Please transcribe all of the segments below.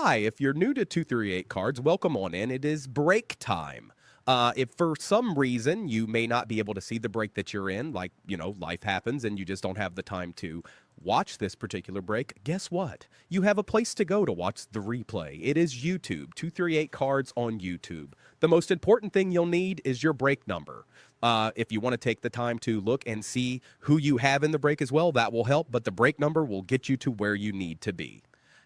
Hi, if you're new to 238 Cards, welcome on in. It is break time. If for some reason you may not be able to see the break that you're in, like, life happens and you just don't have the time to watch this particular break, guess what? You have a place to go to watch the replay. It is YouTube, 238 Cards on YouTube. The most important thing you'll need is your break number. If you want to take the time to look and see who you have in the break as well, that will help, but the break number will get you to where you need to be.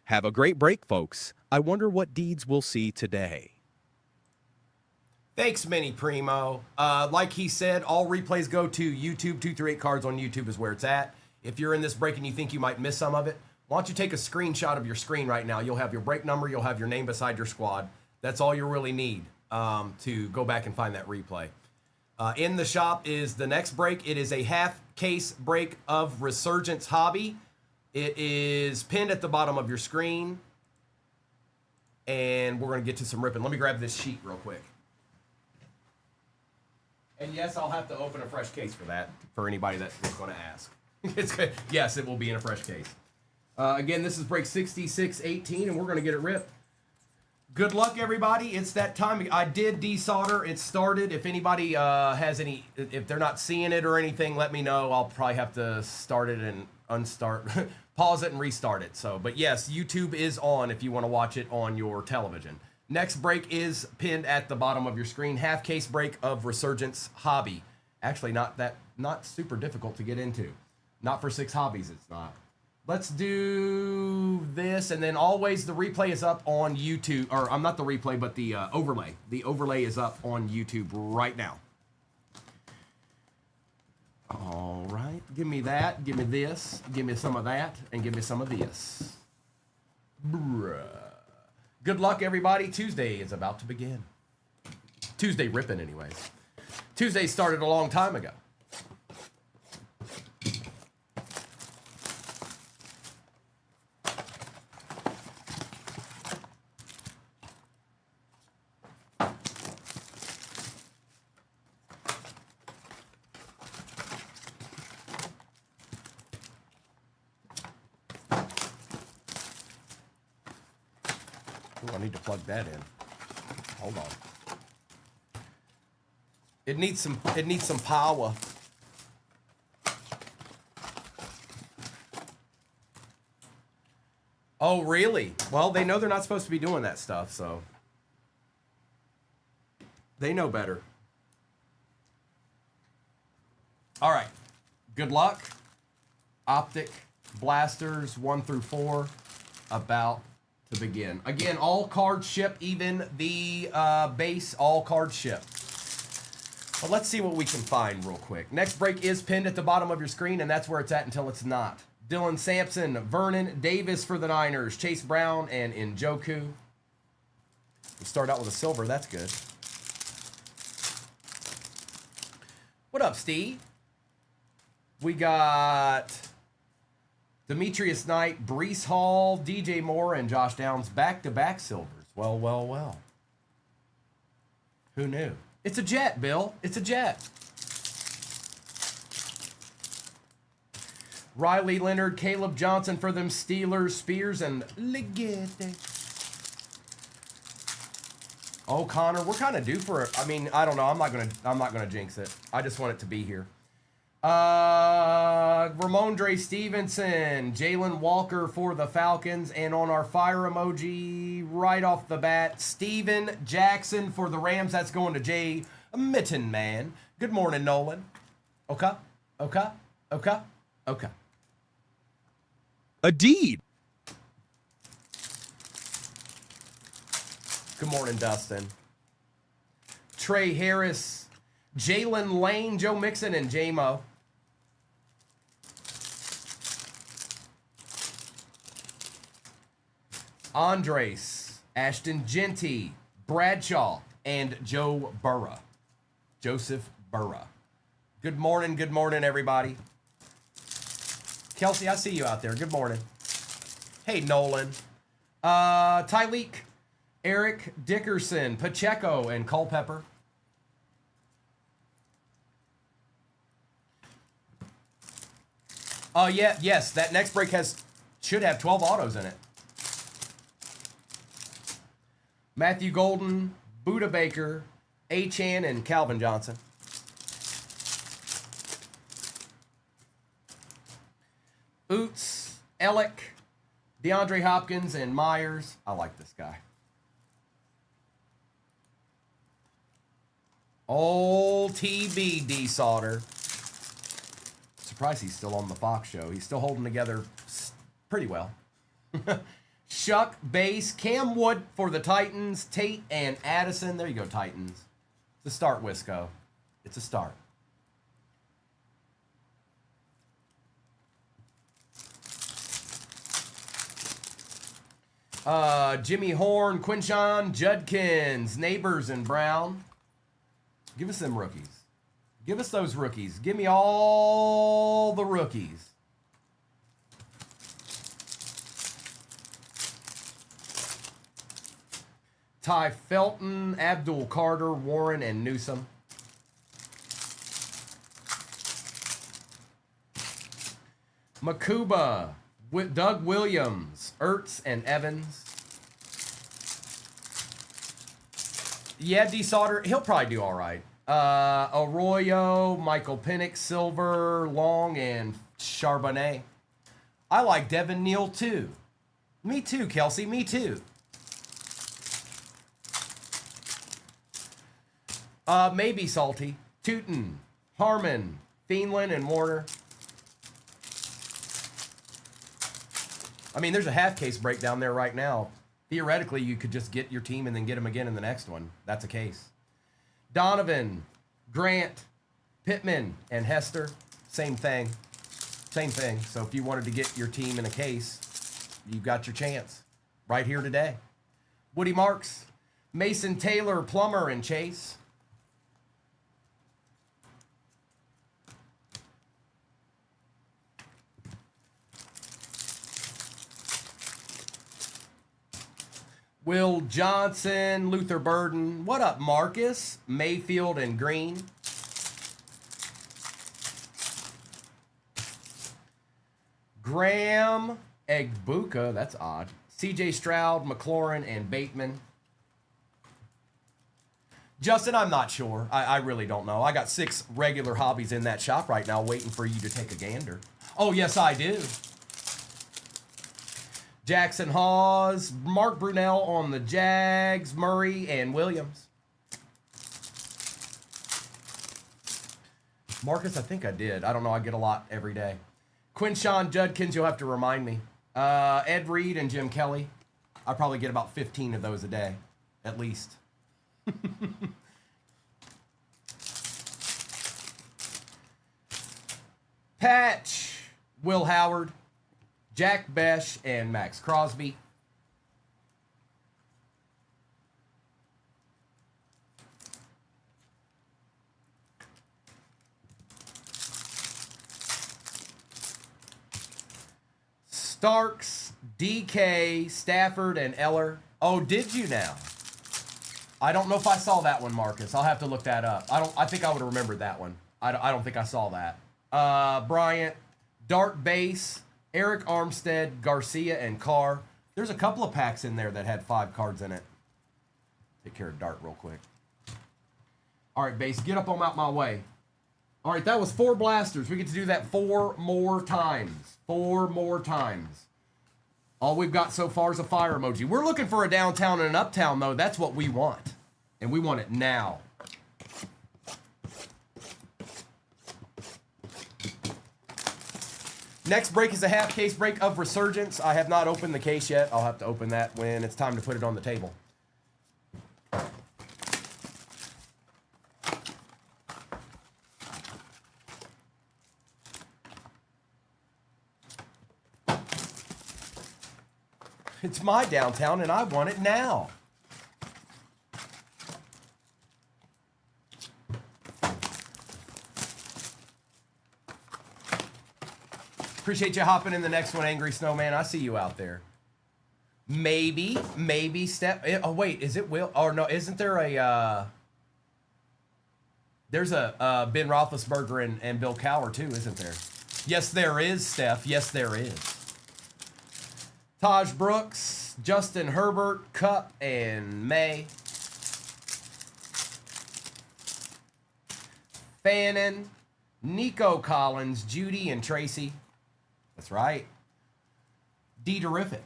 Have a great break, folks. I wonder what deeds we'll see today. Thanks, Mini Primo. Like he said, all replays go to YouTube. 238 Cards on YouTube is where it's at. If you're in this break and you think you might miss some of it, why don't you take a screenshot of your screen right now? You'll have your break number. You'll have your name beside your squad. That's all you really need to go back and find that replay. In the shop is the next break. It is a half case break of Resurgence Hobby. It is pinned at the bottom of your screen. And we're going to get to some ripping. Let me grab this sheet real quick. And yes, I'll have to open a fresh case for that, for anybody that was going to ask. Yes, it will be in a fresh case. Again, this is break 6618, and we're going to get it ripped. Good luck, everybody. It's that time. I did desolder. It started. If anybody has any, if they're not seeing it or anything, let me know. I'll probably have to start it and unstart, pause it and restart it. So, but yes, YouTube is on if you want to watch it on your television. Next break is pinned at the bottom of your screen. Half case break of Resurgence Hobby. Actually, not super difficult to get into. Not for 6 hobbies, it's not. Let's do this, and then always the replay is up on YouTube, or I'm not the replay, but the overlay. The overlay is up on YouTube right now. All right, give me that, give me this, give me some of that, and give me some of this. Bruh. Good luck, everybody. Tuesday is about to begin. Tuesday ripping, anyways. Tuesday started a long time ago. Ooh, I need to plug that in. Hold on. It needs some power. Oh, really? Well, they know they're not supposed to be doing that stuff, so they know better. All right. Good luck. Optic blasters 1 through 4 about to begin. Again, all cards ship, even the base, all cards ship. But let's see what we can find real quick. Next break is pinned at the bottom of your screen, and that's where it's at until it's not. Dylan Sampson, Vernon Davis for the Niners, Chase Brown, and Njoku. We start out with a silver. That's good. What up, Steve? We got Demetrius Knight, Brees Hall, DJ Moore, and Josh Downs back-to-back silvers. Well, well, well. Who knew? It's a jet, Bill. It's a jet. Riley Leonard, Caleb Johnson for them Steelers, Spears, and Ligette. Oh, Connor, we're kind of due for it. I mean, I don't know. I'm not gonna jinx it. I just want it to be here. Ramondre Stevenson, Jalen Walker for the Falcons, and on our fire emoji right off the bat, Steven Jackson for the Rams. That's going to Jay Mitten, man. Good morning, Nolan. Okay. A deed. Good morning, Dustin. Trey Harris, Jalen Lane, Joe Mixon, and J-Mo. Andres, Ashton Genty, Bradshaw, and Joe Burra. Joseph Burra. Good morning, everybody. Kelsey, I see you out there. Good morning. Hey, Nolan. Tyleek, Eric Dickerson, Pacheco, and Culpepper. Yes, that next break should have 12 autos in it. Matthew Golden, Buda Baker, Achan, and Calvin Johnson. Oots, Ellick, DeAndre Hopkins, and Myers. I like this guy. Old TB D-Sauter. Surprised he's still on the Fox show. He's still holding together pretty well. Shuck, Base, Cam Wood for the Titans, Tate, and Addison. There you go, Titans. It's a start, Wisco. It's a start. Jimmy Horn, Quinshawn, Judkins, Neighbors, and Brown. Give us them rookies. Give us those rookies. Give me all the rookies. Ty Felton, Abdul Carter, Warren, and Newsom. Makuba, Doug Williams, Ertz, and Evans. Yeah, D-Sauter, he'll probably do all right. Arroyo, Michael Penix, Silver, Long, and Charbonnet. I like Devin Neal, too. Me too, Kelsey, me too. Maybe Salty, Tootin, Harmon, Thielman, and Warner. I mean, there's a half case breakdown there right now. Theoretically, you could just get your team and then get them again in the next one. That's a case. Donovan, Grant, Pittman, and Hester. Same thing. Same thing. So if you wanted to get your team in a case, you've got your chance right here today. Woody Marks, Mason Taylor, Plummer, and Chase. Will Johnson, Luther Burden. What up, Marcus? Mayfield and Green. Graham, Egbuka, that's odd. CJ Stroud, McLaurin, and Bateman. Justin, I'm not sure. I really don't know. I got 6 regular hobbies in that shop right now waiting for you to take a gander. Oh, yes, I do. Jackson Hawes, Mark Brunell on the Jags, Murray, and Williams. Marcus, I think I did. I don't know. I get a lot every day. Quinshawn Judkins, you'll have to remind me. Ed Reed and Jim Kelly. I probably get about 15 of those a day, at least. Patch, Will Howard, Jack Besh, and Max Crosby. Starks, DK, Stafford, and Eller. Oh, did you now? I don't know if I saw that one, Marcus. I'll have to look that up. I think I would have remembered that one. I don't think I saw that. Bryant, Dart Base, Eric Armstead, Garcia, and Carr. There's a couple of packs in there that had 5 cards in it. Take care of Dart real quick. All right, Base, get up on out my way. All right, that was 4 blasters. We get to do that 4 more times. 4 more times. All we've got so far is a fire emoji. We're looking for a downtown and an uptown, though. That's what we want. And we want it now. Next break is a half case break of Resurgence. I have not opened the case yet. I'll have to open that when it's time to put it on the table. It's my downtown and I want it now. Appreciate you hopping in the next one, Angry Snowman. I see you out there. Maybe step. Oh wait, is it Will? Or no, isn't there a? There's a Ben Roethlisberger and Bill Cowher too, isn't there? Yes, there is, Steph. Yes, there is. Taj Brooks, Justin Herbert, Cup, and May. Fannin, Nico Collins, Judy, and Tracy. That's right. D-Terrific.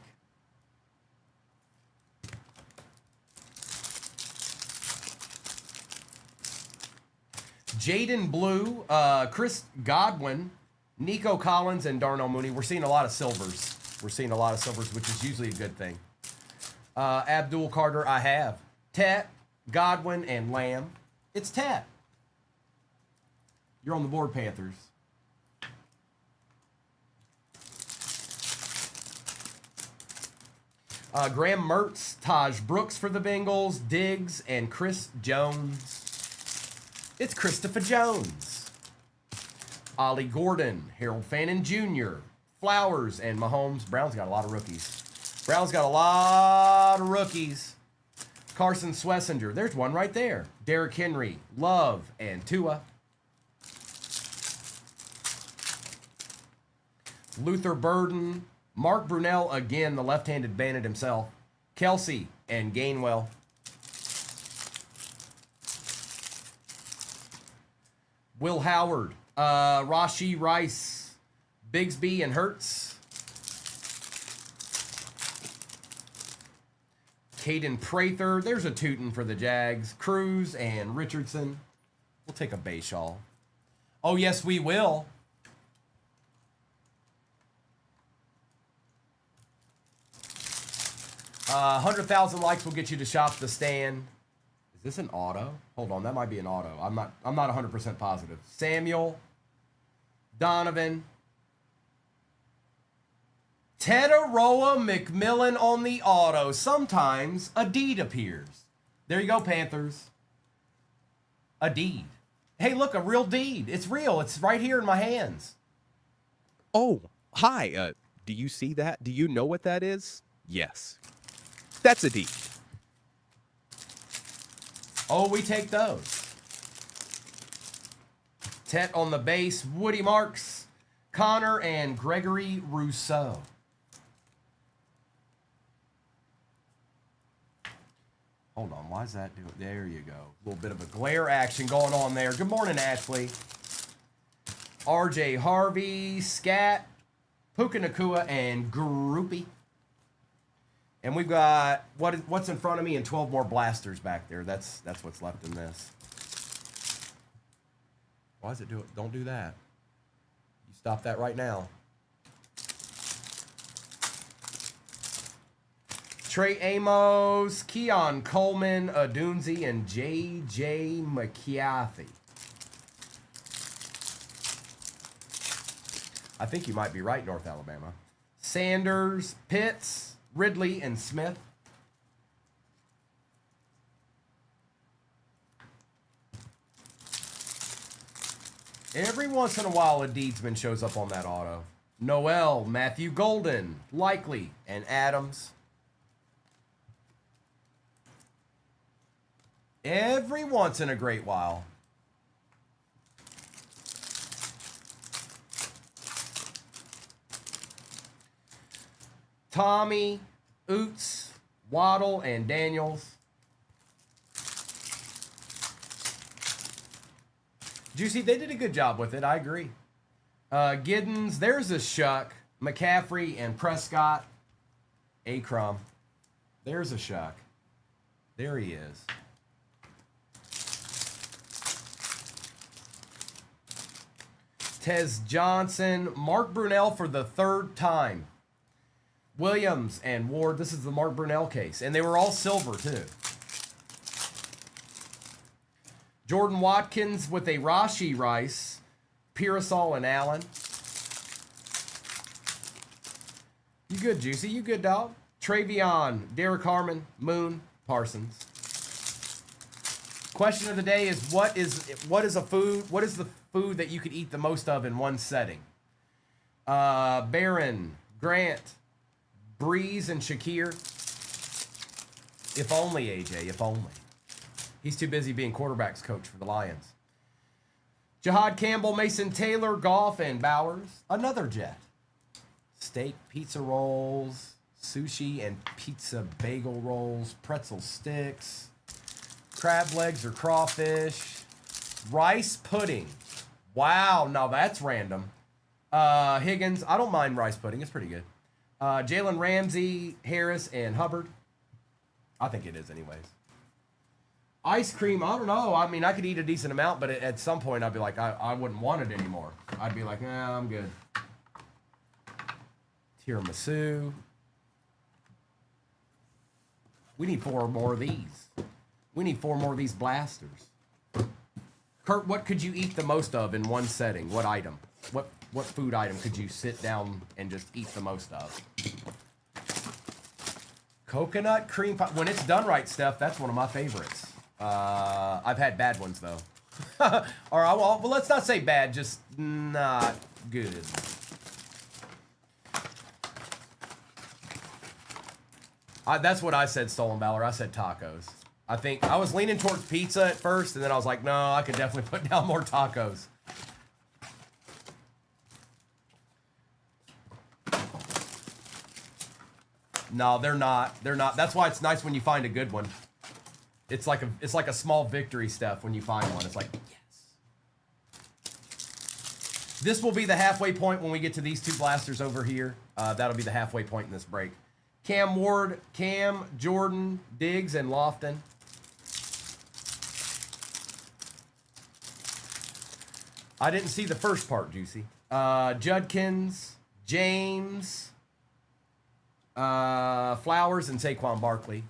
Jaden Blue, Chris Godwin, Nico Collins, and Darnell Mooney. We're seeing a lot of silvers. Which is usually a good thing. Abdul Carter, I have. Tet, Godwin, and Lamb. It's Tet. You're on the board, Panthers. Graham Mertz, Taj Brooks for the Bengals, Diggs, and Chris Jones. It's Christopher Jones. Ollie Gordon, Harold Fannin Jr., Flowers, and Mahomes. Brown's got a lot of rookies. Carson Swessinger. There's one right there. Derrick Henry, Love, and Tua. Luther Burden, Mark Brunell, again, the left-handed bandit himself. Kelsey, and Gainwell. Will Howard, Rashee Rice, Bigsby, and Hurts. Caden Prather, there's a Tootin for the Jags. Cruz and Richardson. We'll take a Bayshaw. Oh, yes, we will. 100,000 likes will get you to shop the stand. Is this an auto? Hold on, that might be an auto. I'm not 100% positive. Samuel, Donovan, Tetaroa McMillan on the auto. Sometimes a deed appears. There you go, Panthers. A deed. Hey, look, a real deed. It's real. It's right here in my hands. Oh, hi. Do you see that? Do you know what that is? Yes. That's a deed. Oh, we take those. Tet on the base, Woody Marks, Connor, and Gregory Rousseau. Hold on, why is that doing? There you go. A little bit of a glare action going on there. Good morning, Ashley. RJ Harvey, Scat, Puka Nakua, and Groupie. And we've got what's in front of me and 12 more blasters back there. That's what's left in this. Why does it do it? Don't do that. You stop that right now. Trey Amos, Keon Coleman, Adunzi, and J.J. McCarthy. I think you might be right, North Alabama. Sanders, Pitts, Ridley, and Smith. Every once in a while, a Deedsman shows up on that auto. Noel, Matthew Golden, Likely, and Adams. Every once in a great while. Tommy, Oots, Waddle, and Daniels. Juicy, they did a good job with it. I agree. Giddens, there's a Shuck. McCaffrey and Prescott. Akram. There's a Shuck. There he is. Tez Johnson. Mark Brunell for the third time. Williams and Ward. This is the Mark Brunell case. And they were all silver, too. Jordan Watkins with a Rashee Rice. Pearsall and Allen. You good, Juicy? You good, dog? Travion, Derek Harmon, Moon, Parsons. Question of the day is what is the food that you could eat the most of in one setting? Barron, Grant, Breeze, and Shakir. If only, AJ, if only. He's too busy being quarterback's coach for the Lions. Jahad Campbell, Mason Taylor, Goff, and Bowers. Another Jet. Steak, pizza rolls, Sushi and pizza bagel rolls, pretzel sticks, crab legs or crawfish, rice pudding. Wow, now that's random. Higgins, I don't mind rice pudding. It's pretty good. Jalen Ramsey, Harris, and Hubbard. I think it is anyways. Ice cream, I don't know. I mean, I could eat a decent amount, but at some point I'd be like, I wouldn't want it anymore. I'd be like, nah, I'm good. Tiramisu. We need 4 more of these. We need 4 more of these blasters. Kurt, what could you eat the most of in one setting? What item? What food item could you sit down and just eat the most of? Coconut cream pie. When it's done right, Steph, that's one of my favorites. I've had bad ones, though. All right, well, let's not say bad, just not good. That's what I said, Stolen Valor. I said tacos. I think I was leaning towards pizza at first, and then I was like, no, I could definitely put down more tacos. No, they're not. They're not. That's why it's nice when you find a good one. It's like a small victory, Steph, when you find one. It's like, yes. This will be the halfway point when we get to these 2 blasters over here. That'll be the halfway point in this break. Cam Ward, Cam, Jordan, Diggs, and Lofton. I didn't see the first part, Juicy. Judkins, James, Flowers, and Saquon Barkley.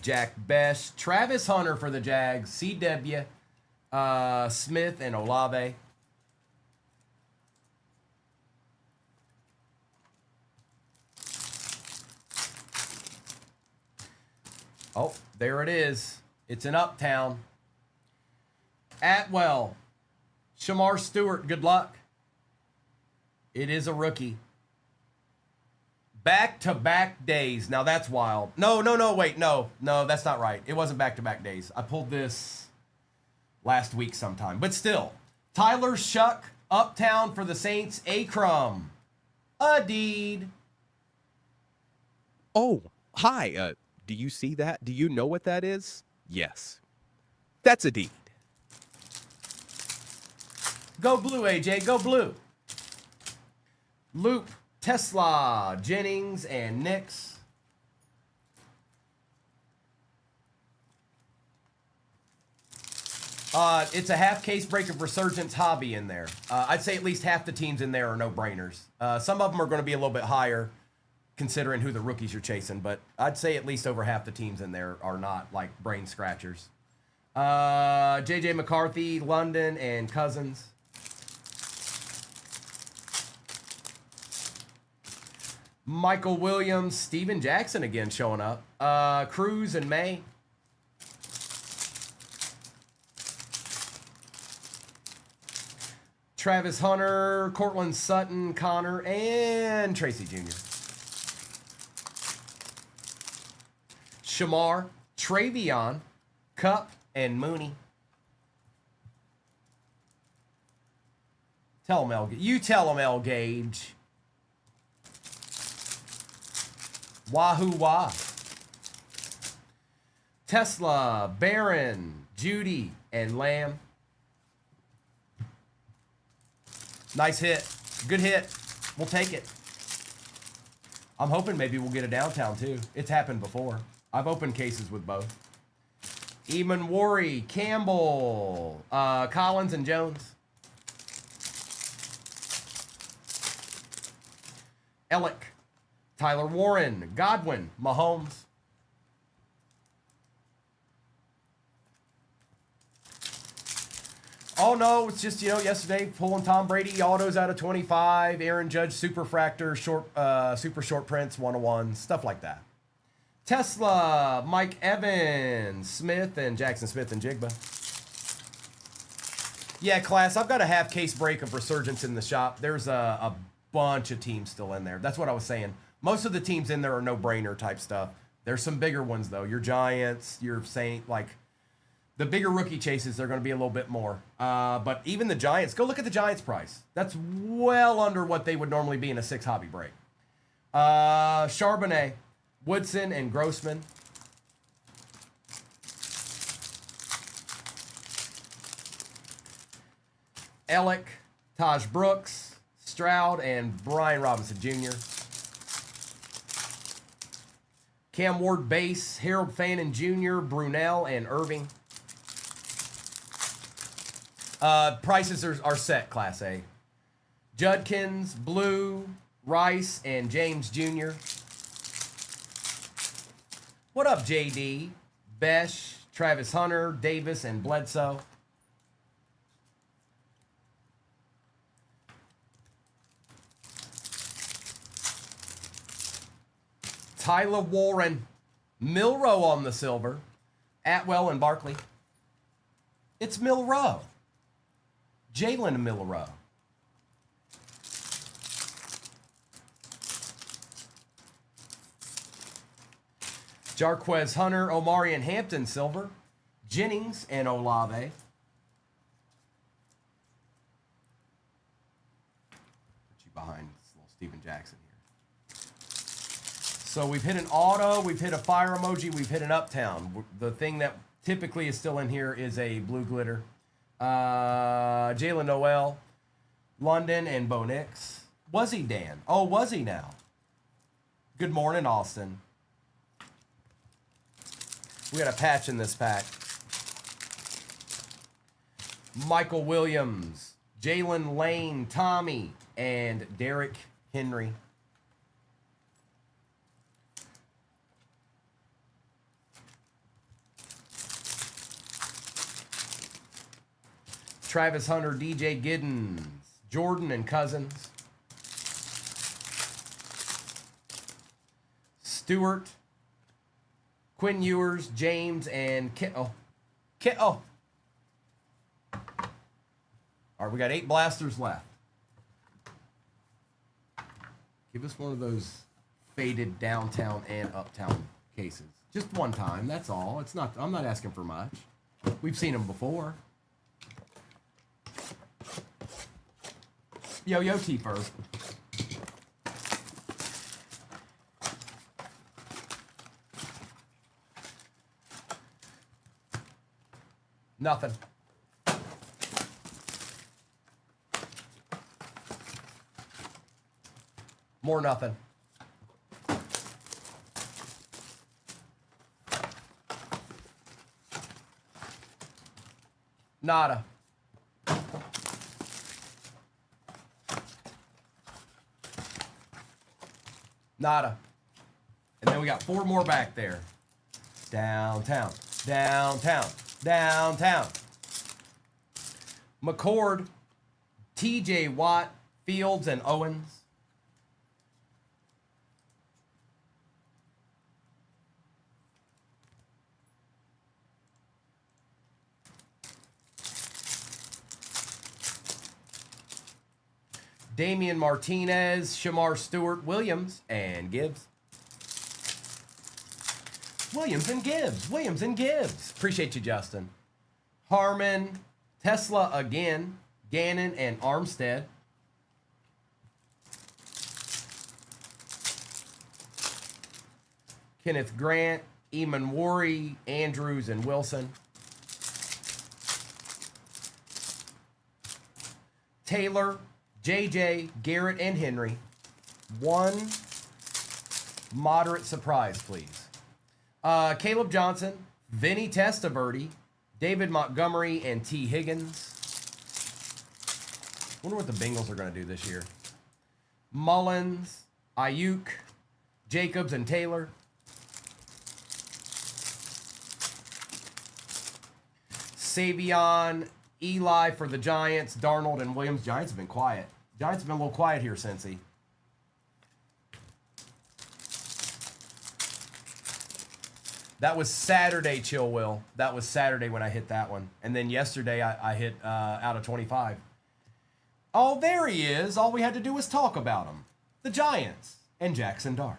Jack Best, Travis Hunter for the Jags, CW, Smith, and Olave. Oh, there it is. It's in Uptown. Atwell, Shamar Stewart, good luck. It is a rookie. Back-to-back days. Now that's wild. No, wait, no, that's not right. It wasn't back-to-back days. I pulled this last week sometime. But still, Tyler Shuck, Uptown for the Saints, Akrum, Adeed. Oh, hi. Do you see that? Do you know what that is? Yes. That's a deed. Go blue, AJ. Go blue. Loop, Tesla, Jennings, and Nix. It's a half case break of Resurgence Hobby in there. I'd say at least half the teams in there are no-brainers. Some of them are going to be a little bit higher considering who the rookies you're chasing, but I'd say at least over half the teams in there are not like brain scratchers. J.J. McCarthy, London, and Cousins. Michael Williams, Steven Jackson again showing up. Cruz and May. Travis Hunter, Cortland Sutton, Connor, and Tracy Jr. Shamar, Travion, Cup, and Mooney. Tell him, L. You tell him, L. Gage. Wahoo Wah. Tesla, Barron, Judy, and Lamb. Nice hit. Good hit. We'll take it. I'm hoping maybe we'll get a downtown too. It's happened before. I've opened cases with both. Eamon Worry, Campbell, Collins, and Jones. Ellick, Tyler Warren, Godwin, Mahomes. Oh no, it's just, yesterday pulling Tom Brady autos out of 25, Aaron Judge Superfractor, super short prints, 101, stuff like that. Tesla, Mike Evans, Smith, and Jackson Smith and Jigba. Yeah, class, I've got a half case break of Resurgence in the shop. There's a bunch of teams still in there. That's what I was saying. Most of the teams in there are no-brainer type stuff. There's some bigger ones, though. Your Giants, your Saint, like The bigger rookie chases are going to be a little bit more. But even the Giants, go look at the Giants price. That's well under what they would normally be in a 6 hobby break. Charbonnet, Woodson, and Grossman. Ellick, Taj Brooks, Stroud, and Brian Robinson Jr. Cam Ward base, Harold Fannin Jr., Brunell, and Irving. Prices are set, Class A. Judkins, Blue, Rice, and James Jr. What up, JD? Besh, Travis Hunter, Davis, and Bledsoe. Tyler Warren, Milrow on the silver, Atwell and Barkley. It's Milrow. Jalen Milrow. Jarquez Hunter, Omari and Hampton silver, Jennings and Olave. Put you behind this little Steven Jackson here. So we've hit an auto, we've hit a fire emoji, we've hit an uptown. The thing that typically is still in here is a blue glitter. Jalen Noel, London, and Bo Nix. Was he, Dan? Oh, was he now? Good morning, Austin. We got a patch in this pack. Michael Williams, Jalen Lane, Tommy, and Derrick Henry. Travis Hunter, DJ Giddens, Jordan and Cousins. Stewart, Quinn Ewers, James, and Kittle. All right, we got 8 blasters left. Give us one of those faded downtown and uptown cases. Just one time, that's all. It's not. I'm not asking for much. We've seen them before. Yo-Yo T-Fur. Nothing. More nothing. Nada. Nada. And then we got 4 more back there. Downtown. Downtown. Downtown. McCord, TJ Watt, Fields, and Owens. Damian Martinez, Shamar Stewart, Williams, and Gibbs. Williams and Gibbs. Williams and Gibbs. Appreciate you, Justin. Harmon, Tesla again, Gannon, and Armstead. Kenneth Grant, Eamon Worry, Andrews, and Wilson. Taylor, JJ, Garrett, and Henry. One moderate surprise, please. Caleb Johnson, Vinny Testaverde, David Montgomery, and T. Higgins. Wonder what the Bengals are going to do this year. Mullins, Ayuk, Jacobs, and Taylor. Savion, Eli for the Giants, Darnold, and Williams. Giants have been quiet. Giants have been a little quiet here, Cincy. That was Saturday, Chill Will. That was Saturday when I hit that one. And then yesterday I hit out of 25. Oh, there he is. All we had to do was talk about him. The Giants and Jackson Dart.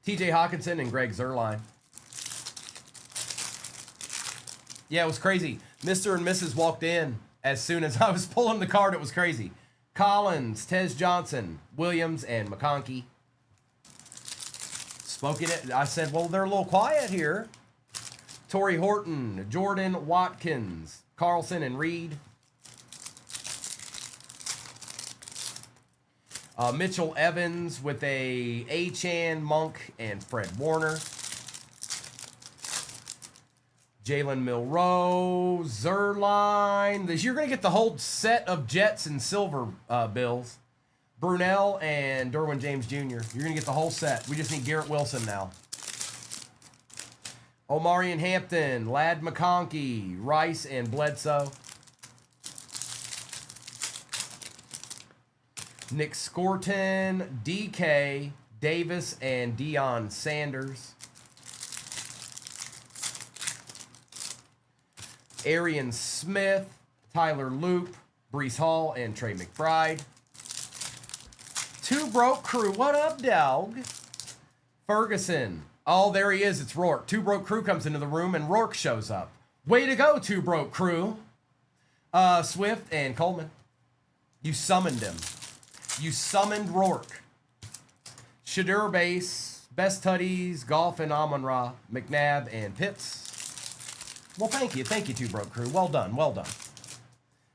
TJ Hawkinson and Greg Zuerlein. Yeah, it was crazy. Mr. and Mrs. walked in as soon as I was pulling the card. It was crazy. Collins, Tez Johnson, Williams, and McConkey. Spoken it. I said, well, they're a little quiet here. Torrey Horton, Jordan Watkins, Carlson, and Reed. Mitchell Evans with a Achan, Monk, and Fred Warner. Jalen Milroe, Zuerlein. You're going to get the whole set of Jets and Silver Bills. Brunell and Derwin James Jr. You're going to get the whole set. We just need Garrett Wilson now. Omarion Hampton, Ladd McConkey, Rice, and Bledsoe. Nick Scorton, DK, Davis, and Deion Sanders. Arian Smith, Tyler Loop, Breece Hall, and Trey McBride. Two Broke Crew, what up, dog? Ferguson. Oh, there he is. It's Rourke. Two Broke Crew comes into the room, and Rourke shows up. Way to go, Two Broke Crew. Swift and Coleman. You summoned him. You summoned Rourke. Shadur Base, Best Tutties, Golf and Amon-Ra, McNabb, and Pitts. Well, thank you. Thank you, Two Broke Crew. Well done. Well done.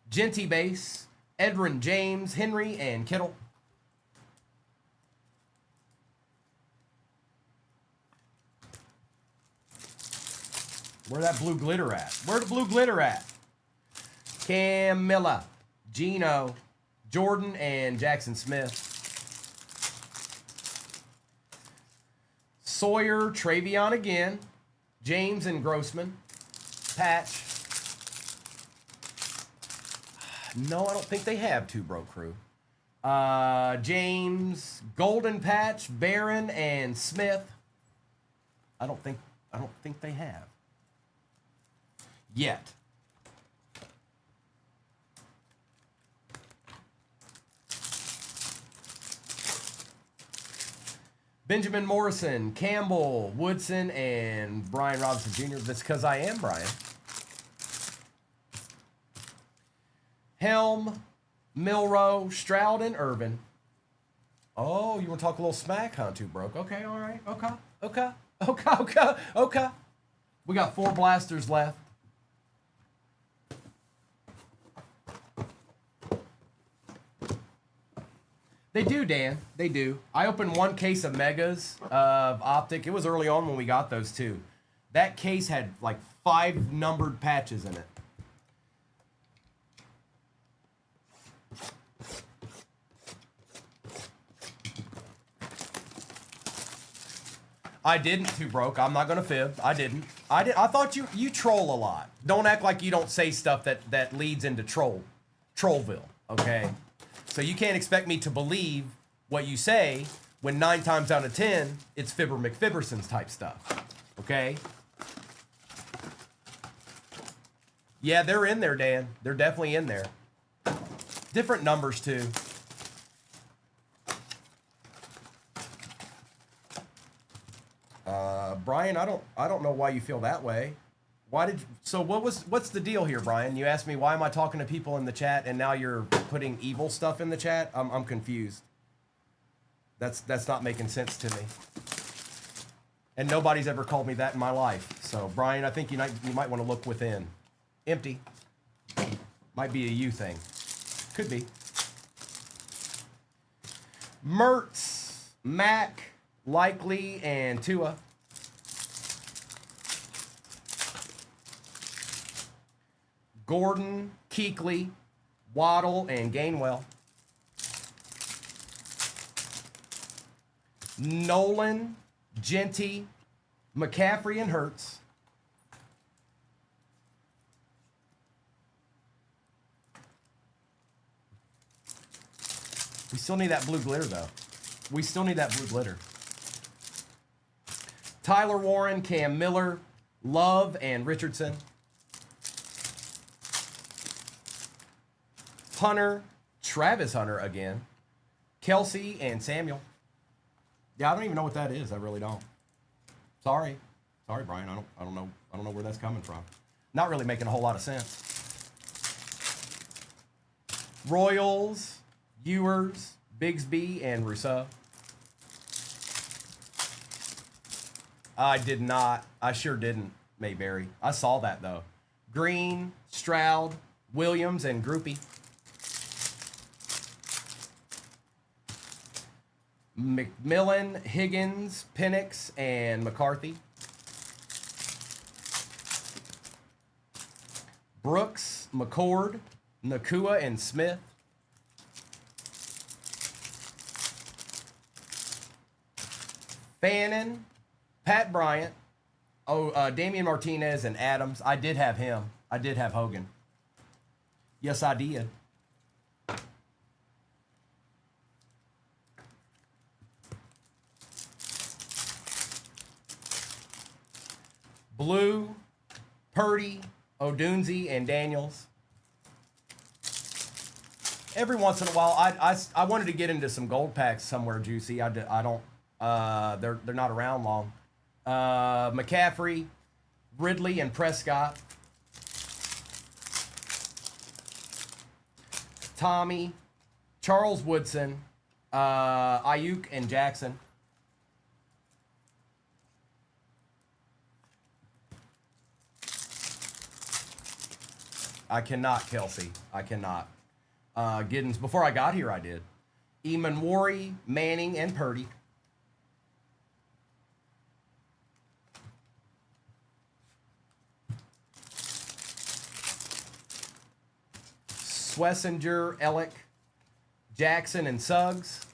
Genty Base, Edrin James, Henry, and Kittle. Where that blue glitter at? Where the blue glitter at? Camilla, Gino, Jordan, and Jackson Smith. Sawyer, Travion again. James and Grossman. Patch. No, I don't think they have Two Broke Crew. James, Golden Patch, Barron, and Smith. I don't think they have. Yet. Benjamin Morrison, Campbell, Woodson, and Brian Robinson Jr. That's because I am Brian. Helm, Milroe, Stroud, and Irvin. Oh, you want to talk a little smack, huh, Two Broke? Okay, all right. Okay. We got 4 blasters left. They do, Dan. They do. I opened 1 case of Megas of Optic. It was early on when we got those, too. That case had like 5 numbered patches in it. I didn't, Two Broke. I'm not gonna fib. I didn't. I thought you troll a lot. Don't act like you don't say stuff that leads into Trollville. Okay. So you can't expect me to believe what you say when 9 times out of 10 it's Fibber McFibberson's type stuff. Okay. Yeah, they're in there, Dan. They're definitely in there. Different numbers too. Brian, I don't know why you feel that way. What's the deal here, Brian? You asked me why am I talking to people in the chat and now you're putting evil stuff in the chat? I'm confused. That's not making sense to me. And nobody's ever called me that in my life. So, Brian, I think you might want to look within. Empty. Might be a you thing. Could be. Mertz, Mac, Likely, and Tua. Gordon, Kuechly, Waddle, and Gainwell. Nolan, Genty, McCaffrey, and Hurts. We still need that blue glitter, though. We still need that blue glitter. Tyler Warren, Cam Miller, Love, and Richardson. Hunter, Travis Hunter again. Kelsey and Samuel. Yeah, I don't even know what that is. I really don't. Sorry, Brian. I don't know where that's coming from. Not really making a whole lot of sense. Royals, Ewers, Bigsby, and Rousseau. I did not. I sure didn't, Mayberry. I saw that, though. Green, Stroud, Williams, and Groupie. McMillan, Higgins, Penix, and McCarthy. Brooks, McCord, Nakua, and Smith. Fannin, Pat Bryant, Damian Martinez, and Adams. I did have him. I did have Hogan. Yes, I did. Blue, Purdy, Odunze, and Daniels. Every once in a while, I wanted to get into some gold packs somewhere juicy. I don't. They're not around long. McCaffrey, Ridley, and Prescott. Tommy, Charles Woodson, Ayuk, and Jackson. I cannot, Kelsey. I cannot. Giddens, before I got here, I did. Eamon, Manning, and Purdy. Schlesinger, Ellick, Jackson, and Suggs.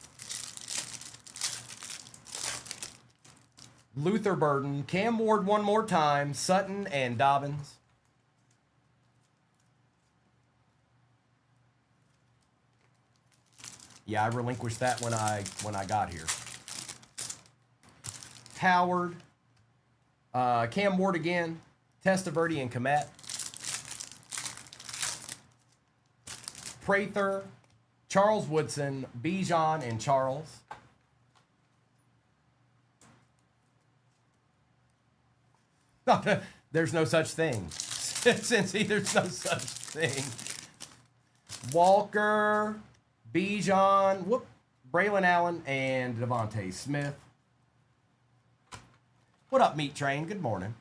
Luther Burden, Cam Ward one more time, Sutton, and Dobbins. Yeah, I relinquished that when I got here. Howard, Cam Ward again, Testaverde, and Komet. Prather, Charles Woodson, Bijan, and Charles. There's no such thing. Cincy, there's no such thing. Walker, Bijan, Braylon Allen, and Devontae Smith. What up, Meat Train? Good morning.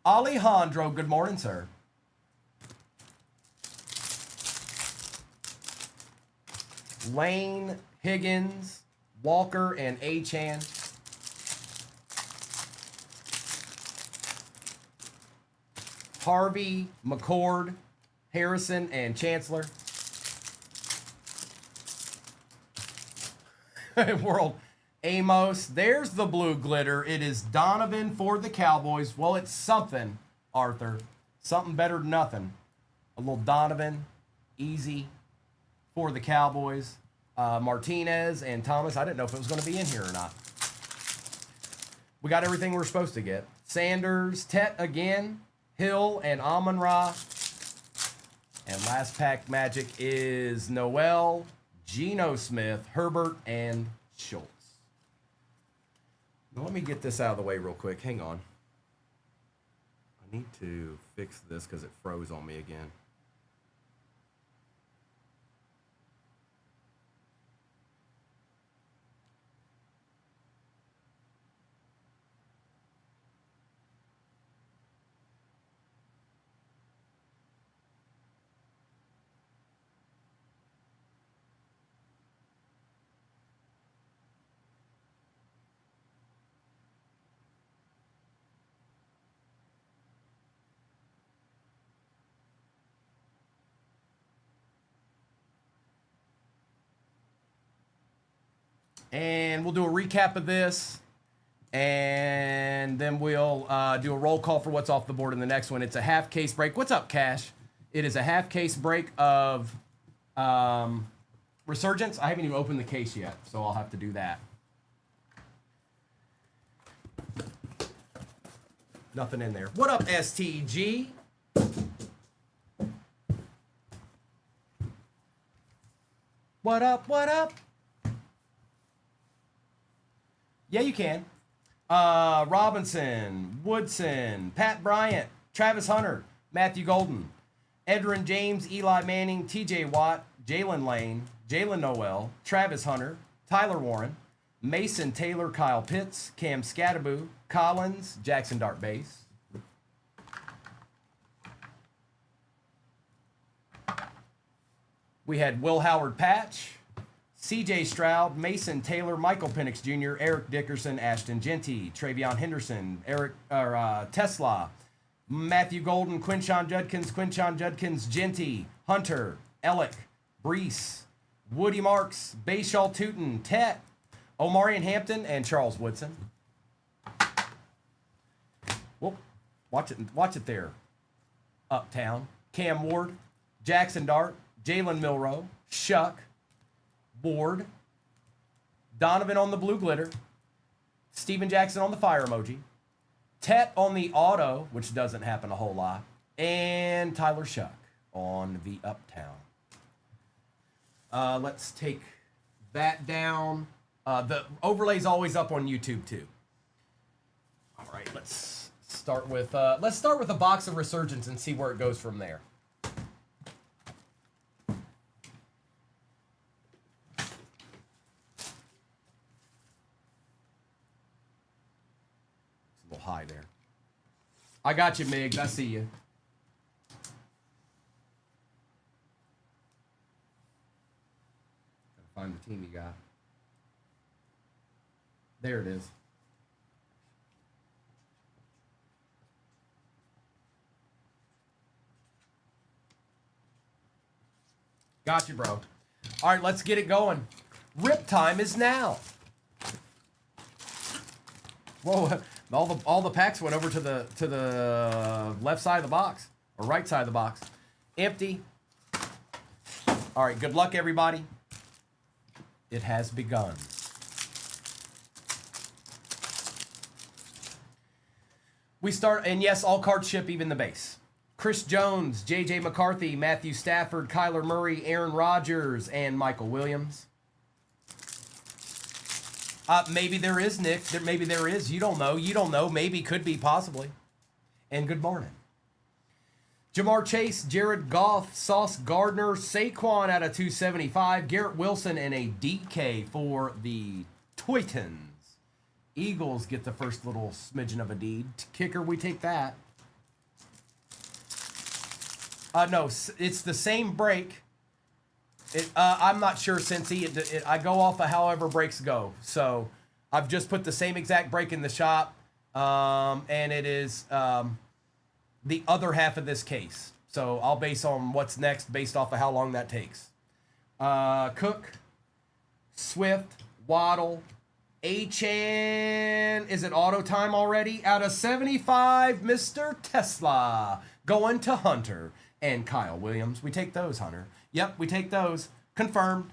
Alejandro, good morning, sir. Lane, Higgins, Walker, and Achan. Harvey, McCord, Harrison, and Chancellor. World. Amos. There's the blue glitter. It is Donovan for the Cowboys. Well, it's something, Arthur. Something better than nothing. A little Donovan. Easy for the Cowboys. Martinez and Thomas. I didn't know if it was going to be in here or not. We got everything we're supposed to get. Sanders, Tet again. Hill and Amon-Ra. And last pack magic is Noel, Geno Smith, Herbert, and Schultz. Now let me get this out of the way real quick. Hang on. I need to fix this because it froze on me again. And we'll do a recap of this. And then we'll do a roll call for what's off the board in the next one. It's a half case break. What's up, Cash? It is a half case break of Resurgence. I haven't even opened the case yet, so I'll have to do that. Nothing in there. What up, STG? What up? What up? Yeah, you can. Robinson, Woodson, Pat Bryant, Travis Hunter, Matthew Golden, Edrin James, Eli Manning, TJ Watt, Jalen Lane, Jalen Noel, Travis Hunter, Tyler Warren, Mason Taylor, Kyle Pitts, Cam Scattaboo, Collins, Jackson Dart Base. We had Will Howard Patch, CJ Stroud, Mason Taylor, Michael Penix Jr., Eric Dickerson, Ashton Genty, Travion Henderson, Tesla, Matthew Golden, Quinshon Judkins, Genty, Hunter, Ellick, Brees, Woody Marks, Bayshaw Tootin, Tet, Omarion Hampton, and Charles Woodson. Whoop, watch it there. Uptown, Cam Ward, Jackson Dart, Jalen Milrow, Shuck, Ward, Donovan on the blue glitter, Steven Jackson on the fire emoji, Tet on the auto, which doesn't happen a whole lot, and Tyler Shuck on the Uptown. Let's take that down. The overlay's always up on YouTube too. All right, let's start with a box of Resurgence and see where it goes from there. High there. I got you, Migs. I see you. Gotta find the team you got. There it is. Got you, bro. All right, let's get it going. Rip time is now. Whoa. All the packs went over to the left side of the box, or right side of the box. Empty. All right, good luck, everybody. It has begun. We start, and yes, all cards ship, even the base. Chris Jones, J.J. McCarthy, Matthew Stafford, Kyler Murray, Aaron Rodgers, and Michael Williams. Maybe there is, Nick. Maybe there is. You don't know. You don't know. Maybe, could be, possibly. And good morning. Jamar Chase, Jared Goff, Sauce Gardner, Saquon out of 275, Garrett Wilson, and a DK for the Titans. Eagles get the first little smidgen of a deed. Kicker, we take that. No, it's the same break. I'm not sure, Cincy. I go off of however breaks go. So I've just put the same exact break in the shop. And it is the other half of this case. So I'll base on what's next based off of how long that takes. Cook, Swift, Waddle, Achan. Is it auto time already? Out of 75, Mr. Tesla. Going to Hunter and Kyle Williams. We take those, Hunter. Yep, we take those. Confirmed.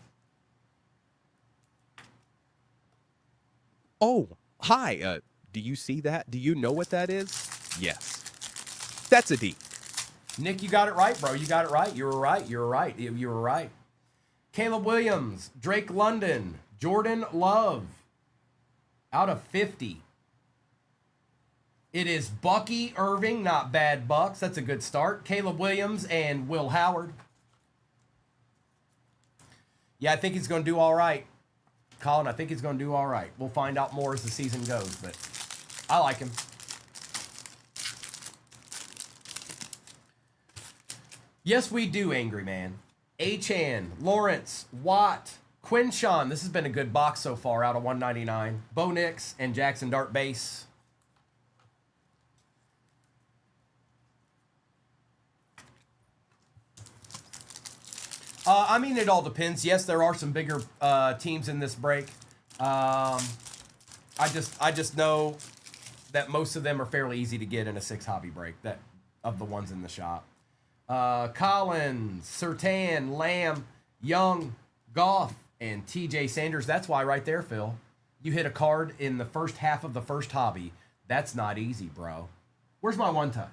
Oh, hi. Do you see that? Do you know what that is? Yes. That's a D. Nick, you got it right, bro. You got it right. You were right. You were right. You were right. Caleb Williams, Drake London, Jordan Love. Out of 50. It is Bucky Irving, not bad Bucks. That's a good start. Caleb Williams and Will Howard. Yeah, I think he's going to do all right. Colin, I think he's going to do all right. We'll find out more as the season goes, but I like him. Yes, we do, Angry Man. Achan, Lawrence, Watt, Quinshon. This has been a good box so far out of 199. Bo Nix and Jackson Dart Base. I mean, it all depends. Yes, there are some bigger teams in this break. I just know that most of them are fairly easy to get in a 6 hobby break. That of the ones in the shop. Collins, Surtain, Lamb, Young, Goff, and TJ Sanders. That's why right there, Phil. You hit a card in the first half of the first hobby. That's not easy, bro. Where's my one touch?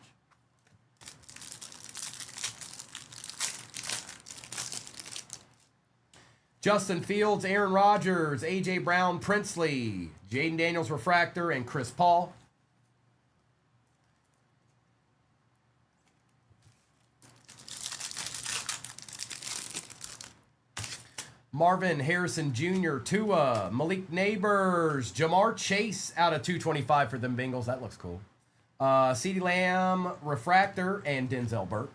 Justin Fields, Aaron Rodgers, A.J. Brown, Princely, Jaden Daniels Refractor, and Chris Paul. Marvin Harrison Jr., Tua, Malik Neighbors, Jamar Chase out of 225 for them Bengals. That looks cool. CeeDee Lamb, Refractor, and Denzel Burke.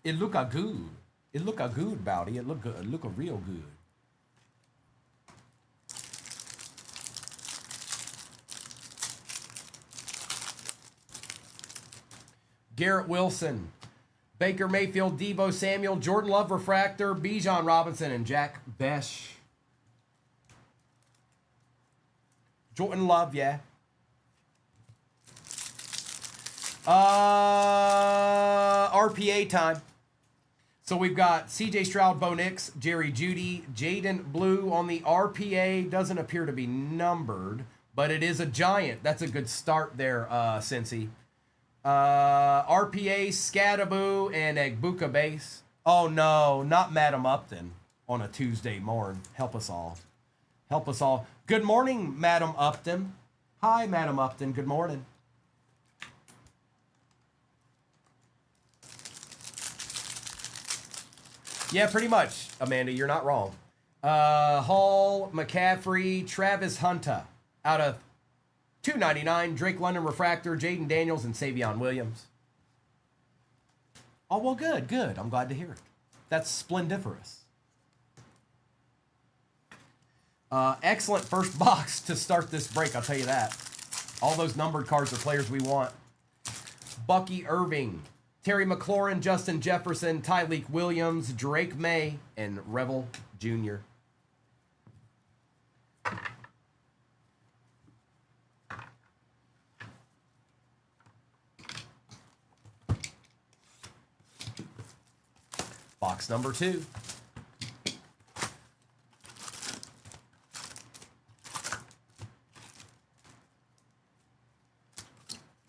It look a good. It look a good, Bowdy. It look good. It look a real good. Garrett Wilson, Baker Mayfield, Deebo Samuel, Jordan Love Refractor, Bijan Robinson, and Jack Besh. Jordan Love, yeah. RPA time. So we've got CJ Stroud, Bo Nix, Jerry Jeudy, Jaden Blue on the RPA. Doesn't appear to be numbered, but it is a giant. That's a good start there, Cincy. RPA, Scadaboo, and Egbuka base. Oh no, not Madam Upton on a Tuesday morn. Help us all. Help us all. Good morning, Madam Upton. Hi, Madam Upton. Good morning. Yeah, pretty much, Amanda. You're not wrong. Hall, McCaffrey, Travis Hunter out of 299. Drake London Refractor, Jaden Daniels, and Savion Williams. Oh, well, good, good. I'm glad to hear it. That's splendiferous. Excellent first box to start this break, I'll tell you that. All those numbered cards are players we want. Bucky Irving, Terry McLaurin, Justin Jefferson, Tyleek Williams, Drake May, and Revel Jr. Box number 2.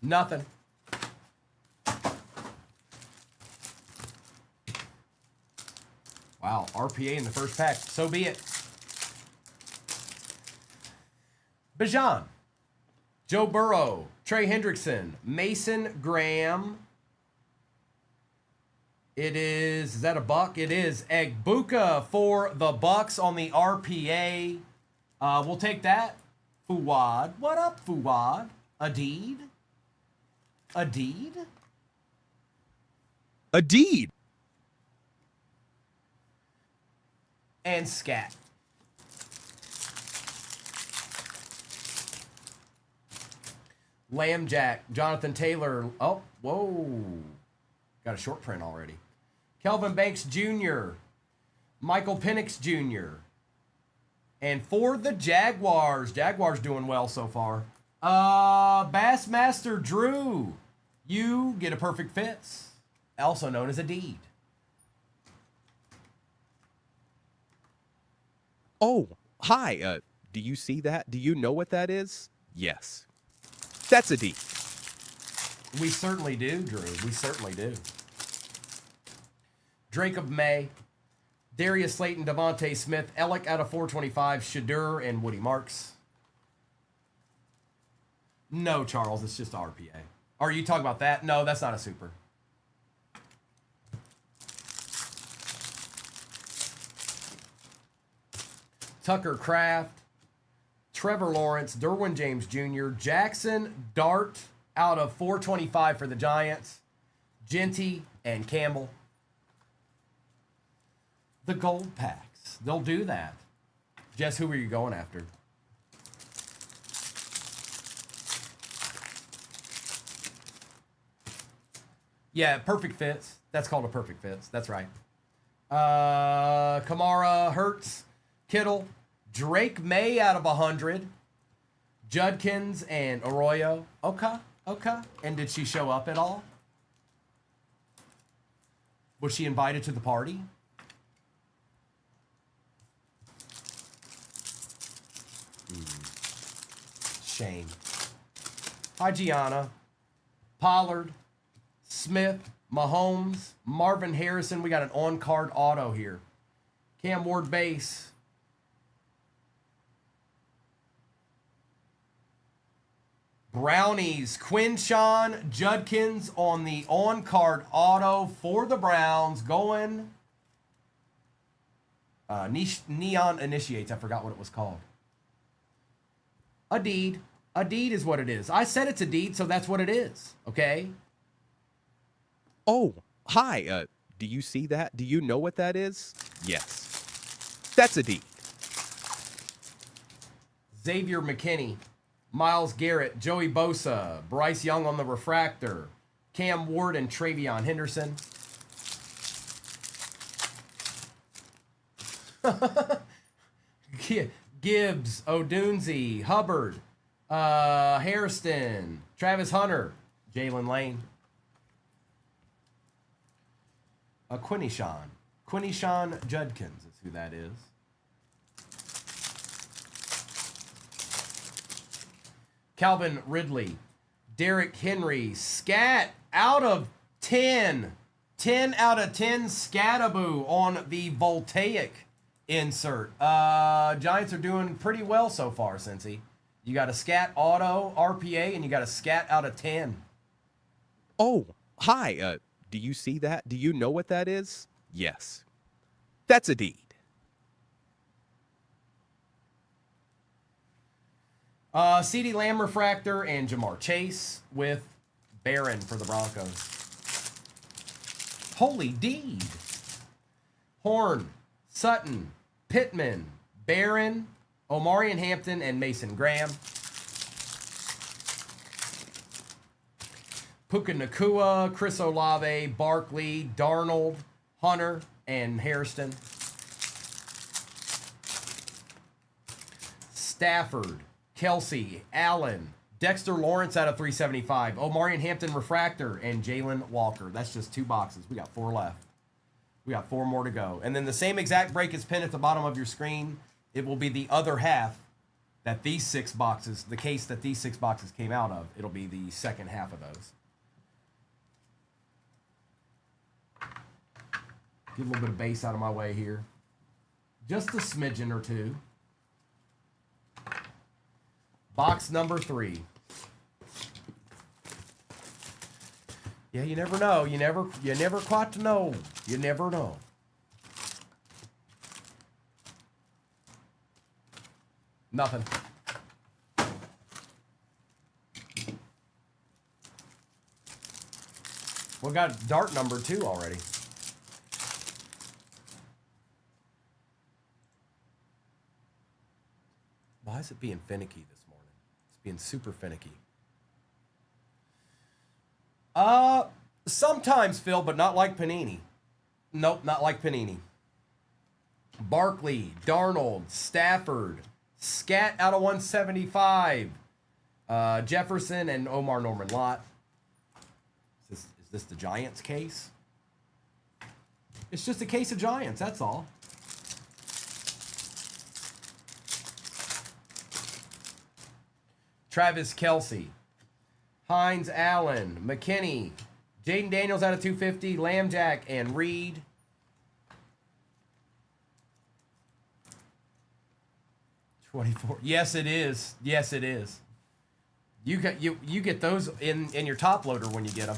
Nothing. Wow, RPA in the first pack. So be it. Bijan, Joe Burrow, Trey Hendrickson, Mason Graham. It is that a buck? It is Egbuka for the Bucks on the RPA. We'll take that. Fuad. What up, Fuad? Adeed? Adeed? Adeed. And Scat. Lamb Jack, Jonathan Taylor. Oh, whoa. Got a short print already. Kelvin Banks Jr., Michael Penix Jr., and for the Jaguars, Jaguars doing well so far. Bassmaster Drew, you get a perfect fits, also known as a deed. Oh, hi. Do you see that? Do you know what that is? Yes. That's a D. We certainly do, Drew. We certainly do. Drake of May, Darius Slayton, Devontae Smith, Ellick out of 425, Shadur, and Woody Marks. No, Charles, it's just RPA. Are you talking about that? No, that's not a super. Tucker Kraft, Trevor Lawrence, Derwin James Jr., Jackson Dart out of 425 for the Giants, Genty, and Campbell. The gold packs. They'll do that. Jess, who are you going after? Yeah, perfect fits. That's called a perfect fits. That's right. Kamara, Hurts, Kittle, Drake May out of 100, Judkins, and Arroyo. Okay, okay. And did she show up at all? Was she invited to the party? Shame. Hi, Gianna. Pollard, Smith, Mahomes, Marvin Harrison. We got an on-card auto here. Cam Ward base. Brownies, Quinshawn Judkins on the on-card auto for the Browns. Going Neon Initiates. I forgot what it was called. A deed. A deed is what it is. I said it's a deed, so that's what it is. Okay? Oh, hi. Do you see that? Do you know what that is? Yes. That's a deed. Xavier McKinney, Myles Garrett, Joey Bosa, Bryce Young on the refractor, Cam Ward and Travion Henderson. Gibbs, Odunze, Hubbard, Hairston, Travis Hunter, Jalen Lane. Quinshawn Judkins is who that is. Calvin Ridley, Derrick Henry, scat out of 10. 10 out of 10 scataboo on the voltaic insert. Giants are doing pretty well so far, Cincy. You got a scat auto RPA and you got a scat out of 10. Oh, hi. Do you see that? Do you know what that is? Yes. That's a deed. CeeDee Lamb refractor and Jamar Chase with Barron for the Broncos. Holy deed. Horn, Sutton, Pittman, Barron, Omarion Hampton, and Mason Graham. Puka Nakua, Chris Olave, Barkley, Darnold, Hunter, and Hairston. Stafford, Kelsey, Allen, Dexter Lawrence out of 375, Omarion Hampton refractor, and Jalen Walker. That's just 2 boxes. We got 4 left. We got 4 more to go. And then the same exact break is pinned at the bottom of your screen. It will be the other half that these 6 boxes, the case that these 6 boxes came out of. It'll be the second half of those. Get a little bit of base out of my way here. Just a smidgen or 2. Box number 3. Yeah, you never know. You never quite know. You never know. Nothing. We got dart number 2 already. Why is it being finicky this morning? It's being super finicky. Sometimes, Phil, but not like Panini. Nope, not like Panini. Barkley, Darnold, Stafford, scat out of 175. Jefferson and Omar Norman Lott. Is this the Giants case? It's just a case of Giants, that's all. Travis Kelsey, Hines Allen, McKinney, Jaden Daniels out of 250, Lambjack, and Reed. $24. Yes, it is. Yes, it is. You get those in your top loader when you get them.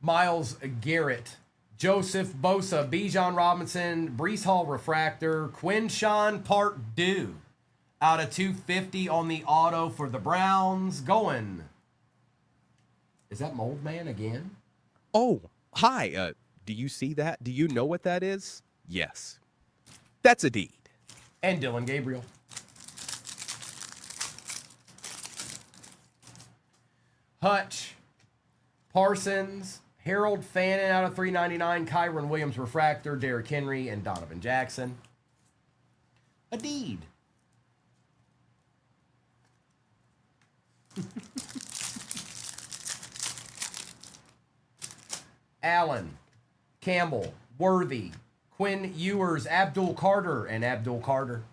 Myles Garrett, Joseph Bosa, Bijan Robinson, Breece Hall refractor, Quinshawn Pardue out of 250 on the auto for the Browns. Going. Is that Mold Man again? Oh, hi. Do you see that? Do you know what that is? Yes. That's a deed. And Dylan Gabriel. Hutch, Parsons, Harold Fannin out of 399, Kyron Williams refractor, Derrick Henry, and Donovan Jackson. A deed. Allen, Campbell, Worthy, Quinn Ewers, Abdul Carter, and Abdul Carter.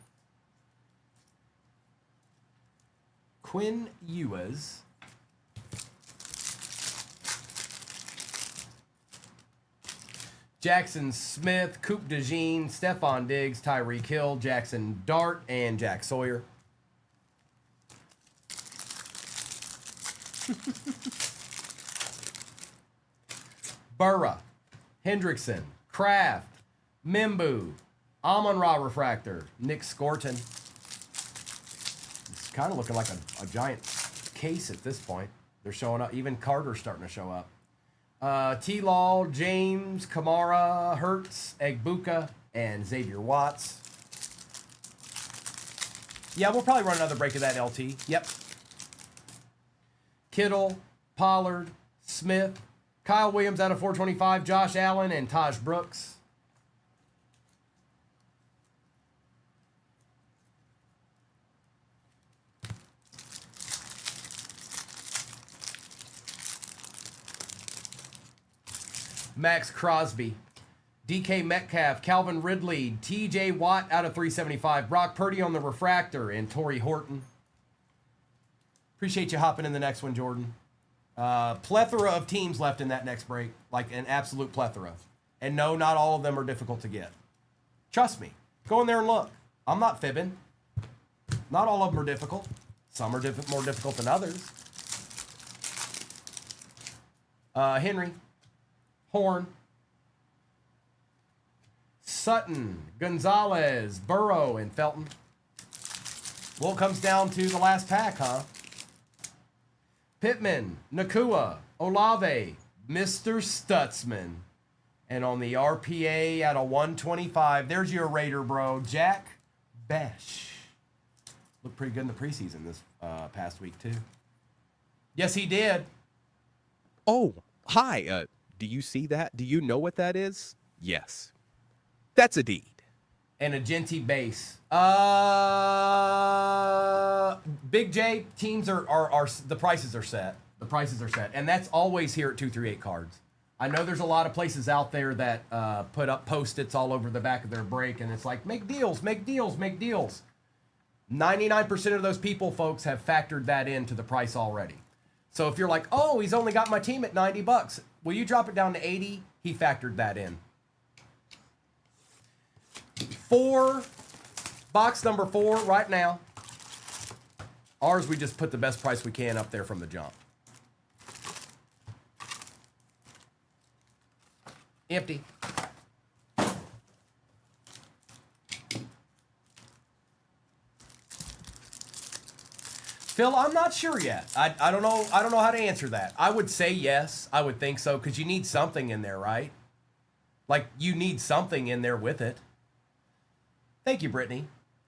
Quinn Ewers Jackson Smith, Coop DeJean, Stephon Diggs, Tyreek Hill, Jackson Dart, and Jack Sawyer. Burra, Hendrickson, Kraft, Mimbu, Amon-Ra Refractor, Nick Scorton. It's kind of looking like a giant case at this point. They're showing up. Even Carter's starting to show up. T-Law, James, Kamara, Hertz, Egbuka, and Xavier Watts. Yeah, we'll probably run another break of that LT. Yep. Kittle, Pollard, Smith, Kyle Williams out of 425, Josh Allen, and Taj Brooks. Max Crosby, DK Metcalf, Calvin Ridley, TJ Watt out of 375, Brock Purdy on the refractor, and Torrey Horton. Appreciate you hopping in the next one, Jordan. Plethora of teams left in that next break, like an absolute plethora. And no, not all of them are difficult to get. Trust me. Go in there and look. I'm not fibbing. Not all of them are difficult. Some are more difficult than others. Henry, Horn, Sutton, Gonzalez, Burrow, and Felton. Well, it comes down to the last pack, huh? Pittman, Nakua, Olave, Mr. Stutzman. And on the RPA at a 125, there's your Raider, bro, Jack Besh. Looked pretty good in the preseason this past week, too. Yes, he did. Oh, hi. Do you see that? Do you know what that is? Yes. That's a deed. And a Genty base. Big J, teams are the prices are set. The prices are set. And that's always here at 238 Cards. I know there's a lot of places out there that put up Post-its all over the back of their break, and it's like, make deals, make deals, make deals. 99% of those people, folks, have factored that into the price already. So if you're like, oh, he's only got my team at $90, will you drop it down to 80? He factored that in. 4, box number 4 right now. Ours, we just put the best price we can up there from the jump. Empty. Phil, I'm not sure yet. I don't know. I don't know how to answer that. I would say yes. I would think so, because you need something in there, right? Like, you need something in there with it. Thank you, Brittany.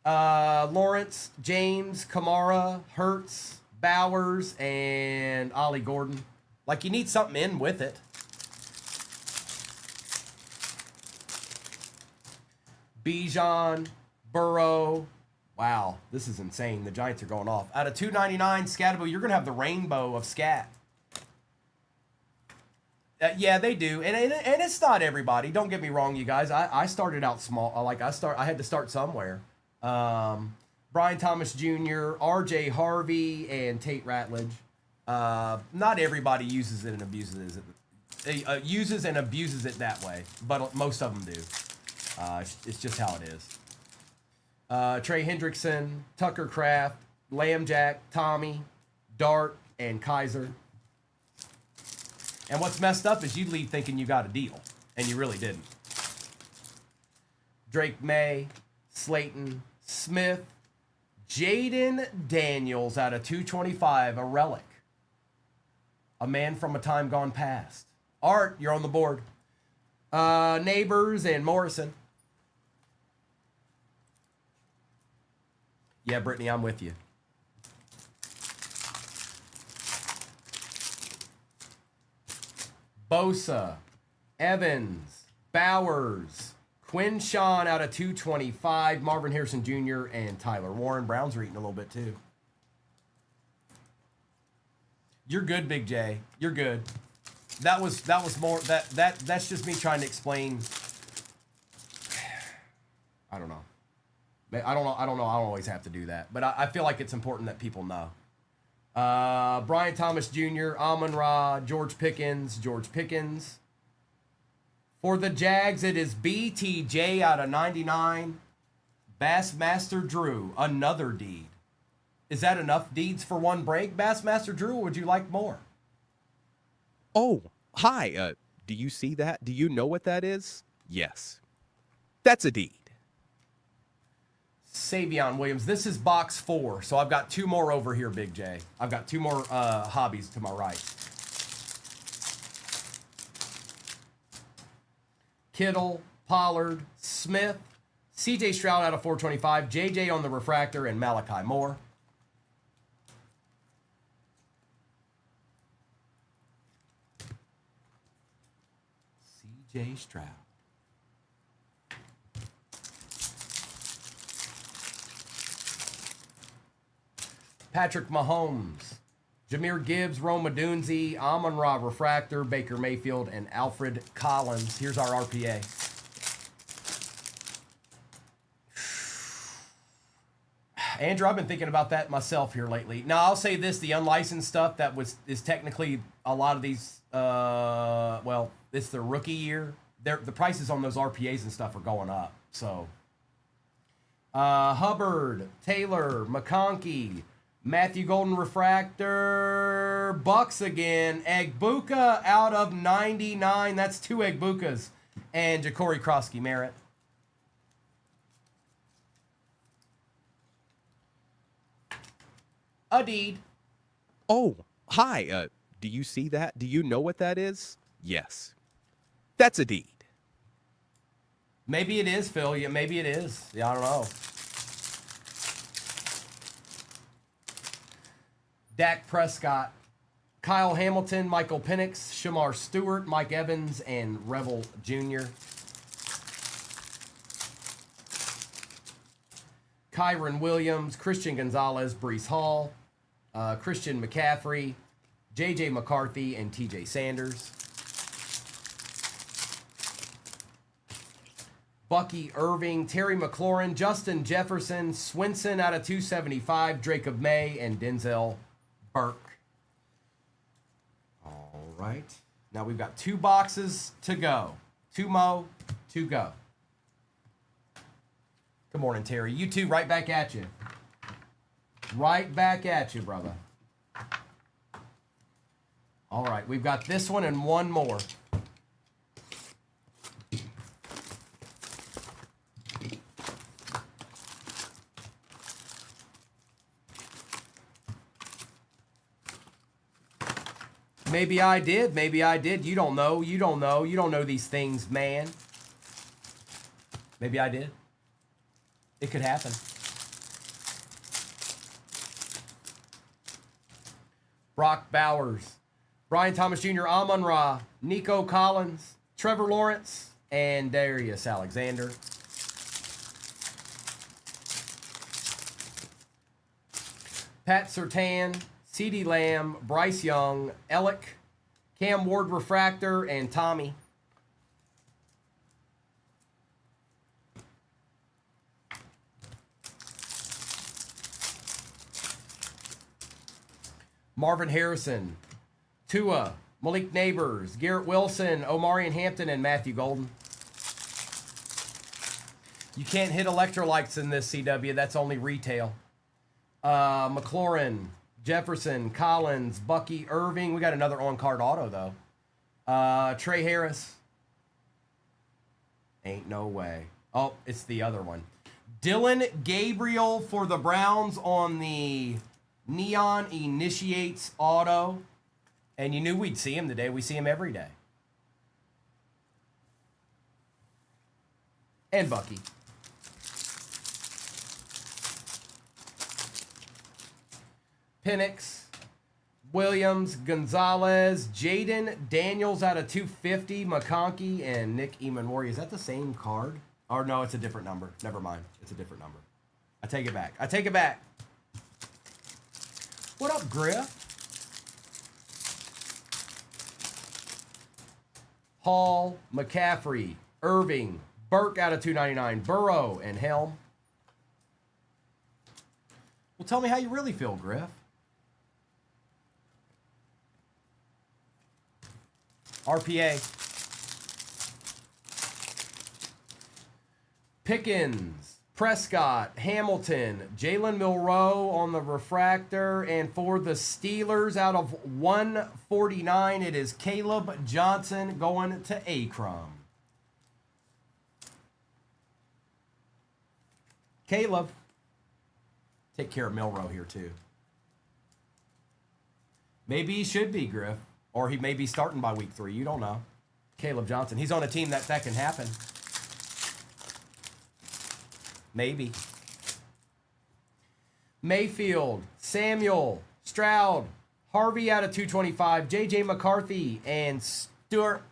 Lawrence, James, Kamara, Hertz, Bowers, and Ollie Gordon. Like, you need something in with it. Bijan, Burrow. Wow, this is insane. The Giants are going off. Out of 299, Scatabo, you're going to have the rainbow of Scat. Yeah, they do. And it's not everybody. Don't get me wrong, you guys. I started out small. I had to start somewhere. Brian Thomas Jr., R.J. Harvey, and Tate Ratledge. Not everybody uses it and abuses it. Uses and abuses it that way, but most of them do. It's just how it is. Trey Hendrickson, Tucker Kraft, Lambjack, Tommy, Dart, and Kaiser. And what's messed up is you leave thinking you got a deal, and you really didn't. Drake May, Slayton, Smith, Jaden Daniels out of 225, a relic. A man from a time gone past. Art, you're on the board. Neighbors and Morrison. Yeah, Brittany, I'm with you. Bosa, Evans, Bowers, Quinshawn out of 225, Marvin Harrison Jr., and Tyler Warren. Browns are eating a little bit too. You're good, Big J. You're good. That was more that's just me trying to explain. I don't know. I don't know. I don't always have to do that, but I feel like it's important that people know. Brian Thomas Jr., Amon-Ra, George Pickens, For the Jags, it is BTJ out of 99. Bassmaster Drew, another deed. Is that enough deeds for one break, Bassmaster Drew, or would you like more? Oh, hi. Do you see that? Do you know what that is? Yes. That's a deed. Savion Williams, this is box 4, so I've got 2 more over here, Big J. I've got 2 more hobbies to my right. Kittle, Pollard, Smith, CJ Stroud out of 425, JJ on the refractor, and Malachi Moore. CJ Stroud. Patrick Mahomes, Jahmyr Gibbs, Roma Dunze, Amon-Ra Refractor, Baker Mayfield, and Alfred Collins. Here's our RPA. Andrew, I've been thinking about that myself here lately. Now, I'll say this, the unlicensed stuff that is technically a lot of these, well, it's their rookie year. The prices on those RPAs and stuff are going up. So, Hubbard, Taylor, McConkey, Matthew Golden Refractor, Bucks again, Egbuka out of 99. That's 2 Egbukas. And Ja'Cory Krosky Merritt. A deed. Oh, hi. Do you see that? Do you know what that is? Yes. That's a deed. Maybe it is, Phil. Yeah, maybe it is. Yeah, I don't know. Dak Prescott, Kyle Hamilton, Michael Penix, Shamar Stewart, Mike Evans, and Revel Jr. Kyron Williams, Christian Gonzalez, Breece Hall, Christian McCaffrey, J.J. McCarthy, and T.J. Sanders. Bucky Irving, Terry McLaurin, Justin Jefferson, Swinson out of 275, Jacob May, and Denzel Burke. All right. Now we've got 2 boxes to go. 2 mo to go. Good morning, Terry. You too, right back at you. Right back at you, brother. All right, we've got this one and 1 more. Maybe I did. Maybe I did. You don't know. You don't know. You don't know these things, man. Maybe I did. It could happen. Brock Bowers, Brian Thomas Jr., Amon-Ra, Nico Collins, Trevor Lawrence, and Darius Alexander. Pat Surtain, CeeDee Lamb, Bryce Young, Ellick, Cam Ward Refractor, and Tommy. Marvin Harrison, Tua, Malik Neighbors, Garrett Wilson, Omarion Hampton, and Matthew Golden. You can't hit electrolytes in this, CW. That's only retail. McLaurin, Jefferson, Collins, Bucky Irving. We got another on-card auto, though. Trey Harris. Ain't no way. Oh, it's the other one. Dylan Gabriel for the Browns on the Neon Initiates auto. And you knew we'd see him today. We see him every day. And Bucky. Penix, Williams, Gonzalez, Jaden Daniels out of 250, McConkey, and Nick Emanwari. Is that the same card? Or no, it's a different number. Never mind. It's a different number. I take it back. I take it back. What up, Griff? Hall, McCaffrey, Irving, Burke out of 299, Burrow, and Helm. Well, tell me how you really feel, Griff. RPA. Pickens, Prescott, Hamilton, Jalen Milroe on the refractor. And for the Steelers, out of 149, it is Caleb Johnson going to Akron. Caleb. Take care of Milroe here, too. Maybe he should be, Griff. Or he may be starting by week 3. You don't know. Caleb Johnson. He's on a team that can happen. Maybe. Mayfield, Samuel, Stroud, Harvey out of 225, J.J. McCarthy, and Stewart.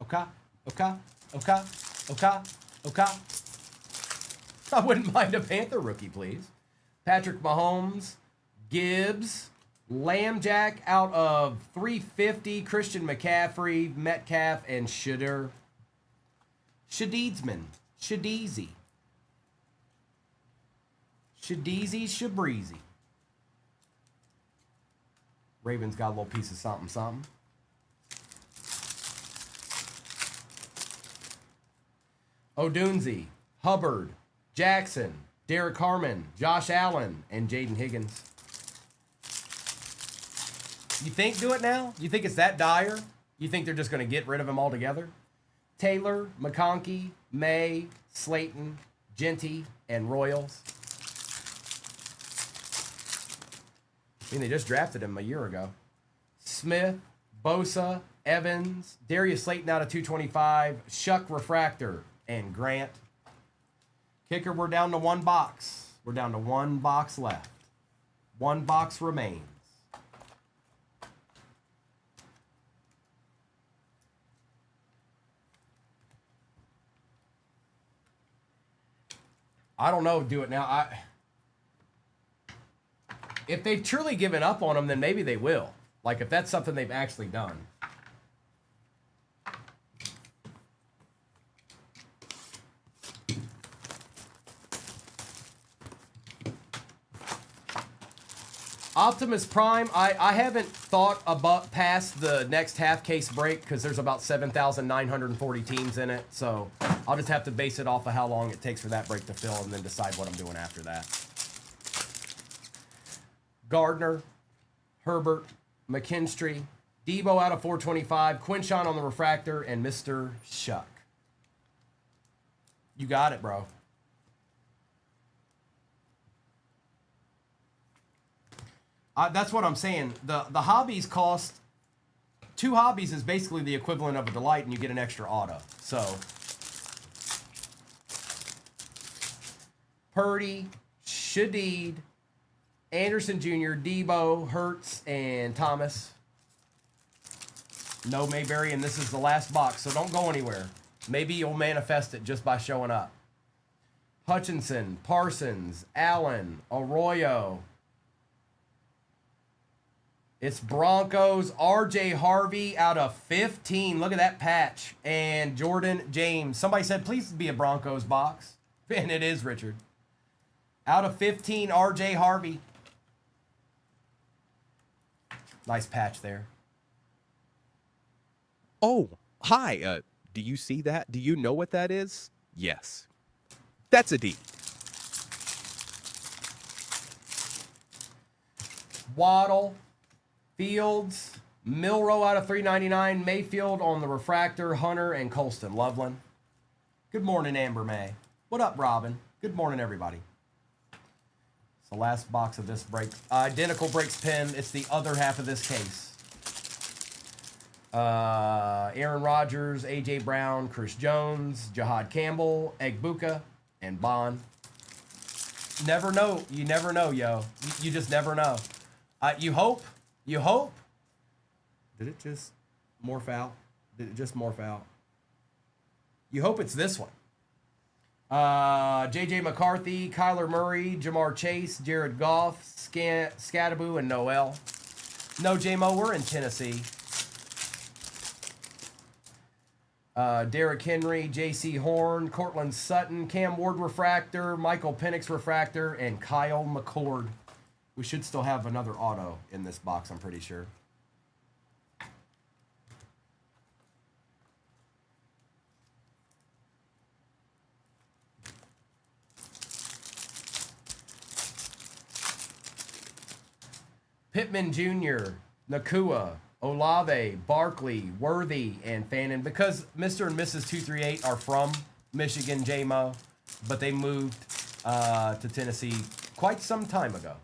Okay. I wouldn't mind a Panther rookie, please. Patrick Mahomes, Gibbs, Lambjack out of 350, Christian McCaffrey, Metcalf, and Shadeedsman. Shadeezy, Shabreezy. Ravens got a little piece of something. Odunze, Hubbard, Jackson, Derek Harmon, Josh Allen, and Jaden Higgins. You think do it now? You think it's that dire? You think they're just going to get rid of him altogether? Taylor, McConkey, May, Slayton, Genty, and Royals. I mean, they just drafted him a year ago. Smith, Bosa, Evans, Darius Slayton out of 225, Shuck Refractor, and Grant. Kicker, we're down to one box. We're down to one box left. One box remains. I don't know, do it now. If they've truly given up on him, then maybe they will. Like, if that's something they've actually done. Optimus Prime, I haven't thought about past the next half case break because there's about 7,940 teams in it. So I'll just have to base it off of how long it takes for that break to fill and then decide what I'm doing after that. Gardner, Herbert, McKinstry, Debo out of 425, Quinshon on the refractor, and Mr. Shuck. You got it, bro. That's what I'm saying. The hobbies cost, 2 hobbies is basically the equivalent of a delight, and you get an extra auto. So, Purdy, Shadeed, Anderson Jr., Debo, Hurts, and Thomas. No Mayberry, and this is the last box, so don't go anywhere. Maybe you'll manifest it just by showing up. Hutchinson, Parsons, Allen, Arroyo. It's Broncos, R.J. Harvey out of 15. Look at that patch. And Jordan James. Somebody said, please be a Broncos box. And it is, Richard. Out of 15, R.J. Harvey. Nice patch there. Oh, hi. Do you see that? Do you know what that is? Yes. That's a D. Waddle, Fields, Milroe out of 399, Mayfield on the refractor, Hunter, and Colston. Loveland. Good morning, Amber May. What up, Robin? Good morning, everybody. It's the last box of this break. Identical breaks pin. It's the other half of this case. Aaron Rodgers, A.J. Brown, Chris Jones, Jahad Campbell, Egbuka, and Bond. Never know. You never know, yo. You just never know. You hope. You hope. Did it just morph out? Did it just morph out? You hope it's this one. J.J. McCarthy, Kyler Murray, Jamar Chase, Jared Goff, Scattaboo, and Noel. No, J-Mo, we're in Tennessee. Derrick Henry, J.C. Horn, Cortland Sutton, Cam Ward refractor, Michael Penix refractor, and Kyle McCord. We should still have another auto in this box, I'm pretty sure. Pittman Jr., Nakua, Olave, Barkley, Worthy, and Fannin. Because Mr. and Mrs. 238 are from Michigan, J-Mo, but they moved to Tennessee quite some time ago.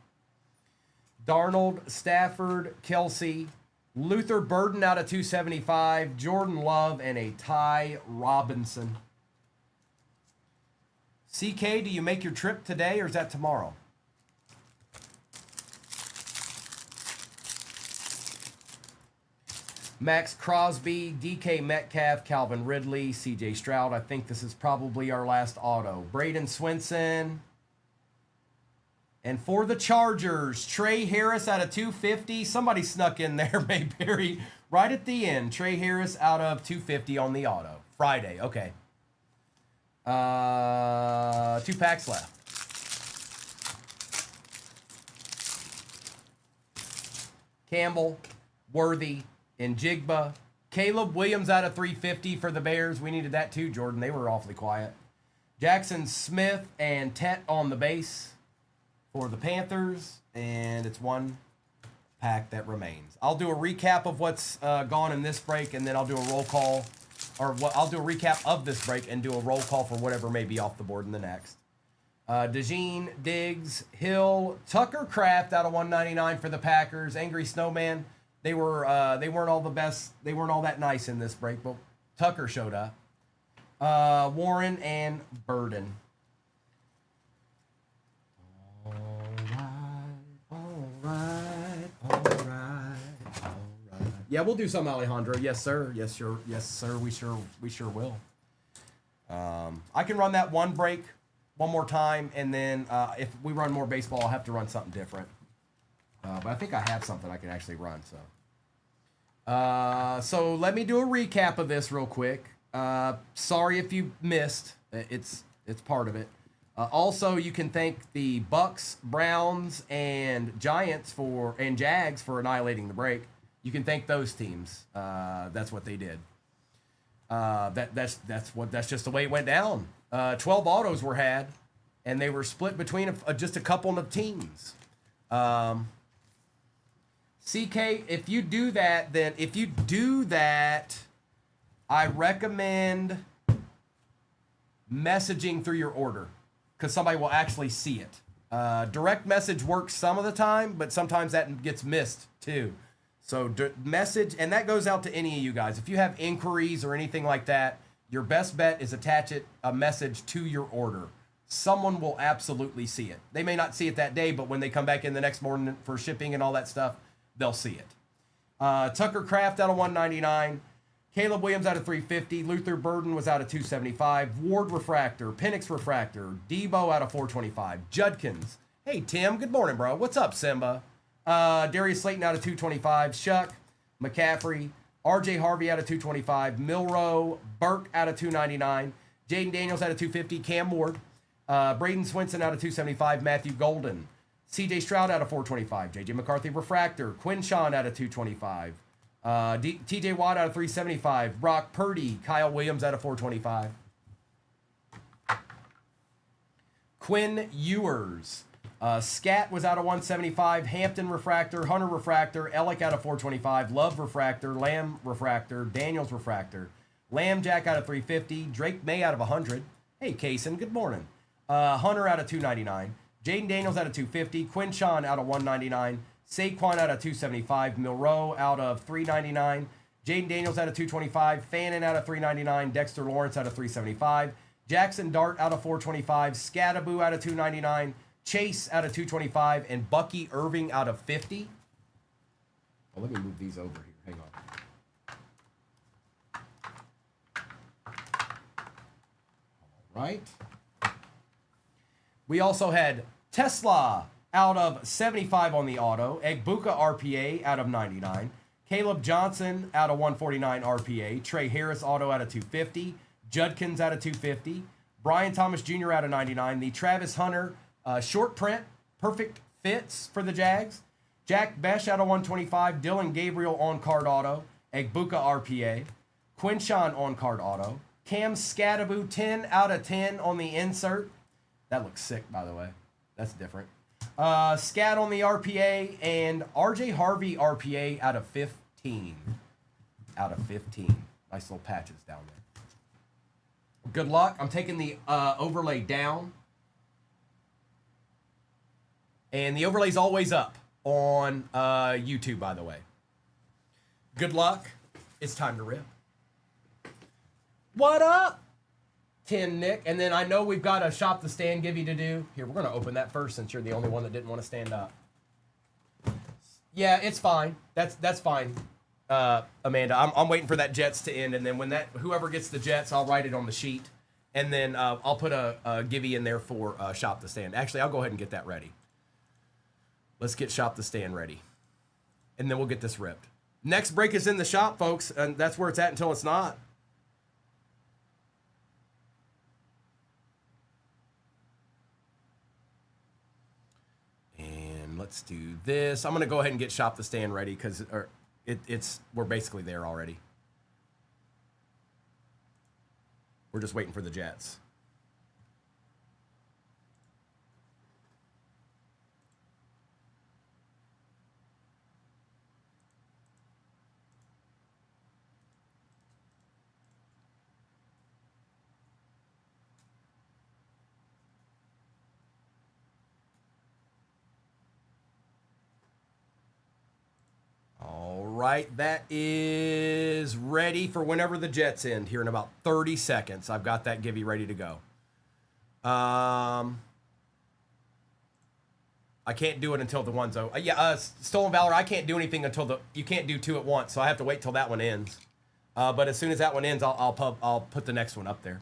Darnold, Stafford, Kelsey, Luther Burden out of 275, Jordan Love, and a Ty Robinson. CK, do you make your trip today or is that tomorrow? Max Crosby, DK Metcalf, Calvin Ridley, CJ Stroud. I think this is probably our last auto. Braden Swinson. And for the Chargers, Trey Harris out of 250. Somebody snuck in there, Mayberry, right at the end. Trey Harris out of 250 on the auto. Friday, okay. 2 packs left. Campbell, Worthy, and Jigba. Caleb Williams out of 350 for the Bears. We needed that too, Jordan. They were awfully quiet. Jackson Smith and Tet on the base for the Panthers. And it's 1 pack that remains. I'll do a recap of what's gone in this break, and then I'll do a roll call. I'll do a recap of this break and do a roll call for whatever may be off the board in the next. DeJean, Diggs, Hill, Tucker Kraft out of 199 for the Packers. Angry Snowman. They weren't all the best. They weren't all that nice in this break, but Tucker showed up. Warren and Burden. All right. Yeah, we'll do some Alejandro. Yes, sir. Yes, sure. Yes, sir. We sure will. I can run that one break one more time, and then if we run more baseball, I'll have to run something different. But I think I have something I can actually run. So let me do a recap of this real quick. Sorry if you missed. It's part of it. Also, you can thank the Bucks, Browns, and Giants and Jags for annihilating the break. You can thank those teams. That's what they did. That's just the way it went down. 12 autos were had, and they were split between just a couple of teams. CK, if you do that, I recommend messaging through your order because somebody will actually see it. Direct message works some of the time, but sometimes that gets missed too. So message, and that goes out to any of you guys. If you have inquiries or anything like that, your best bet is attach a message to your order. Someone will absolutely see it. They may not see it that day, but when they come back in the next morning for shipping and all that stuff, they'll see it. Tucker Kraft out of 199. Caleb Williams out of 350. Luther Burden was out of 275. Ward Refractor. Penix Refractor. Debo out of 425. Judkins. Hey, Tim. Good morning, bro. What's up, Simba? Darius Slayton out of 225. Shuck. McCaffrey. RJ Harvey out of 225. Milrow. Burke out of 299. Jaden Daniels out of 250. Cam Ward. Braden Swinson out of 275. Matthew Golden. CJ Stroud out of 425. JJ McCarthy Refractor. Quinn Sean out of 225. TJ Watt out of 375. Brock Purdy. Kyle Williams out of 425. Quinn Ewers. Scat was out of 175. Hampton Refractor. Hunter Refractor. Ellick out of 425. Love Refractor. Lamb Refractor. Daniels Refractor. Lamb Jack out of 350. Drake May out of 100. Hey, Kaysen. Good morning. Hunter out of 299. Jaden Daniels out of 250. Quinn Sean out of 199. Saquon out of 275. Milrow out of 399. Jaden Daniels out of 225. Fannin out of 399. Dexter Lawrence out of 375. Jackson Dart out of 425. Scattaboo out of 299. Chase out of 225. And Bucky Irving out of 50. Oh, let me move these over here. Hang on. All right. We also had Tesla out of 75 on the auto. Egbuka RPA out of 99. Caleb Johnson out of 149 RPA. Trey Harris auto out of 250. Judkins out of 250. Brian Thomas Jr. out of 99. The Travis Hunter short print. Perfect fits for the Jags. Jack Besh out of 125. Dylan Gabriel on card auto. Egbuka RPA. Quinshawn on card auto. Cam Scattaboo 10 out of 10 on the insert. That looks sick, by the way. That's different. Scat on the RPA, and RJ Harvey RPA out of 15. Out of 15. Nice little patches down there. Good luck. I'm taking the overlay down. And the overlay's always up on YouTube, by the way. Good luck. It's time to rip. What up? 10 Nick. And then I know we've got a shop the stand give you to do. Here, we're going to open that first since you're the only one that didn't want to stand up. Yeah, it's fine. That's fine, Amanda. I'm waiting for that Jets to end, and then when whoever gets the Jets, I'll write it on the sheet, and then I'll put a givey in there for shop the stand. Actually, I'll go ahead and get that ready. Let's get shop the stand ready, and then we'll get this ripped. Next break is in the shop, folks, and that's where it's at until it's not. Let's do this. I'm gonna go ahead and get shop the stand ready because we're basically there already. We're just waiting for the Jets. Right, that is ready for whenever the Jets end here in about 30 seconds. I've got that givey ready to go. I can't do it until the one's over. Stolen Valor, I can't do anything until you can't do two at once, so I have to wait till that one ends. But as soon as that one ends, I'll put the next one up there.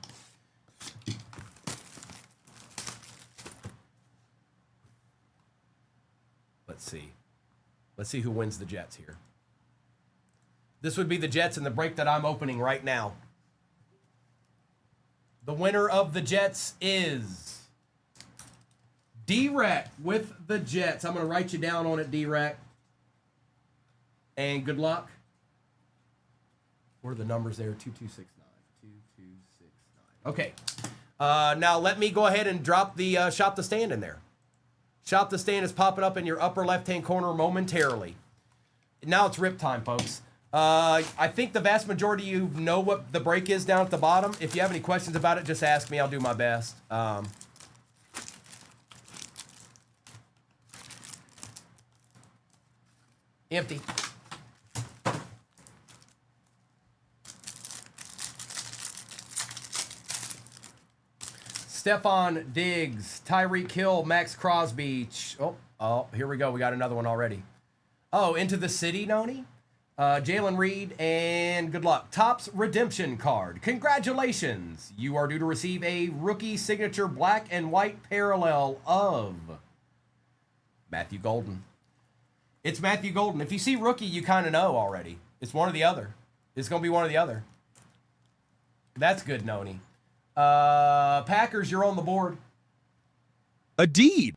Let's see who wins the Jets here. This would be the Jets in the break that I'm opening right now. The winner of the Jets is D-Rec with the Jets. I'm going to write you down on it, D-Rec. And good luck. What are the numbers there? 2269. 2269. Okay. Now let me go ahead and drop the shop the stand in there. Shop the stand is popping up in your upper left-hand corner momentarily. Now it's rip time, folks. I think the vast majority of you know what the break is down at the bottom. If you have any questions about it, just ask me. I'll do my best. Empty. Stephon Diggs, Tyreek Hill, Max Crosby. Oh, here we go. We got another one already. Oh, Into the City, Noni? Jalen Reed, and good luck. Topps Redemption card. Congratulations. You are due to receive a rookie signature black and white parallel of Matthew Golden. It's Matthew Golden. If you see rookie, you kind of know already. It's one or the other. It's going to be one or the other. That's good, Noni. Packers, you're on the board. A deed.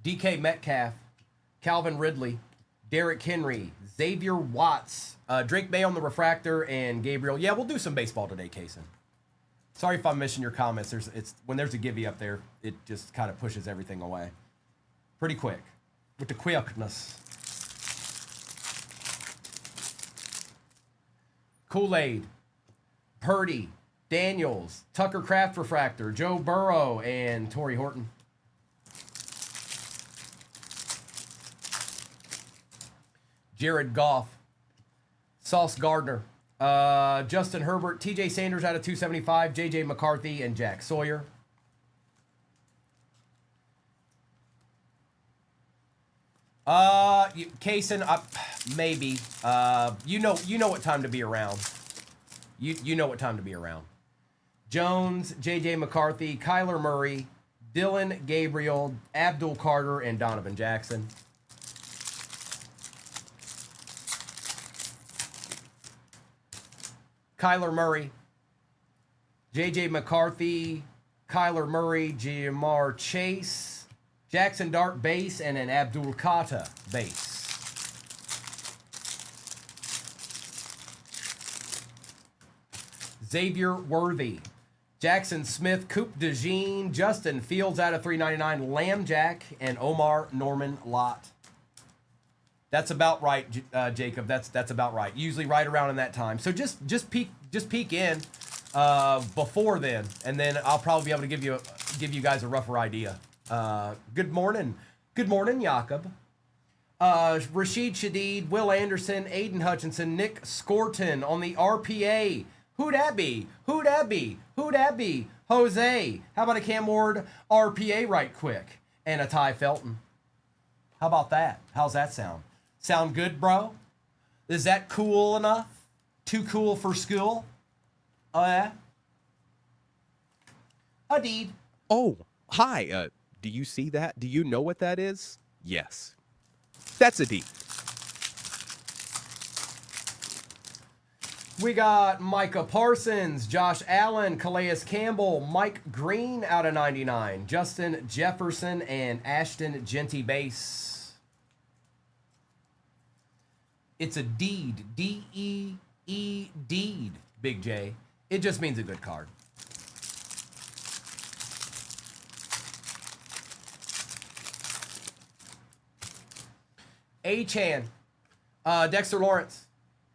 DK Metcalf, Calvin Ridley, Derrick Henry, Xavier Watts, Drake May on the refractor, and Gabriel. Yeah, we'll do some baseball today, Kaysen. Sorry if I'm missing your comments. When there's a givey up there, it just kind of pushes everything away. Pretty quick. With the quickness. Kool-Aid, Purdy, Daniels, Tucker Kraft refractor, Joe Burrow, and Torrey Horton. Jared Goff, Sauce Gardner, Justin Herbert, TJ Sanders out of 275, JJ McCarthy, and Jack Sawyer. Kaysen, maybe. You know what time to be around. You know what time to be around. Jones, JJ McCarthy, Kyler Murray, Dylan Gabriel, Abdul Carter, and Donovan Jackson. Kyler Murray, J.J. McCarthy, Kyler Murray, Jamar Chase, Jackson Dart base, and an Abdul Kata base. Xavier Worthy, Jackson Smith, Coop DeJean, Justin Fields out of 399, Lamb Jack, and Omar Norman Lott. That's about right, Jacob. That's about right. Usually right around in that time. So just peek in before then, and then I'll probably be able to give you guys a rougher idea. Good morning, Jakob. Rashid Shadid, Will Anderson, Aiden Hutchinson, Nick Scorton on the RPA. Who'd that be? Who'd that be? Who'd that be? Jose. How about a Cam Ward RPA right quick? And a Ty Felton. How about that? How's that sound? Sound good, bro? Is that cool enough? Too cool for school? Oh, yeah? Indeed. Oh, hi. Do you see that? Do you know what that is? Yes. That's a D. We got Micah Parsons, Josh Allen, Calais Campbell, Mike Green out of 99, Justin Jefferson, and Ashton Genty base. It's a deed, D-E-E, deed, Big J. It just means a good card. A-Chan, Dexter Lawrence,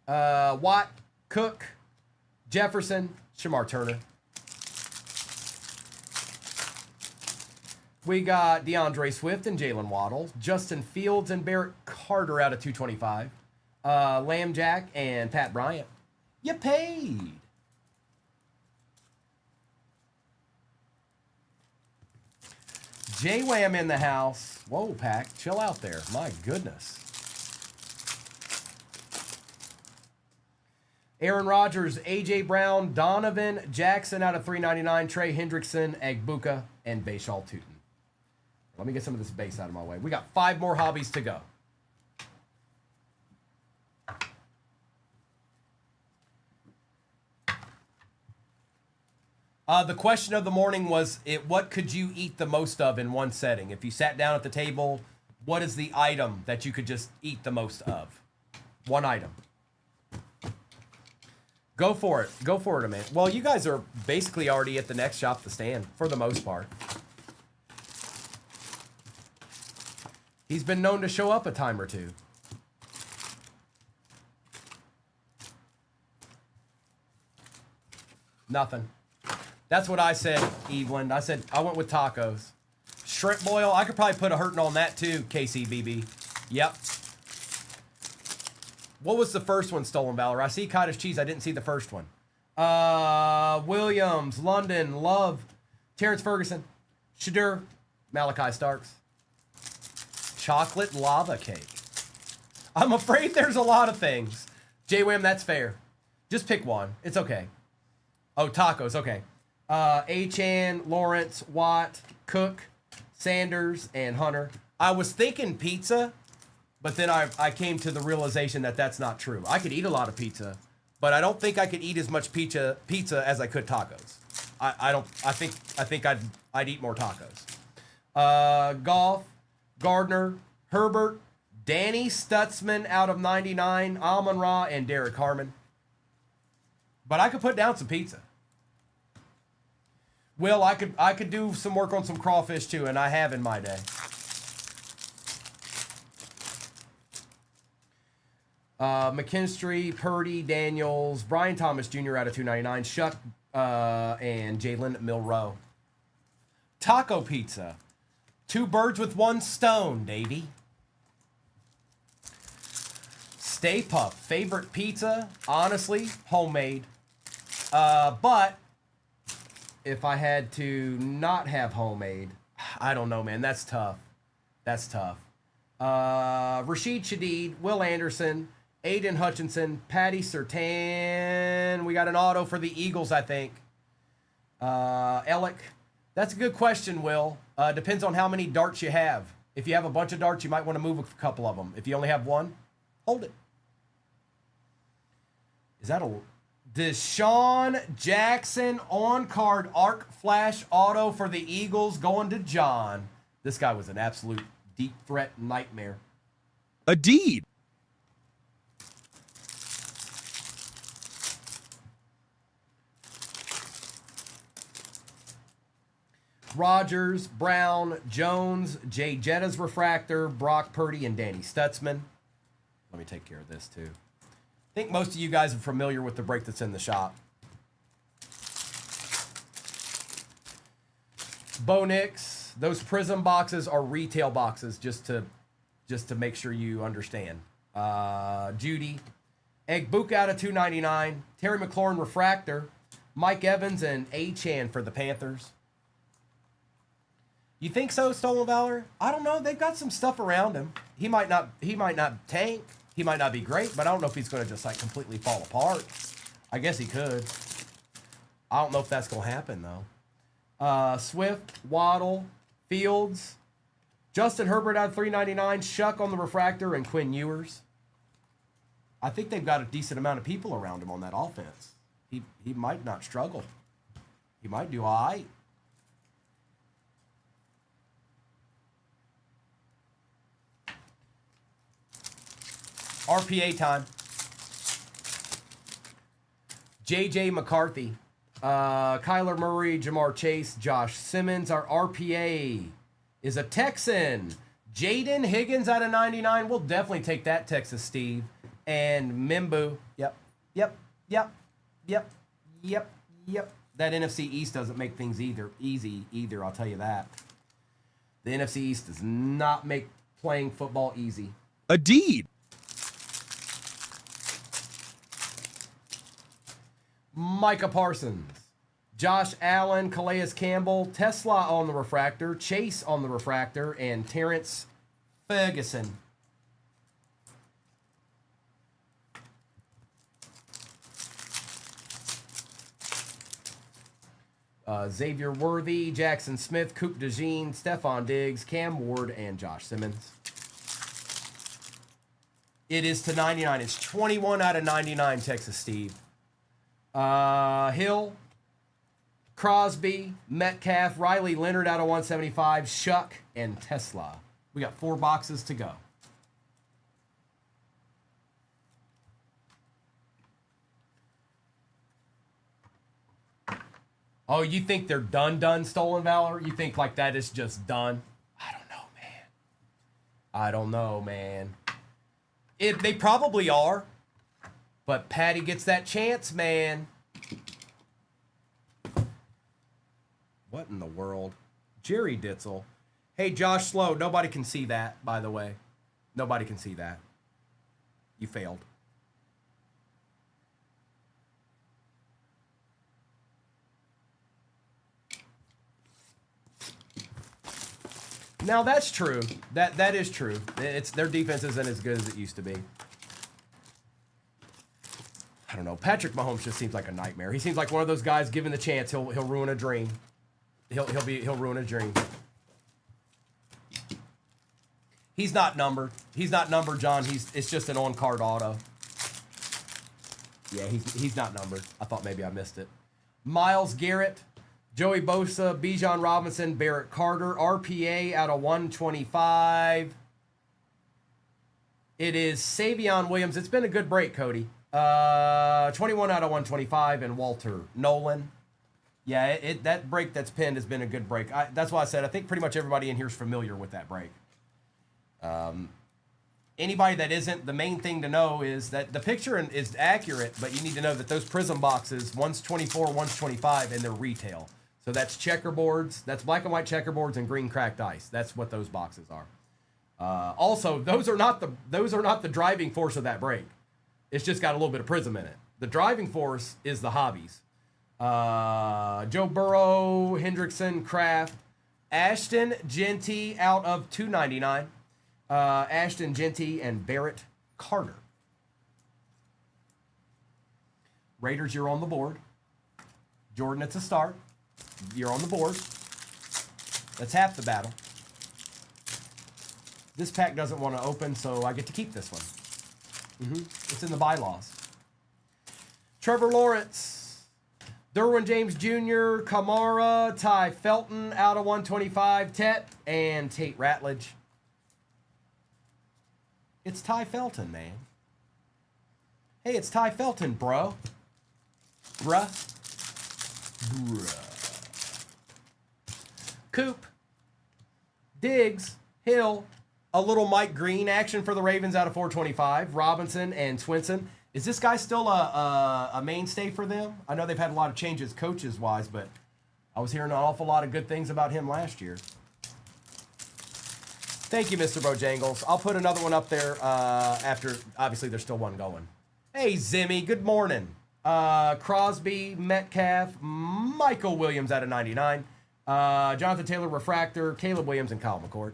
Watt, Cook, Jefferson, Shamar Turner. We got DeAndre Swift and Jalen Waddle, Justin Fields and Barrett Carter out of 225, Lamb Jack and Pat Bryant. You paid. J-Wham in the house. Whoa, Pack, chill out there. My goodness. Aaron Rodgers, A.J. Brown, Donovan Jackson out of 399, Trey Hendrickson, Egbuka, and Bashal Tootin. Let me get some of this base out of my way. We got 5 more hobbies to go. The question of the morning was, what could you eat the most of in one setting? If you sat down at the table, what is the item that you could just eat the most of? One item. Go for it. Go for it, man. Well, you guys are basically already at the next shop to stand, for the most part. He's been known to show up a time or two. Nothing. That's what I said, Evelyn. I said I went with tacos. Shrimp boil, I could probably put a hurting on that too, KCBB. Yep. What was the first one, Stolen Valor? I see cottage cheese. I didn't see the first one. Williams, London, Love, Terrence Ferguson, Shadur, Malachi Starks. Chocolate lava cake. I'm afraid there's a lot of things. J-Wham, that's fair. Just pick one. It's okay. Oh, tacos. Okay. A-Chan, Lawrence, Watt, Cook, Sanders, and Hunter. I was thinking pizza, but then I came to the realization that that's not true. I could eat a lot of pizza, but I don't think I could eat as much pizza as I could tacos. I think I'd eat more tacos. Golf, Gardner, Herbert, Danny Stutzman out of 99, Amon-Ra, and Derek Harmon. But I could put down some pizza. Will, I could do some work on some crawfish too, and I have in my day. McKinstry, Purdy, Daniels, Brian Thomas Jr. out of 299, Shuck, and Jalen Milroe. Taco pizza. 2 birds with 1 stone, Davey. Stay Puft. Favorite pizza? Honestly, homemade. But if I had to not have homemade, I don't know, man. That's tough. That's tough. Rashid Shadid, Will Anderson, Aiden Hutchinson, Patty Surtain. We got an auto for the Eagles, I think. Ellick. That's a good question, Will. Depends on how many darts you have. If you have a bunch of darts, you might want to move a couple of them. If you only have one, hold it. Is that a Deshaun Jackson on-card arc flash auto for the Eagles going to John? This guy was an absolute deep threat nightmare. A deed. Rogers, Brown, Jones, Jay Jetta's refractor, Brock Purdy, and Danny Stutzman. Let me take care of this too. I think most of you guys are familiar with the break that's in the shop. Bo Nix, those Prism boxes are retail boxes, just to make sure you understand. Judy, Egbuka out of 299, Terry McLaurin refractor, Mike Evans, and Achan for the Panthers. You think so, Stolen Valor? I don't know. They've got some stuff around him. He might not tank. He might not be great, but I don't know if he's going to just like completely fall apart. I guess he could. I don't know if that's going to happen though. Swift, Waddle, Fields, Justin Herbert out of 399, Shuck on the refractor, and Quinn Ewers. I think they've got a decent amount of people around him on that offense. He might not struggle. He might do all right. RPA time. J.J. McCarthy, Kyler Murray, Jamar Chase, Josh Simmons. Our RPA is a Texan. Jaden Higgins out of 99. We'll definitely take that, Texas Steve. And Mimbu. Yep. That NFC East doesn't make things easy either, I'll tell you that. The NFC East does not make playing football easy. A deed. Micah Parsons, Josh Allen, Calais Campbell, Tesla on the refractor, Chase on the refractor, and Terrence Ferguson. Xavier Worthy, Jackson Smith, Coop DeJean, Stephon Diggs, Cam Ward, and Josh Simmons. It is to 99. It's 21 out of 99, Texas Steve. Hill, Crosby, Metcalf, Riley Leonard out of 175, Shuck, and Tesla. We got 4 boxes to go. Oh, you think they're done, Stolen Valor? You think like that is just done? I don't know, man. They probably are. But Patty gets that chance, man. What in the world? Jerry Ditzel. Hey, Josh Slow. Nobody can see that, by the way. Nobody can see that. You failed. Now, that's true. That is true. Their defense isn't as good as it used to be. I don't know. Patrick Mahomes just seems like a nightmare. He seems like one of those guys. Given the chance, he'll ruin a dream. He'll ruin a dream. He's not numbered. He's not numbered, John. It's just an on-card auto. Yeah, he's not numbered. I thought maybe I missed it. Myles Garrett, Joey Bosa, Bijan Robinson, Barrett Carter, RPA out of 125. It is Savion Williams. It's been a good break, Cody. 21 out of 125, and Walter Nolan. Yeah, that break that's pinned has been a good break. That's why I said I think pretty much everybody in here is familiar with that break. Anybody that isn't, the main thing to know is that the picture is accurate, but you need to know that those Prism boxes, one's 24, one's 25, and they're retail. So that's checkerboards, that's black and white checkerboards and green cracked ice. That's what those boxes are. Also, those are not the driving force of that break. It's just got a little bit of Prism in it. The driving force is the hobbies. Joe Burrow, Hendrickson, Kraft, Ashton Genty out of 299. Ashton Genty and Barrett Carter. Raiders, you're on the board. Jordan, it's a start. You're on the board. That's half the battle. This pack doesn't want to open, so I get to keep this one. It's in the bylaws. Trevor Lawrence, Derwin James Jr., Kamara, Ty Felton out of 125, Tet, and Tate Ratledge. It's Ty Felton, man. Hey, it's Ty Felton, bro. Bruh. Coop, Diggs, Hill, a little Mike Green action for the Ravens out of 425, Robinson and Swinson. Is this guy still a mainstay for them? I know they've had a lot of changes coaches-wise, but I was hearing an awful lot of good things about him last year. Thank you, Mr. Bojangles. I'll put another one up there after, obviously, there's still one going. Hey, Zimmy, good morning. Crosby, Metcalf, Michael Williams out of 99. Jonathan Taylor, Refractor, Caleb Williams, and Kyle McCord.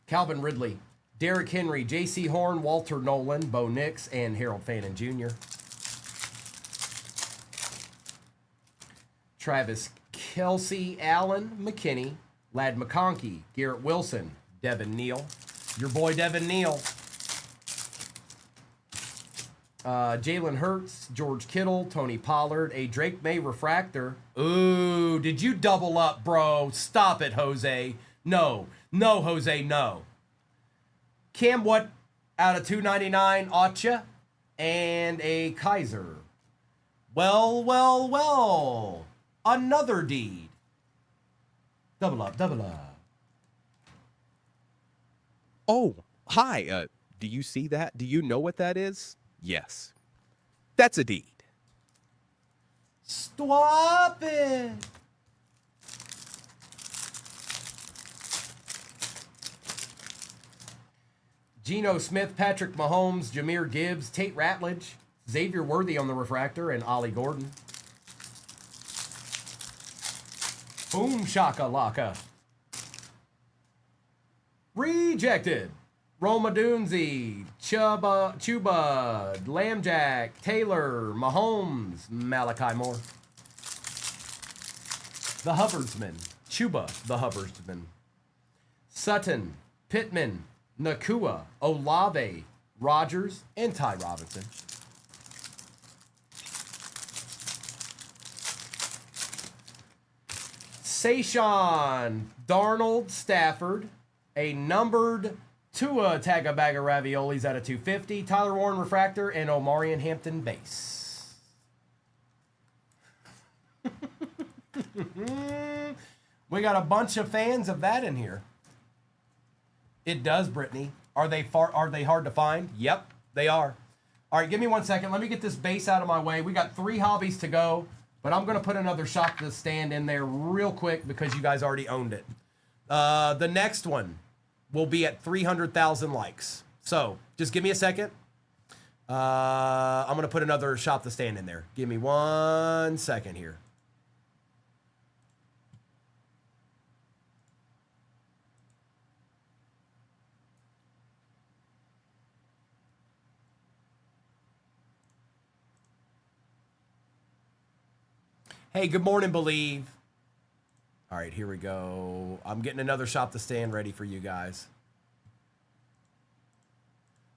Calvin Ridley, Derrick Henry, J.C. Horn, Walter Nolan, Bo Nix, and Harold Fannin Jr. Travis Kelsey, Allen McKinney, Lad McConkey, Garrett Wilson, Devin Neal, your boy Devin Neal, Jalen Hurts, George Kittle, Tony Pollard, a Drake May refractor. Ooh, did you double up, bro? Stop it, Jose. No, Jose, no. Cam Watt out of 299, Acha, and a Kaiser. Well. Another deed. Double up. Oh, hi. Do you see that? Do you know what that is? Yes. That's a deed. Stop it. Geno Smith, Patrick Mahomes, Jahmyr Gibbs, Tate Ratledge, Xavier Worthy on the refractor, and Ollie Gordon. Boom shaka laka. Rejected. Roma Dunzi, Chuba, Lambjack, Taylor, Mahomes, Malachi Moore. The Hubbardsman, Chuba the Hubbardsman. Sutton, Pittman, Nakua, Olave, Rogers, and Ty Robinson. Saquon, Darnold, Stafford, a numbered Tua Tagabaga Raviolis out of 250, Tyler Warren Refractor, and Omarion Hampton base. We got a bunch of fans of that in here. It does, Brittany. Are they hard to find? Yep, they are. All right, give me 1 second. Let me get this base out of my way. We got 3 hobbies to go, but I'm going to put another shop to stand in there real quick because you guys already owned it. The next one will be at 300,000 likes. So just give me a second. I'm going to put another shop to stand in there. Give me 1 second here. Hey, good morning, Believe. All right, here we go. I'm getting another shop to stand ready for you guys.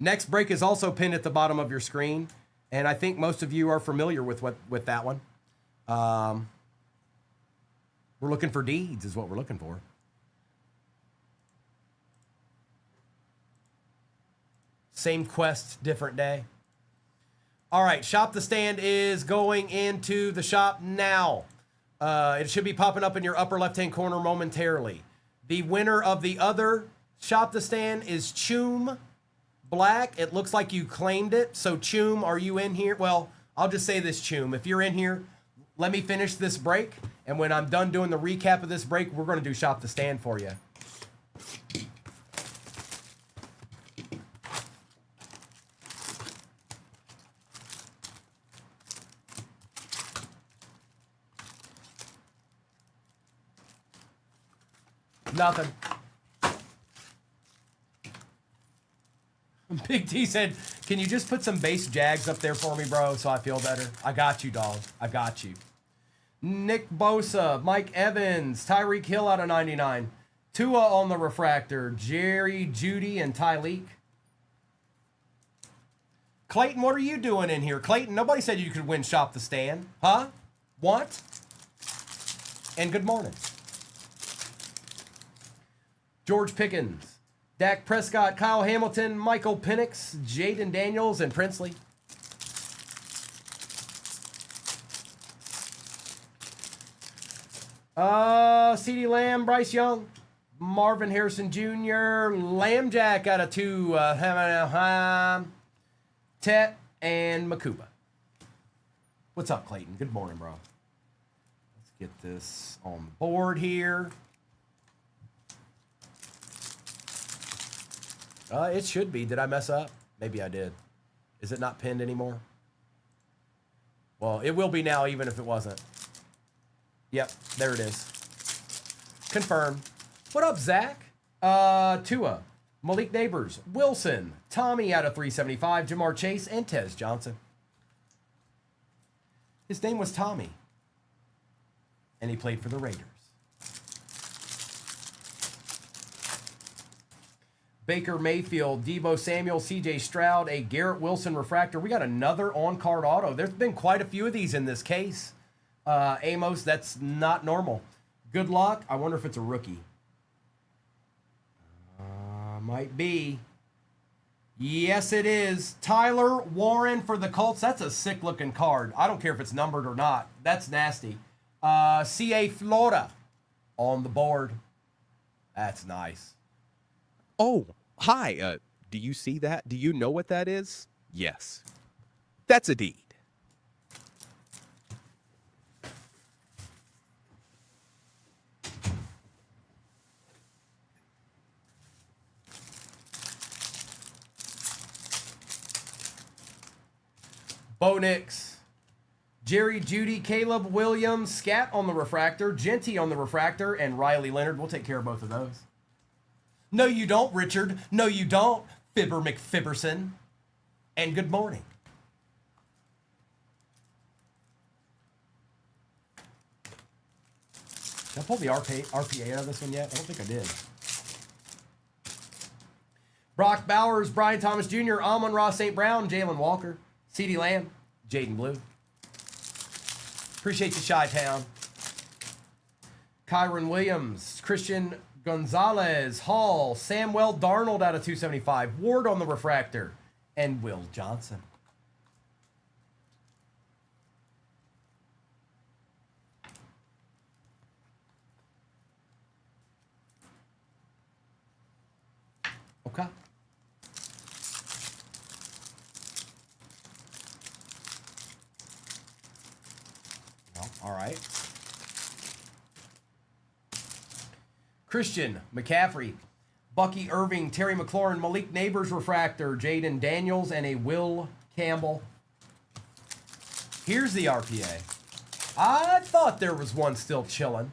Next break is also pinned at the bottom of your screen, and I think most of you are familiar with that one. We're looking for deeds is what we're looking for. Same quest, different day. All right, shop the stand is going into the shop now. It should be popping up in your upper left-hand corner momentarily. The winner of the other shop the stand is Choom Black. It looks like you claimed it. So Choom, are you in here? Well, I'll just say this, Choom. If you're in here, let me finish this break. And when I'm done doing the recap of this break, we're going to do shop the stand for you. Nothing. Big T said, can you just put some base Jags up there for me, bro, so I feel better? I got you, dog. I got you. Nick Bosa, Mike Evans, Tyreek Hill out of 99. Tua on the refractor. Jerry, Judy, and Tyleek. Clayton, what are you doing in here? Clayton, nobody said you could win shop the stand. Huh? What? And good morning. George Pickens, Dak Prescott, Kyle Hamilton, Michael Penix, Jaden Daniels, and Princely. CeeDee Lamb, Bryce Young, Marvin Harrison Jr., Lambjack out of 2, Tet, and Makuba. What's up, Clayton? Good morning, bro. Let's get this on the board here. It should be. Did I mess up? Maybe I did. Is it not pinned anymore? Well, it will be now, even if it wasn't. Yep, there it is. Confirmed. What up, Zach? Tua, Malik Neighbors, Wilson, Tommy out of 375, Jamar Chase, and Tez Johnson. His name was Tommy, and he played for the Raiders. Baker Mayfield, Debo Samuel, CJ Stroud, a Garrett Wilson refractor. We got another on-card auto. There's been quite a few of these in this case. Amos, that's not normal. Good luck. I wonder if it's a rookie. Might be. Yes, it is. Tyler Warren for the Colts. That's a sick-looking card. I don't care if it's numbered or not. That's nasty. CA Florida on the board. That's nice. Oh, hi. Do you see that? Do you know what that is? Yes. That's a deed. Bo Nix, Jerry Judy, Caleb Williams, Scat on the refractor, Genty on the refractor, and Riley Leonard. We'll take care of both of those. No, you don't, Richard. No, you don't, Fibber McFibberson. And good morning. Did I pull the RPA out of this one yet? I don't think I did. Brock Bowers, Brian Thomas Jr., Amon-Ra St. Brown, Jalen Walker, CeeDee Lamb, Jaden Blue. Appreciate you, Chi-Town. Kyron Williams, Christian Gonzalez, Hall, Samuel Darnold out of 275, Ward on the refractor, and Will Johnson. Okay. All right. Christian McCaffrey, Bucky Irving, Terry McLaurin, Malik Neighbors refractor, Jaden Daniels, and a Will Campbell. Here's the RPA. I thought there was one still chilling.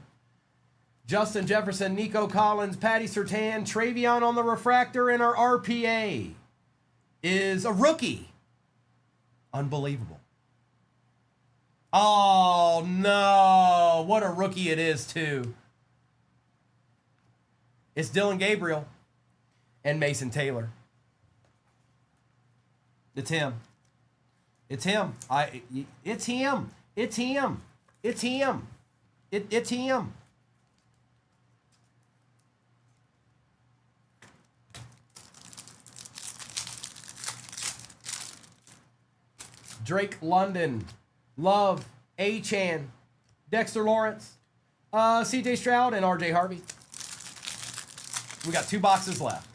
Justin Jefferson, Nico Collins, Patty Surtain, Travion on the refractor, and our RPA is a rookie. Unbelievable. Oh, no. What a rookie it is, too. It's Dylan Gabriel and Mason Taylor. It's him. It's him. It's him. It's him. It's him. It's him. Drake London, Love, A-Chan, Dexter Lawrence, CJ Stroud, and RJ Harvey. We got 2 boxes left.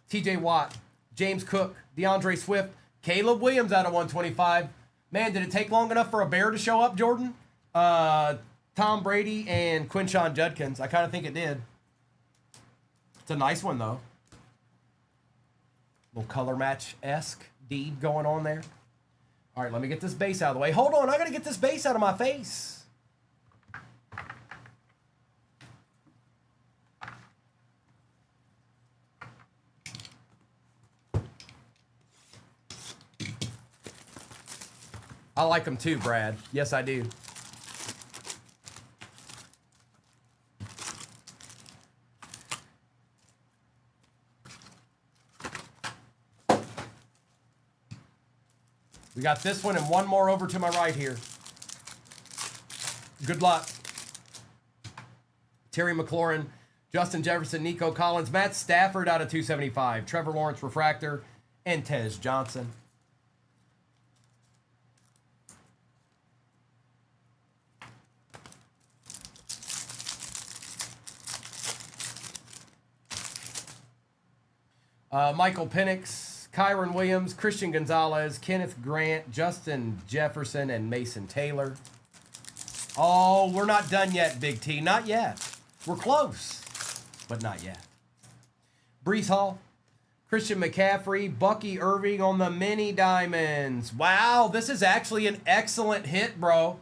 TJ Watt, James Cook, DeAndre Swift, Caleb Williams out of 125. Man, did it take long enough for a bear to show up, Jordan? Tom Brady and Quinshon Judkins. I kind of think it did. It's a nice one, though. Little color match-esque deed going on there. All right, let me get this base out of the way. Hold on, I got to get this base out of my face. I like them too, Brad. Yes, I do. We got this one and one more over to my right here. Good luck. Terry McLaurin, Justin Jefferson, Nico Collins, Matt Stafford out of 275, Trevor Lawrence refractor, and Tez Johnson. Michael Penix, Kyron Williams, Christian Gonzalez, Kenneth Grant, Justin Jefferson, and Mason Taylor. Oh, we're not done yet, Big T. Not yet. We're close, but not yet. Brees Hall, Christian McCaffrey, Bucky Irving on the mini diamonds. Wow, this is actually an excellent hit, bro.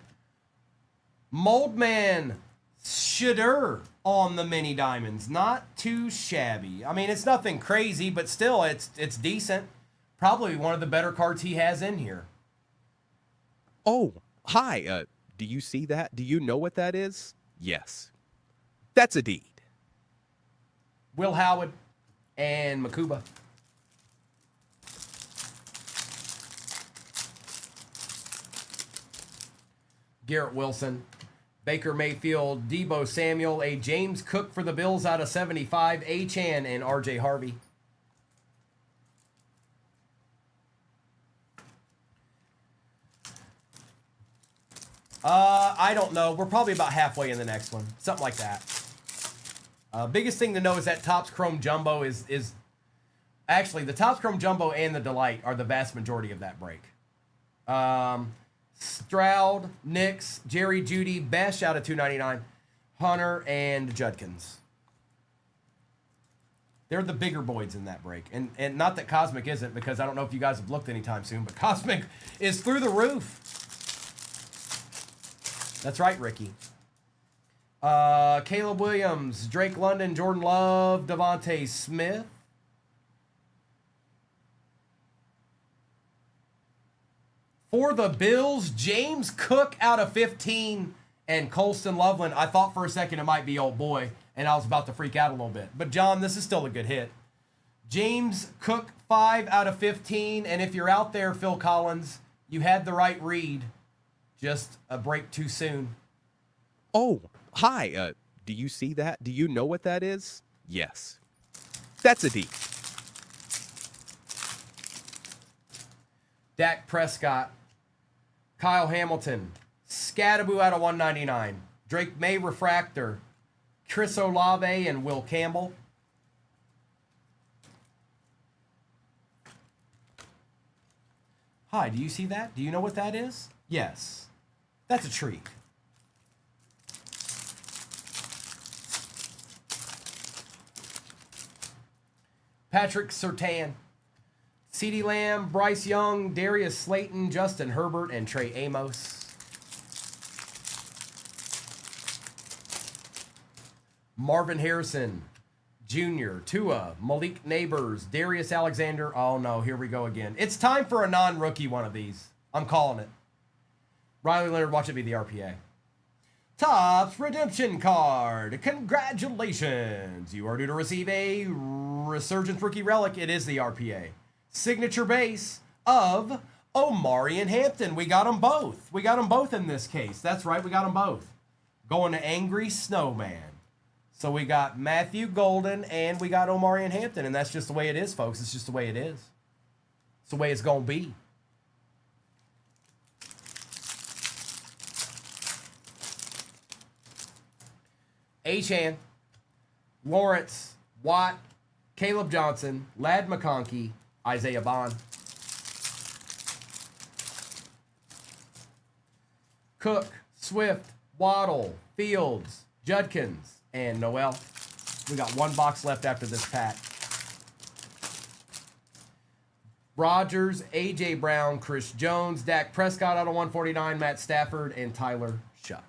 Moldman Shadur on the mini diamonds. Not too shabby. I mean, it's nothing crazy, but still, it's decent. Probably one of the better cards he has in here. Oh, hi. Do you see that? Do you know what that is? Yes. That's a deed. Will Howard and Makuba. Garrett Wilson, Baker Mayfield, Debo Samuel, a James Cook for the Bills out of 75, A-Chan, and RJ Harvey. I don't know. We're probably about halfway in the next one. Something like that. Biggest thing to know is that Topps Chrome Jumbo is actually the Topps Chrome Jumbo and the Delight are the vast majority of that break. Stroud, Nix, Jerry Jeudy, Besh out of 299, Hunter, and Judkins. They're the bigger boys in that break. And not that Cosmic isn't, because I don't know if you guys have looked anytime soon, but Cosmic is through the roof. That's right, Ricky. Caleb Williams, Drake London, Jordan Love, Devontae Smith. For the Bills, James Cook out of 15 and Colston Loveland. I thought for a second it might be old boy, and I was about to freak out a little bit. But, John, this is still a good hit. James Cook, 5 out of 15. And if you're out there, Phil Collins, you had the right read. Just a break too soon. Oh, hi. Do you see that? Do you know what that is? Yes. That's a deed. Dak Prescott, Kyle Hamilton, Scattaboo out of 199, Drake May refractor, Chris Olave, and Will Campbell. Hi, do you see that? Do you know what that is? Yes. That's a treat. Patrick Surtain, CeeDee Lamb, Bryce Young, Darius Slayton, Justin Herbert, and Trey Amos. Marvin Harrison Jr., Tua, Malik Neighbors, Darius Alexander. Oh no, here we go again. It's time for a non-rookie one of these. I'm calling it. Riley Leonard, watch it be the RPA. Topps Redemption Card. Congratulations. You are due to receive a Resurgence Rookie Relic. It is the RPA. Signature base of Omarion Hampton. We got them both. We got them both in this case. That's right, we got them both. Going to Angry Snowman. So we got Matthew Golden and we got Omarion Hampton. And that's just the way it is, folks. It's just the way it is. It's the way it's going to be. A-Chan, Lawrence, Watt, Caleb Johnson, Ladd McConkey, Isaiah Bond. Cook, Swift, Waddle, Fields, Judkins, and Noel. We got one box left after this pack. Rodgers, A.J. Brown, Chris Jones, Dak Prescott out of 149, Matt Stafford, and Tyler Shuck.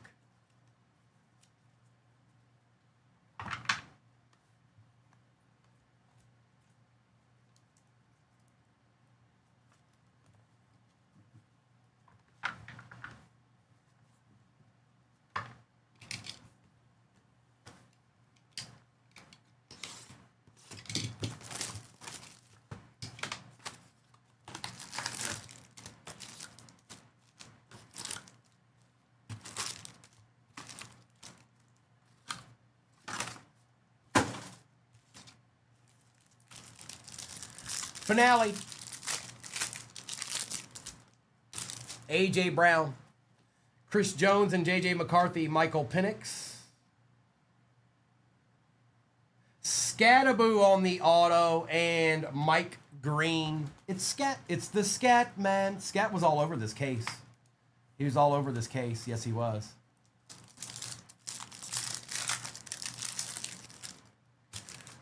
Finale. A.J. Brown. Chris Jones and J.J. McCarthy. Michael Penix. Scattaboo on the auto and Mike Green. It's Scat. It's the Scat, man. Scat was all over this case. He was all over this case. Yes, he was.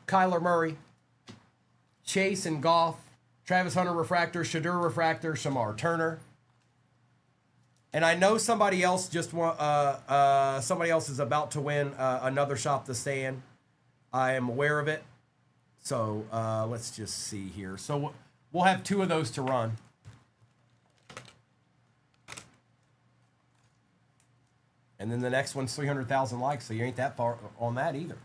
Kyler Murray. Chase and Goff. Travis Hunter refractor. Shadur refractor. Shamar Turner. And I know somebody else somebody else is about to win another Shop the Stand. I am aware of it. So let's just see here. So we'll have 2 of those to run. And then the next one's 300,000 likes, so you ain't that far on that either.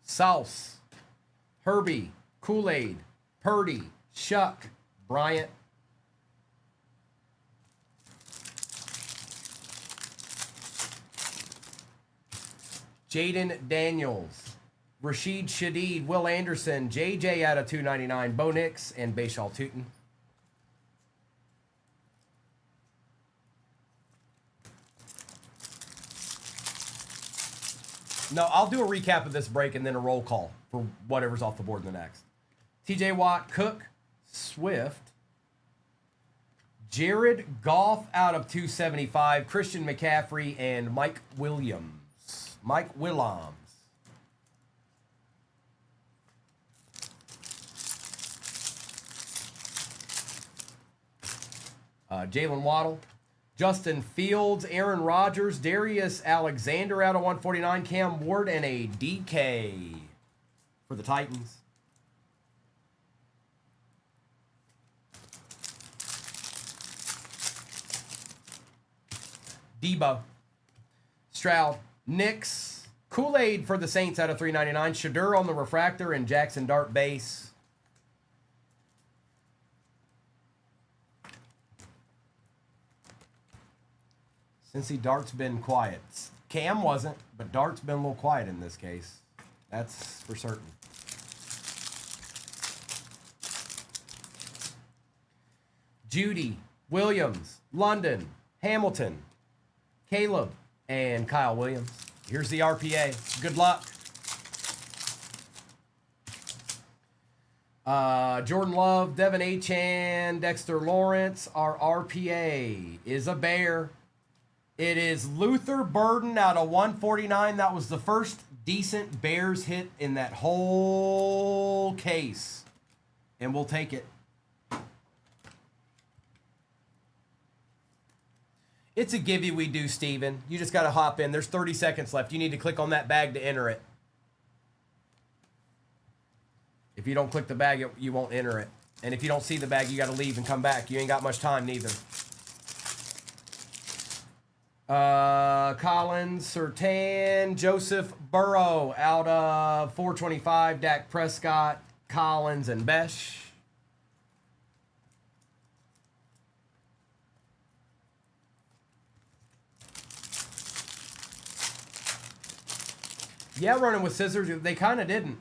Sauce, Herbie, Kool-Aid, Purdy, Shuck, Bryant, Jaden Daniels, Rashid Shadeed, Will Anderson, JJ out of 299, Bo Nix, and Bayshal Tootin. No, I'll do a recap of this break and then a roll call for whatever's off the board in the next. TJ Watt, Cook, Swift, Jared Goff out of 275, Christian McCaffrey, and Mike Williams. Mike Willems. Jalen Waddle, Justin Fields, Aaron Rodgers, Darius Alexander out of 149, Cam Ward, and a DK for the Titans. Debo, Stroud, Knicks, Kool-Aid for the Saints out of 399, Shadur on the refractor, and Jackson Dart base. Cincy Dart's been quiet. Cam wasn't, but Dart's been a little quiet in this case. That's for certain. Judy, Williams, London, Hamilton, Caleb, and Kyle Williams. Here's the RPA. Good luck. Jordan Love, Devin Achane, Dexter Lawrence. Our RPA is a Bear. It is Luther Burden out of 149. That was the first decent Bears hit in that whole case. And we'll take it. It's a givey we do, Steven. You just got to hop in. There's 30 seconds left. You need to click on that bag to enter it. If you don't click the bag, you won't enter it. And if you don't see the bag, you got to leave and come back. You ain't got much time neither. Collins, Surtain, Joseph Burrow out of 425, Dak Prescott, Collins, and Besh. Yeah, running with scissors. They kind of didn't.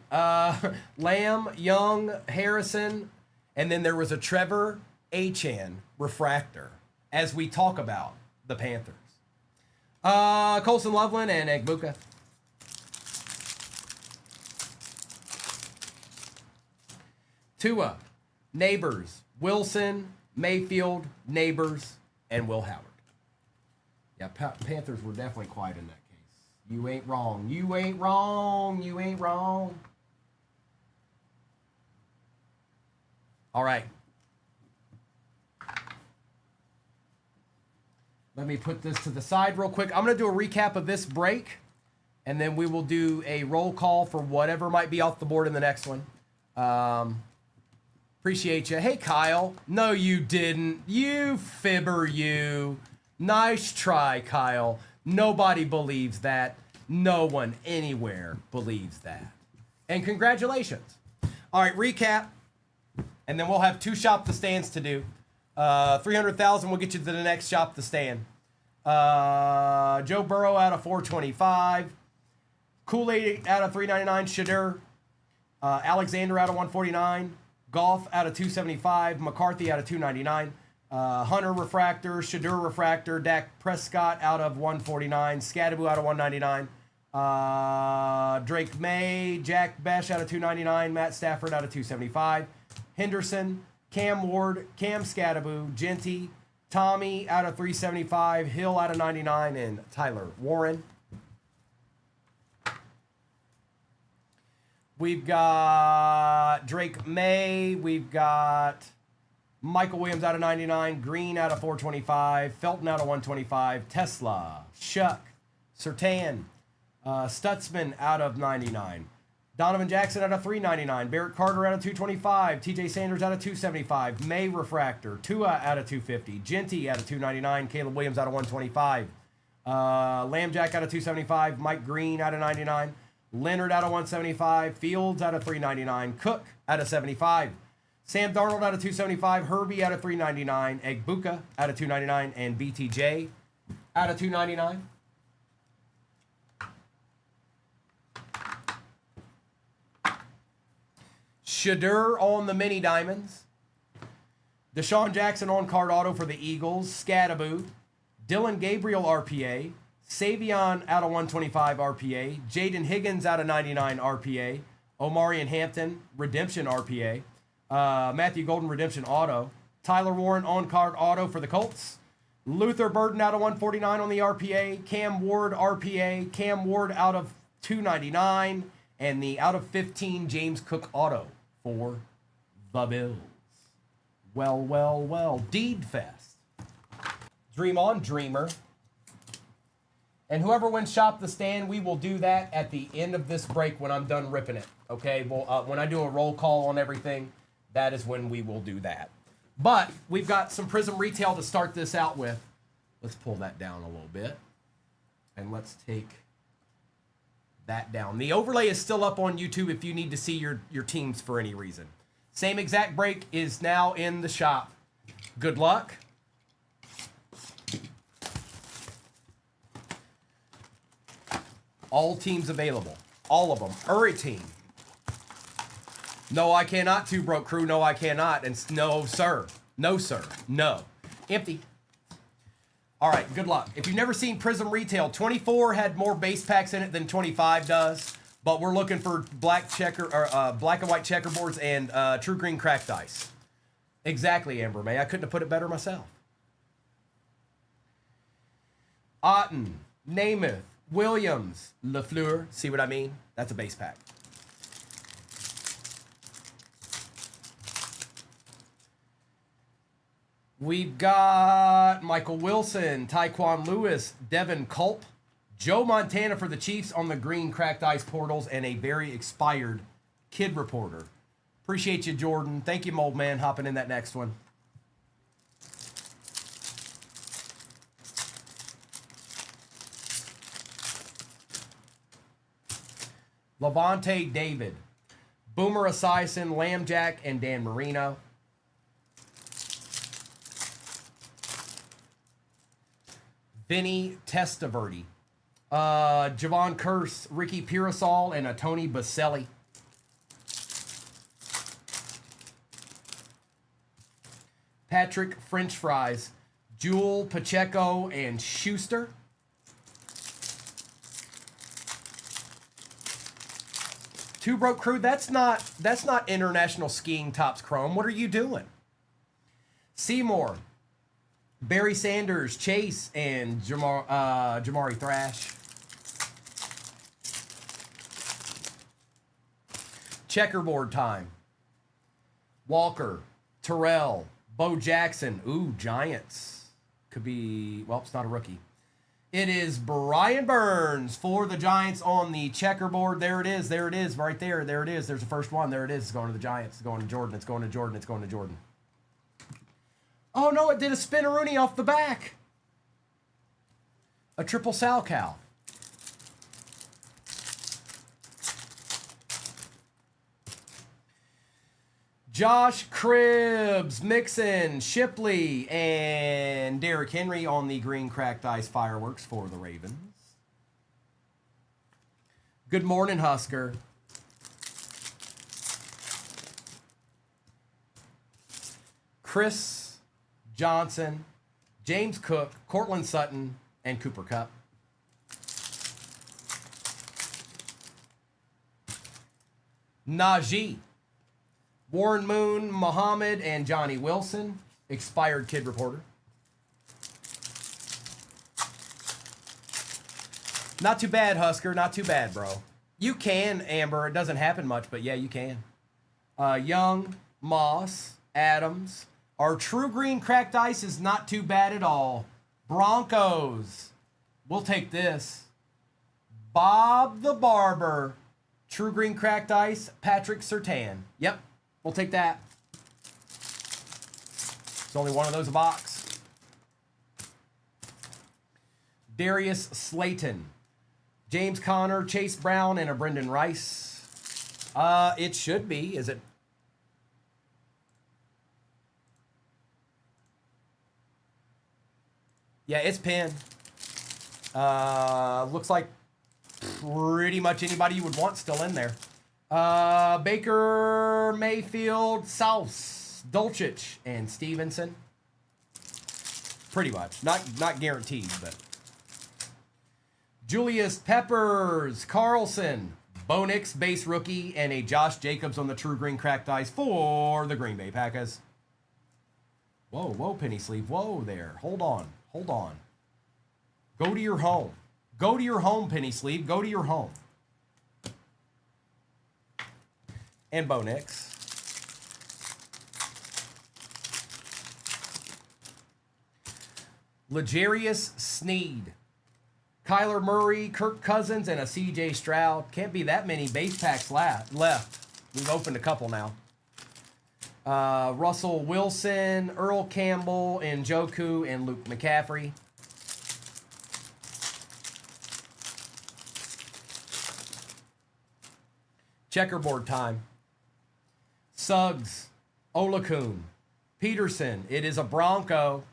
Lamb, Young, Harrison, and then there was a Trevor Achane refractor as we talk about the Panthers. Colson Loveland and Egbuka. Tua, Neighbors, Wilson, Mayfield, Neighbors, and Will Howard. Yeah, Panthers were definitely quiet in that case. You ain't wrong. You ain't wrong. You ain't wrong. All right. Let me put this to the side real quick. I'm going to do a recap of this break, and then we will do a roll call for whatever might be off the board in the next one. Appreciate you. Hey, Kyle. No, you didn't. You fibber, you. Nice try, Kyle. Nobody believes that. No one anywhere believes that. And congratulations. All right, recap. And then we'll have 2 Shop the Stands to do. 300,000 will get you to the next Shop the Stand. Joe Burrow out of 425. Kool-Aid out of 399. Shadur. Alexander out of 149. Goff out of 275. McCarthy out of 299. Hunter refractor. Shadur refractor. Dak Prescott out of 149. Scadaboo out of 199. Drake May. Jack Besh out of 299. Matt Stafford out of 275. Henderson. Cam Ward. Cam Scadaboo. Genty. Tommy out of 375. Hill out of 99. And Tyler Warren. We've got Drake May. We've got Michael Williams out of 99. Green out of 425. Felton out of 125. Tesla. Shuck. Sertan. Stutzman out of 99. Donovan Jackson out of 399. Barrett Carter out of 225. TJ Sanders out of 275. May Refractor. Tua out of 250. Genty out of 299. Caleb Williams out of 125. Lambjack out of 275. Mike Green out of 99. Leonard out of 175. Fields out of 399. Cook out of 75. Sam Darnold out of 275. Herbie out of 399. Egbuka out of 299. And BTJ out of 299. Shadur on the mini diamonds. Deshaun Jackson on card auto for the Eagles. Scadaboo. Dylan Gabriel RPA. Savion out of 125 RPA. Jaden Higgins out of 99 RPA. Omari and Hampton redemption RPA. Matthew Golden redemption auto. Tyler Warren on card auto for the Colts. Luther Burden out of 149 on the RPA. Cam Ward RPA. Cam Ward out of 299. And the out of 15 James Cook auto for the Bills. Well, well, well. Deed Fest. Dream on, Dreamer. And whoever wins Shop the Stand, we will do that at the end of this break when I'm done ripping it. Okay? Well, when I do a roll call on everything, that is when we will do that. But we've got some Prism Retail to start this out with. Let's pull that down a little bit. And let's take that down. The overlay is still up on YouTube if you need to see your teams for any reason. Same exact break is now in the shop. Good luck. All teams available. All of them. Uri team. No, I cannot. Two Broke Crew. No, I cannot. And no, sir. No, sir. No. Empty. All right, good luck. If you've never seen Prism Retail, 24 had more base packs in it than 25 does, but we're looking for black and white checkerboards and true green cracked ice. Exactly, Amber May. I couldn't have put it better myself. Otten, Namath, Williams, LaFleur. See what I mean? That's a base pack. We've got Michael Wilson, Tyquan Lewis, Devin Culp, Joe Montana for the Chiefs on the green cracked ice portals, and a very expired Kid Reporter. Appreciate you, Jordan. Thank you, Mold Man, hopping in that next one. Levante David, Boomer Esiason, Lambjack, and Dan Marino. Vinny Testaverde, Javon Curse, Ricky Pirasol, and a Tony Baselli. Patrick French Fries, Jewel Pacheco, and Schuster. Two Broke Crew, that's not International Skiing Tops Chrome. What are you doing? Seymour, Barry Sanders, Chase, and Jamari Thrash. Checkerboard time. Walker, Terrell, Bo Jackson. Ooh, Giants. Could be, well, it's not a rookie. It is Brian Burns for the Giants on the checkerboard. There it is. There it is. Right there. There it is. There's the first one. There it is. It's going to the Giants. It's going to Jordan. It's going to Jordan. It's going to Jordan. Oh, no, it did a spinneroonie off the back. A triple Sal Cal. Josh Cribbs, Mixon, Shipley, and Derrick Henry on the green cracked ice fireworks for the Ravens. Good morning, Husker. Chris Johnson, James Cook, Cortland Sutton, and Cooper Kupp. Najee, Warren Moon, Muhammad, and Johnny Wilson. Expired kid reporter. Not too bad, Husker. Not too bad, bro. You can, Amber. It doesn't happen much, but yeah, you can. Young, Moss, Adams. Our true green cracked ice is not too bad at all. Broncos. We'll take this. Bob the Barber. True green cracked ice. Patrick Surtain. Yep. We'll take that. It's only one of those a box. Darius Slayton. James Conner, Chase Brown, and a Brendan Rice. It should be. Is it? Yeah, it's pinned. Looks like pretty much anybody you would want still in there. Baker, Mayfield, South, Dulcich, and Stevenson. Pretty much. Not guaranteed, but. Julius Peppers, Carlson, Bo Nix, base rookie, and a Josh Jacobs on the true green cracked ice for the Green Bay Packers. Whoa, penny sleeve. Whoa there. Hold on. Go to your home. Go to your home, penny sleeve. Go to your home. And Bo Nix. L'Jarius Sneed. Kyler Murray, Kirk Cousins, and a C.J. Stroud. Can't be that many base packs left. We've opened a couple now. Russell Wilson, Earl Campbell, and Njoku, and Luke McCaffrey. Checkerboard time. Suggs, Olakun, Peterson. It is a Bronco.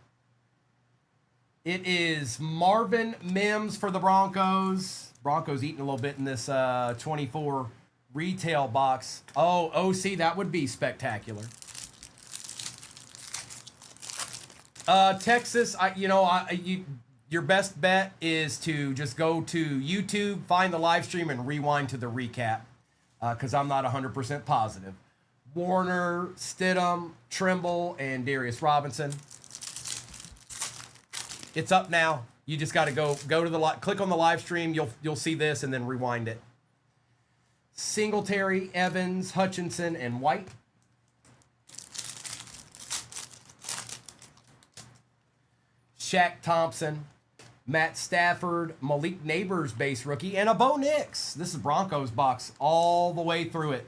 It is Marvin Mims for the Broncos. Broncos eating a little bit in this 24 retail box. Oh, OC, that would be spectacular. Texas, your best bet is to just go to YouTube, find the live stream, and rewind to the recap, because I'm not 100% positive. Warner, Stidham, Trimble, and Darius Robinson. It's up now. You just got to go to the click on the live stream. You'll see this and then rewind it. Singletary, Evans, Hutchinson, and White. Shaq Thompson, Matt Stafford, Malik Neighbors base rookie, and a Bo Nix. This is Broncos box all the way through it.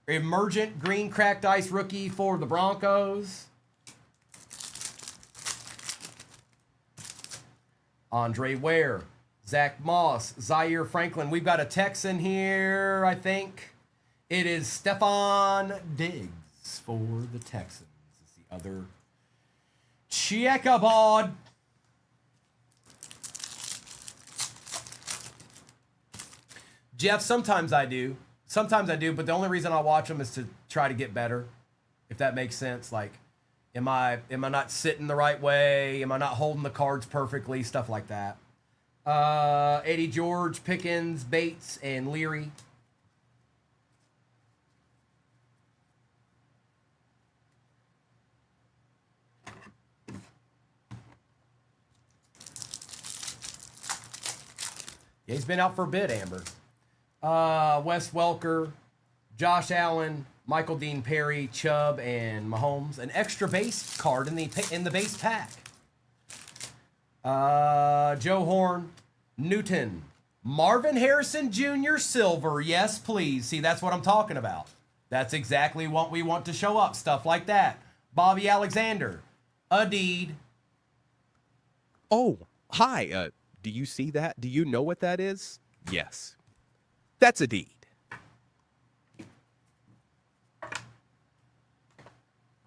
Emergent green cracked ice rookie for the Broncos. Andre Ware, Zach Moss, Zaire Franklin. We've got a Texan here, I think. It is Stephon Diggs for the Texans. It's the other checkerboard. Jeff, sometimes I do. But the only reason I watch them is to try to get better, if that makes sense. Like, am I not sitting the right way? Am I not holding the cards perfectly? Stuff like that. Eddie George, Pickens, Bates, and Leary. Yeah, he's been out for a bit, Amber. Wes Welker, Josh Allen, Michael Dean Perry, Chubb, and Mahomes. An extra base card in the base pack. Joe Horn, Newton, Marvin Harrison Jr. Silver. Yes, please. See, that's what I'm talking about. That's exactly what we want to show up. Stuff like that. Bobby Alexander, Adeed. Oh, hi. Do you see that? Do you know what that is? Yes. That's a deed.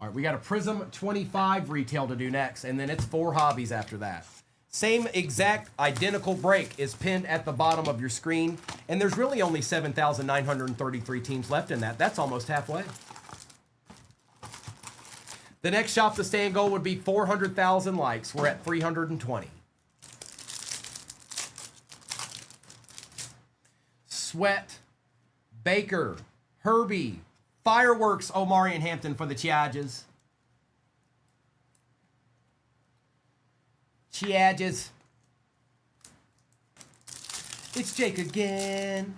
All right, we got a Prism 25 retail to do next, and then it's 4 hobbies after that. Same exact identical break is pinned at the bottom of your screen, and there's really only 7,933 teams left in that. That's almost halfway. The next shop to stay in goal would be 400,000 likes. We're at 320. Sweat, Baker, Herbie, Fireworks, Omari and Hampton for the Chiages. Chiages. It's Jake again.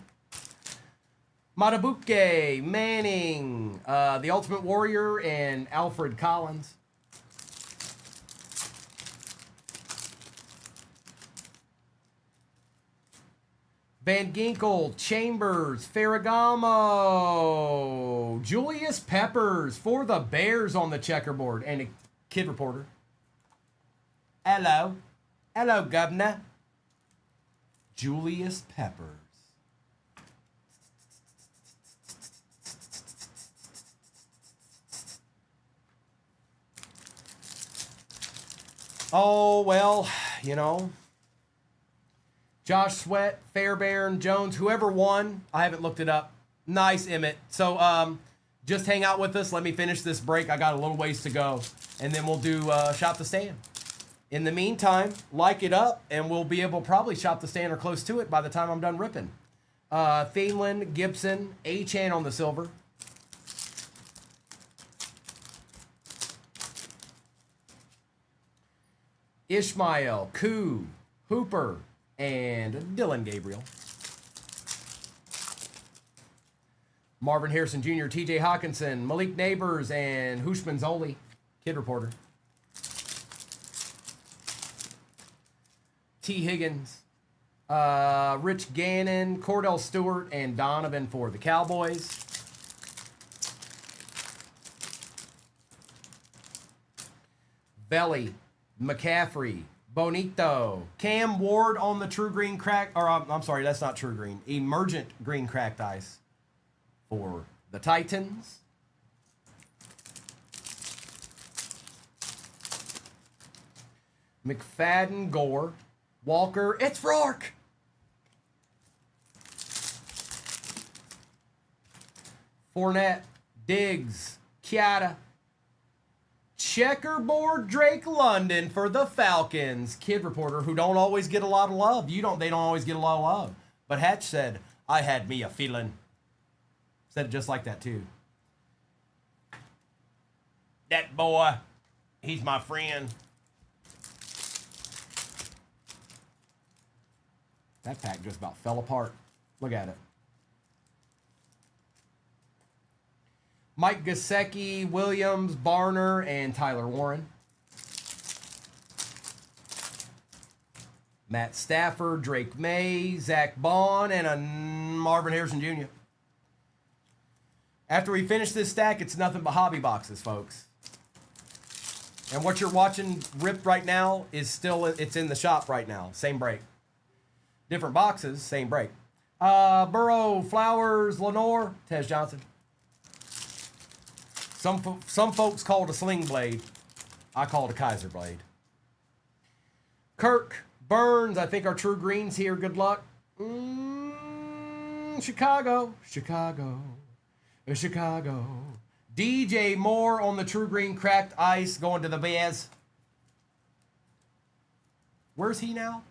Matabuke, Manning, The Ultimate Warrior, and Alfred Collins. Van Ginkel, Chambers, Ferragamo, Julius Peppers for the Bears on the checkerboard, and a kid reporter. Hello. Hello, Governor. Julius Peppers. Oh, well, you know. Josh Sweat, Fairbairn, Jones, whoever won, I haven't looked it up. Nice, Emmett. So just hang out with us. Let me finish this break. I got a little ways to go. And then we'll do Shop the Stand. In the meantime, like it up, and we'll be able to probably shop the stand or close to it by the time I'm done ripping. Thielen, Gibson, Achan on the silver. Ishmael, Koo, Hooper, and Dylan Gabriel. Marvin Harrison Jr., TJ Hawkinson, Malik Neighbors, and Hushman Zoli, kid reporter. T. Higgins, Rich Gannon, Cordell Stewart, and Donovan for the Cowboys. Belly, McCaffrey, Bonito, Cam Ward on the True Green Crack, or I'm sorry, that's not True Green, Emergent Green Cracked Ice for the Titans. McFadden, Gore, Walker, it's Rourke. Fournette, Diggs, Chiata. Checkerboard Drake London for the Falcons. Kid reporter who don't always get a lot of love. They don't always get a lot of love. But Hatch said, I had me a feeling. Said it just like that too. That boy, he's my friend. That pack just about fell apart. Look at it. Mike Gesicki, Williams, Barner, and Tyler Warren. Matt Stafford, Drake May, Zach Bond, and a Marvin Harrison Jr. After we finish this stack, it's nothing but hobby boxes, folks. And what you're watching ripped right now is still, it's in the shop right now. Same break. Different boxes, same break. Burrow, Flowers, Lenore, Tez Johnson. Some folks call it a sling blade. I call it a Kaiser blade. Kirk, Burns, I think our true greens here. Good luck. Chicago. DJ Moore on the true green cracked ice going to the Bears. Where's he now?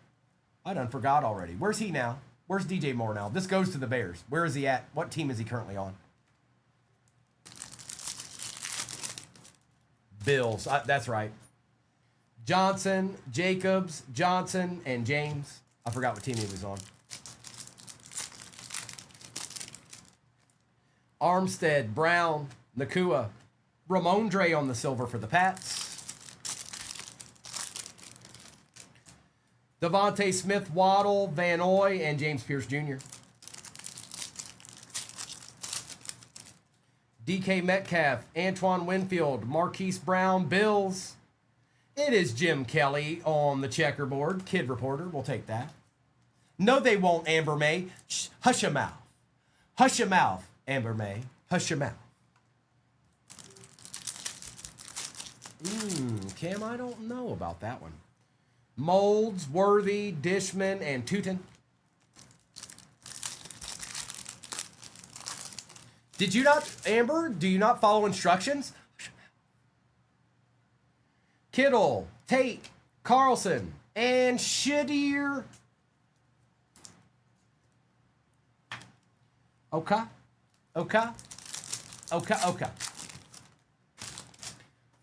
I done forgot already. Where's he now? Where's DJ Moore now? This goes to the Bears. Where is he at? What team is he currently on? Bills. That's right. Johnson, Jacobs, Johnson, and James. I forgot what team he was on. Armstead, Brown, Nakua, Ramondre on the silver for the Pats. Devontae Smith, Waddle, Van Noy, and James Pierce Jr. DK Metcalf, Antoine Winfield, Marquise Brown, Bills. It is Jim Kelly on the checkerboard. Kid reporter, we'll take that. No, they won't, Amber May. Shh, hush your mouth. Hush your mouth, Amber May. Hush your mouth. Cam, I don't know about that one. Molds, Worthy, Dishman, and Tootin. Did you not, Amber, do you not follow instructions? Kittle, Tate, Carlson, and Shadir. Okay.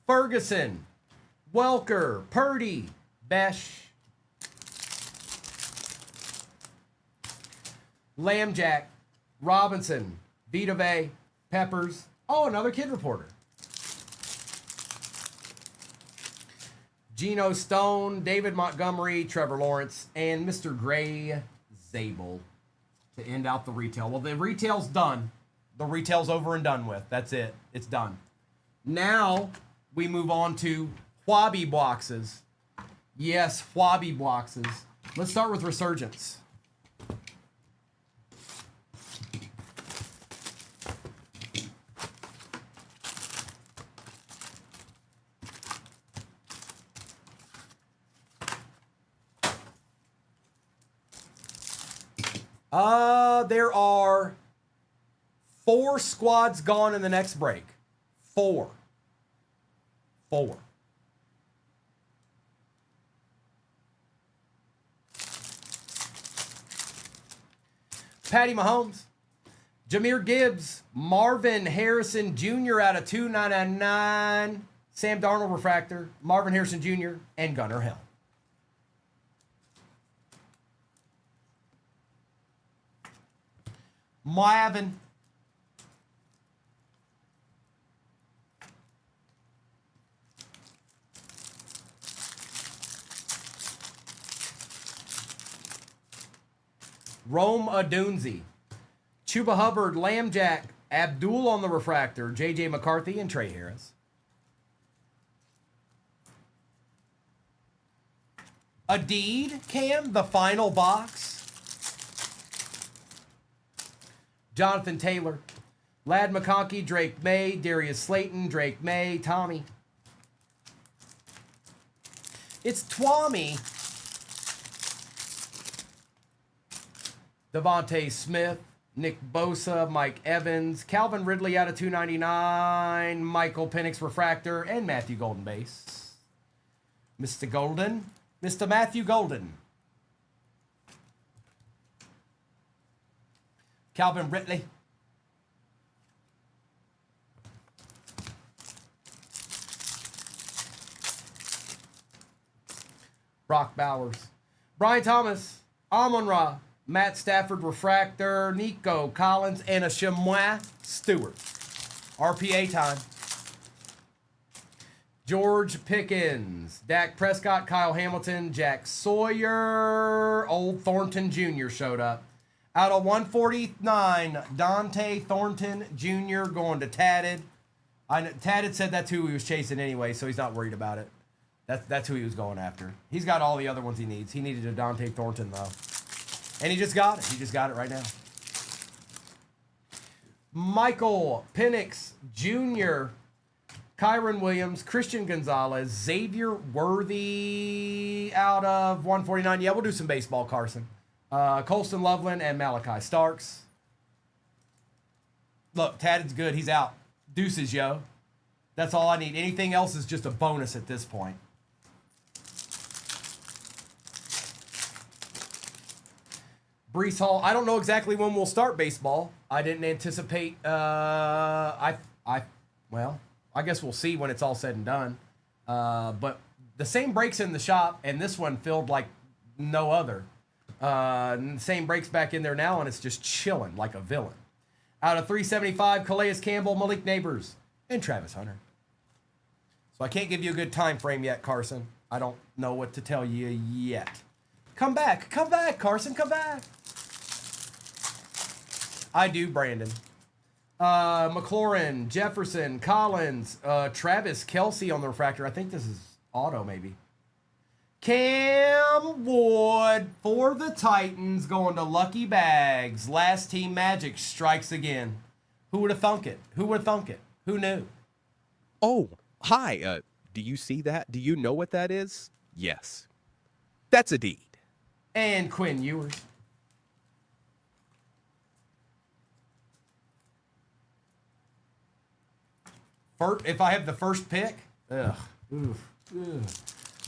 Ferguson, Welker, Purdy, Besh, Lambjack, Robinson, Vita Vey, Peppers. Oh, another kid reporter. Geno Stone, David Montgomery, Trevor Lawrence, and Mr. Gray Zabel to end out the retail. Well, the retail's done. The retail's over and done with. That's it. It's done. Now we move on to Hwabi boxes. Yes, Hwabi boxes. Let's start with Resurgence. There are 4 squads gone in the next break. 4. Patty Mahomes, Jahmyr Gibbs, Marvin Harrison Jr. out of 299, Sam Darnold refractor, Marvin Harrison Jr., and Gunnar Hill. Marvin. Rome Odunze, Chuba Hubbard, Lambjack, Abdul on the refractor, J.J. McCarthy, and Trey Harris. Adeed, Cam, the final box. Jonathan Taylor, Ladd McConkey, Drake May, Darius Slayton, Drake May, Tommy. It's Twommy. Devontae Smith, Nick Bosa, Mike Evans, Calvin Ridley out of 299, Michael Penix refractor, and Matthew Golden base. Mr. Golden, Mr. Matthew Golden. Calvin Ridley. Brock Bowers. Brian Thomas. Amon-Ra. Matt Stafford refractor. Nico Collins. And a Chamois Stewart. RPA time. George Pickens. Dak Prescott. Kyle Hamilton. Jack Sawyer. Old Thornton Jr. showed up. Out of 149, Dante Thornton Jr. going to Tatted. Tatted said that's who he was chasing anyway, so he's not worried about it. That's who he was going after. He's got all the other ones he needs. He needed a Dante Thornton, though. And he just got it. He just got it right now. Michael Penix Jr., Kyron Williams, Christian Gonzalez, Xavier Worthy out of 149. Yeah, we'll do some baseball, Carson. Colston Loveland and Malachi Starks. Look, Tadded's good. He's out. Deuces, yo. That's all I need. Anything else is just a bonus at this point. Brees Hall. I don't know exactly when we'll start baseball. I didn't anticipate. Well, I guess we'll see when it's all said and done. But the same breaks in the shop, and this one filled like no other. Same breaks back in there now, and it's just chilling like a villain. Out of 375, Calais Campbell, Malik Neighbors, and Travis Hunter. So I can't give you a good time frame yet, Carson. I don't know what to tell you yet. Come back, Carson, come back. I do, Brandon. McLaurin, Jefferson, Collins, Travis Kelce on the refractor. I think this is auto, maybe. Cam Wood for the Titans going to Lucky Bags. Last team magic strikes again. Who would have thunk it? Who would have thunk it? Who knew? Oh, hi. Do you see that? Do you know what that is? Yes. That's a deed. And Quinn Ewers. If I have the first pick,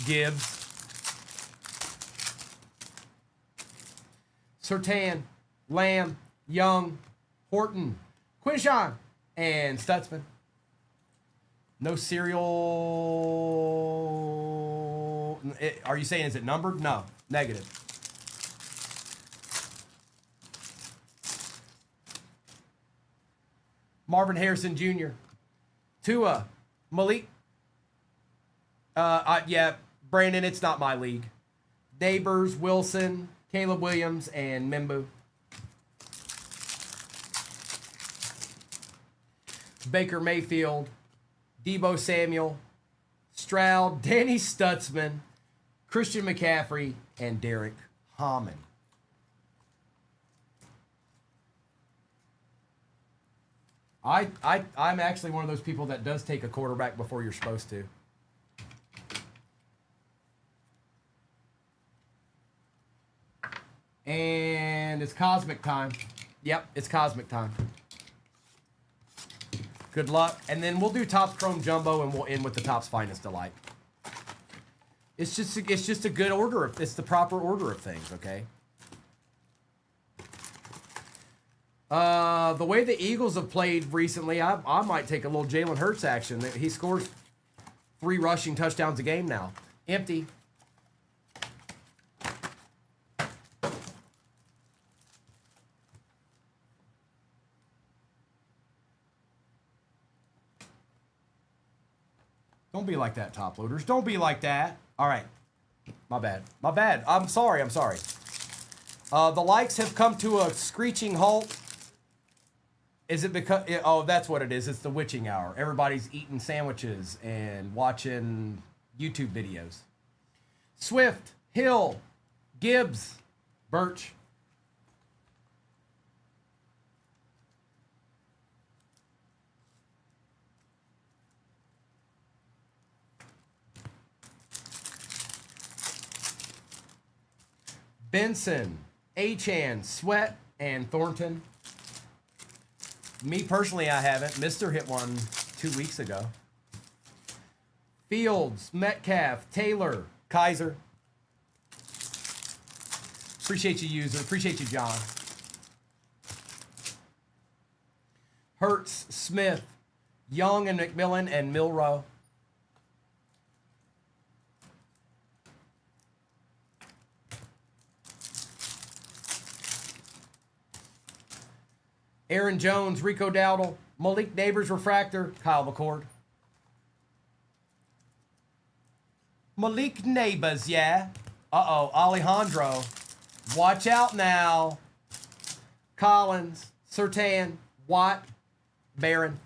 Gibbs, Surtain, Lamb, Young, Horton, Quinshawn, and Stutzman. No serial. Are you saying is it numbered? No, negative. Marvin Harrison Jr., Tua, Malik. Yeah, Brandon, it's not my league. Neighbors, Wilson, Caleb Williams, and Mimbu. Baker Mayfield, Debo Samuel, Stroud, Danny Stutzman, Christian McCaffrey, and Derek Hammond. I'm actually one of those people that does take a quarterback before you're supposed to. And it's cosmic time. Yep, it's cosmic time. Good luck. And then we'll do Topps Chrome Jumbo and we'll end with the Topps Finest Delight. It's just a good order. It's the proper order of things, okay? The way the Eagles have played recently, I might take a little Jalen Hurts action. He scores 3 rushing touchdowns a game now. Empty. Don't be like that, top loaders. Don't be like that. All right. My bad. My bad. I'm sorry. I'm sorry. The likes have come to a screeching halt. Is it because... Oh, that's what it is. It's the witching hour. Everybody's eating sandwiches and watching YouTube videos. Swift, Hill, Gibbs, Birch. Benson, Achan, Sweat, and Thornton. Me personally, I haven't. Mister hit one 2 weeks ago. Fields, Metcalf, Taylor, Kaiser. Appreciate you, user. Appreciate you, John. Hertz, Smith, Young and McMillan, and Milrow. Aaron Jones, Rico Dowdle, Malik Neighbors, Refractor, Kyle McCord. Malik Neighbors, yeah. Uh-oh, Alejandro. Watch out now. Collins, Surtain, Watt, Barron.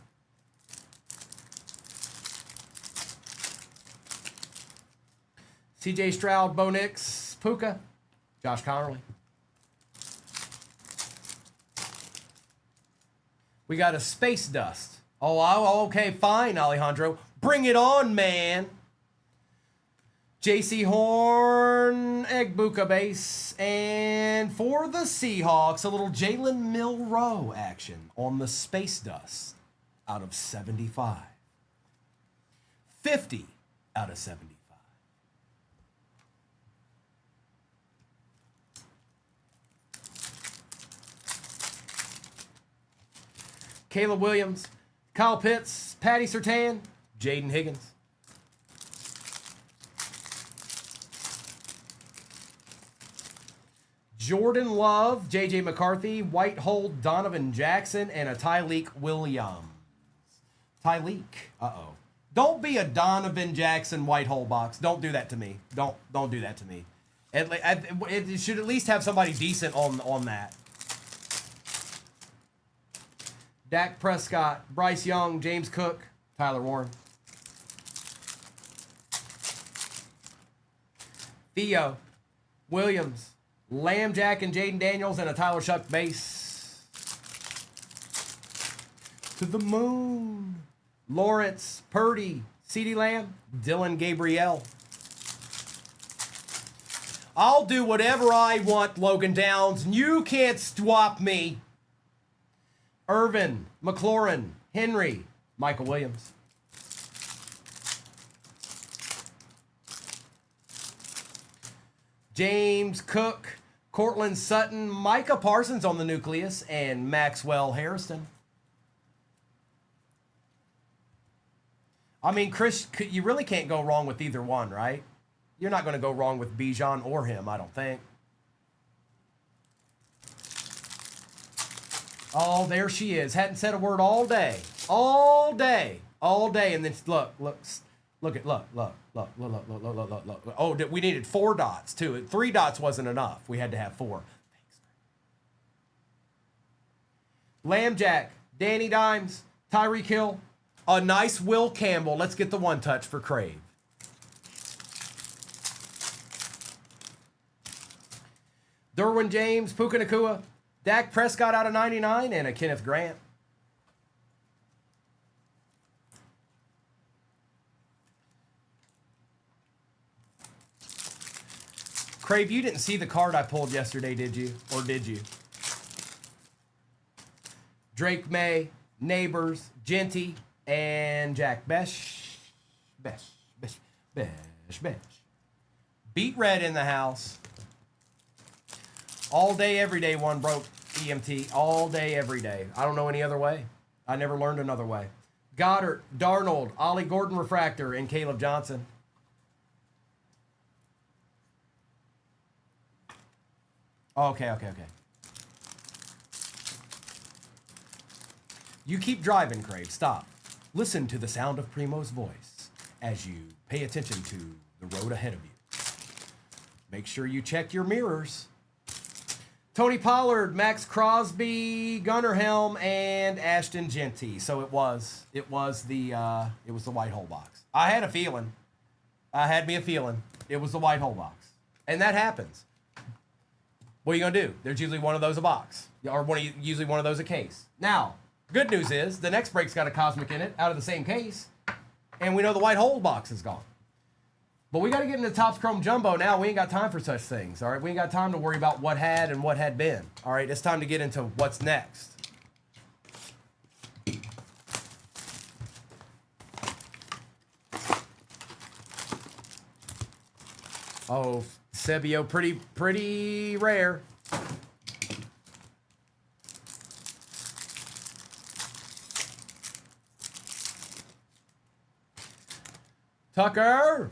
CJ Stroud, Bo Nix, Puka, Josh Connerly. We got a Space Dust. Oh, okay, fine, Alejandro. Bring it on, man. JC Horn, Egbuka base. And for the Seahawks, a little Jalen Milrow action on the Space Dust out of 75. 50 out of 75. Caleb Williams, Kyle Pitts, Patty Surtain, Jaden Higgins. Jordan Love, J.J. McCarthy, White Hole, Donovan Jackson, and a Tyleek Williams. Tyleek. Uh-oh. Don't be a Donovan Jackson White Hole box. Don't do that to me. Don't do that to me. It should at least have somebody decent on that. Dak Prescott, Bryce Young, James Cook, Tyler Warren. Theo, Williams, Lamb Jack and Jaden Daniels, and a Tyler Shuck base. To the moon. Lawrence, Purdy, CeeDee Lamb, Dylan Gabriel. I'll do whatever I want, Logan Downs, and you can't swap me. Irvin, McLaurin, Henry, Michael Williams. James Cook, Cortland Sutton, Micah Parsons on the nucleus, and Maxwell Harrison. I mean, Chris, you really can't go wrong with either one, right? You're not going to go wrong with Bijan or him, I don't think. Oh, there she is. Hadn't said a word all day. All day. All day. And then look. Oh, we needed 4 dots, too. 3 dots wasn't enough. We had to have 4. Thanks. Lambjack, Danny Dimes, Tyreek Hill, a nice Will Campbell. Let's get the 1 touch for Crave. Derwin James, Puka Nacua, Dak Prescott out of 99, and a Kenneth Grant. Crave, you didn't see the card I pulled yesterday, did you? Or did you? Drake May, Neighbors, Genty, and Jack Besh. Beat Red in the house. All day, every day, one broke EMT. All day, every day. I don't know any other way. I never learned another way. Goddard, Darnold, Ollie Gordon Refractor, and Caleb Johnson. Okay. You keep driving, Crave. Stop. Listen to the sound of Primo's voice as you pay attention to the road ahead of you. Make sure you check your mirrors. Tony Pollard, Max Crosby, Gunnar Helm, and Ashton Genty. So it was the white hole box. I had a feeling. It was the white hole box. And that happens. What are you going to do? There's usually one of those a box. Or usually one of those a case. Now, good news is the next break's got a Cosmic in it out of the same case. And we know the white hole box is gone. But we got to get into Topps Chrome Jumbo now. We ain't got time for such things, all right? We ain't got time to worry about what had and what had been, all right? It's time to get into what's next. Oh, Sebio, pretty rare. Tucker.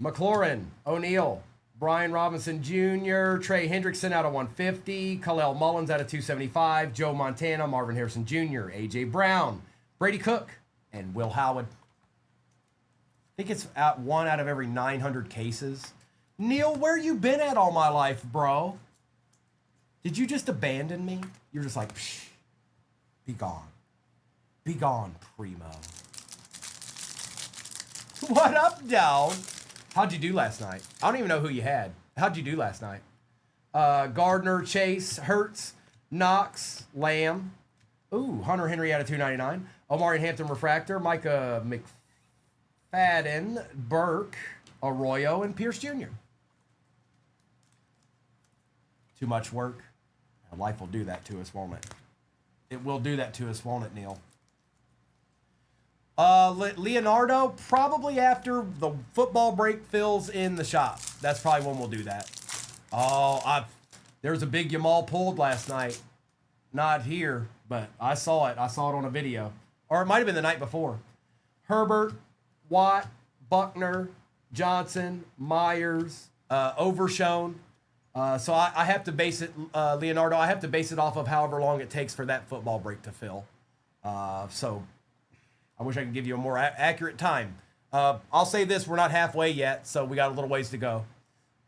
McLaurin, O'Neal, Brian Robinson Jr., Trey Hendrickson out of 150, Khalil Mullins out of 275, Joe Montana, Marvin Harrison Jr., A.J. Brown, Brady Cook, and Will Howard. I think it's at 1 out of every 900 cases. Neil, where you been at all my life, bro? Did you just abandon me? You're just like, psh, be gone. Be gone, Primo. What up, dog? How'd you do last night? I don't even know who you had. How'd you do last night? Gardner, Chase, Hertz, Knox, Lamb. Ooh, Hunter Henry out of 299. Omari Hampton Refractor, Micah McFadden, Burke, Arroyo, and Pierce Jr. Too much work. Life will do that to us, won't it? It will do that to us, won't it, Neil? Leonardo, probably after the football break fills in the shop. That's probably when we'll do that. Oh, there was a big Yamal pulled last night. Not here, but I saw it. I saw it on a video. Or it might have been the night before. Herbert, Watt, Buckner, Johnson, Myers, Overshown. So I have to base it, Leonardo, I have to base it off of however long it takes for that football break to fill. So I wish I could give you a more accurate time. I'll say this, we're not halfway yet, so we got a little ways to go.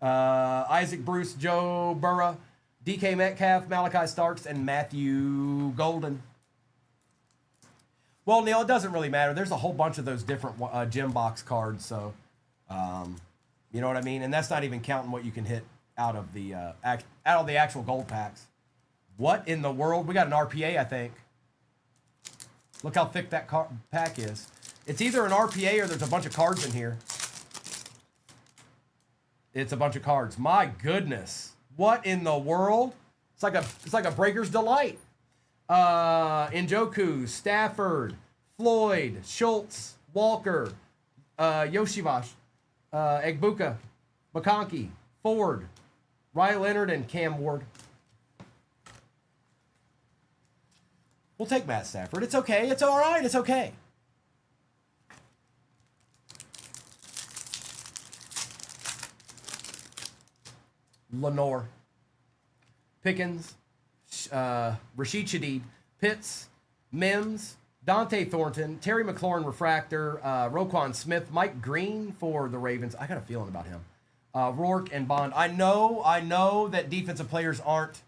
Isaac Bruce, Joe Burrow, DK Metcalf, Malachi Starks, and Matthew Golden. Well, Neil, it doesn't really matter. There's a whole bunch of those different gem box cards, so you know what I mean? And that's not even counting what you can hit out of the actual gold packs. What in the world? We got an RPA, I think. Look how thick that pack is. It's either an RPA or there's a bunch of cards in here. It's a bunch of cards. My goodness. What in the world? It's like a Breaker's Delight. Njoku, Stafford, Floyd, Schultz, Walker, Yoshivash, Egbuka, McConkey, Ford, Riley Leonard, and Cam Ward. We'll take Matt Stafford. It's okay. It's all right. It's okay. Lenore, Pickens, Rashid Shaheed, Pitts, Mims, Dante Thornton, Terry McLaurin Refractor, Roquan Smith, Mike Green for the Ravens. I got a feeling about him. Rourke and Bond. I know that defensive players aren't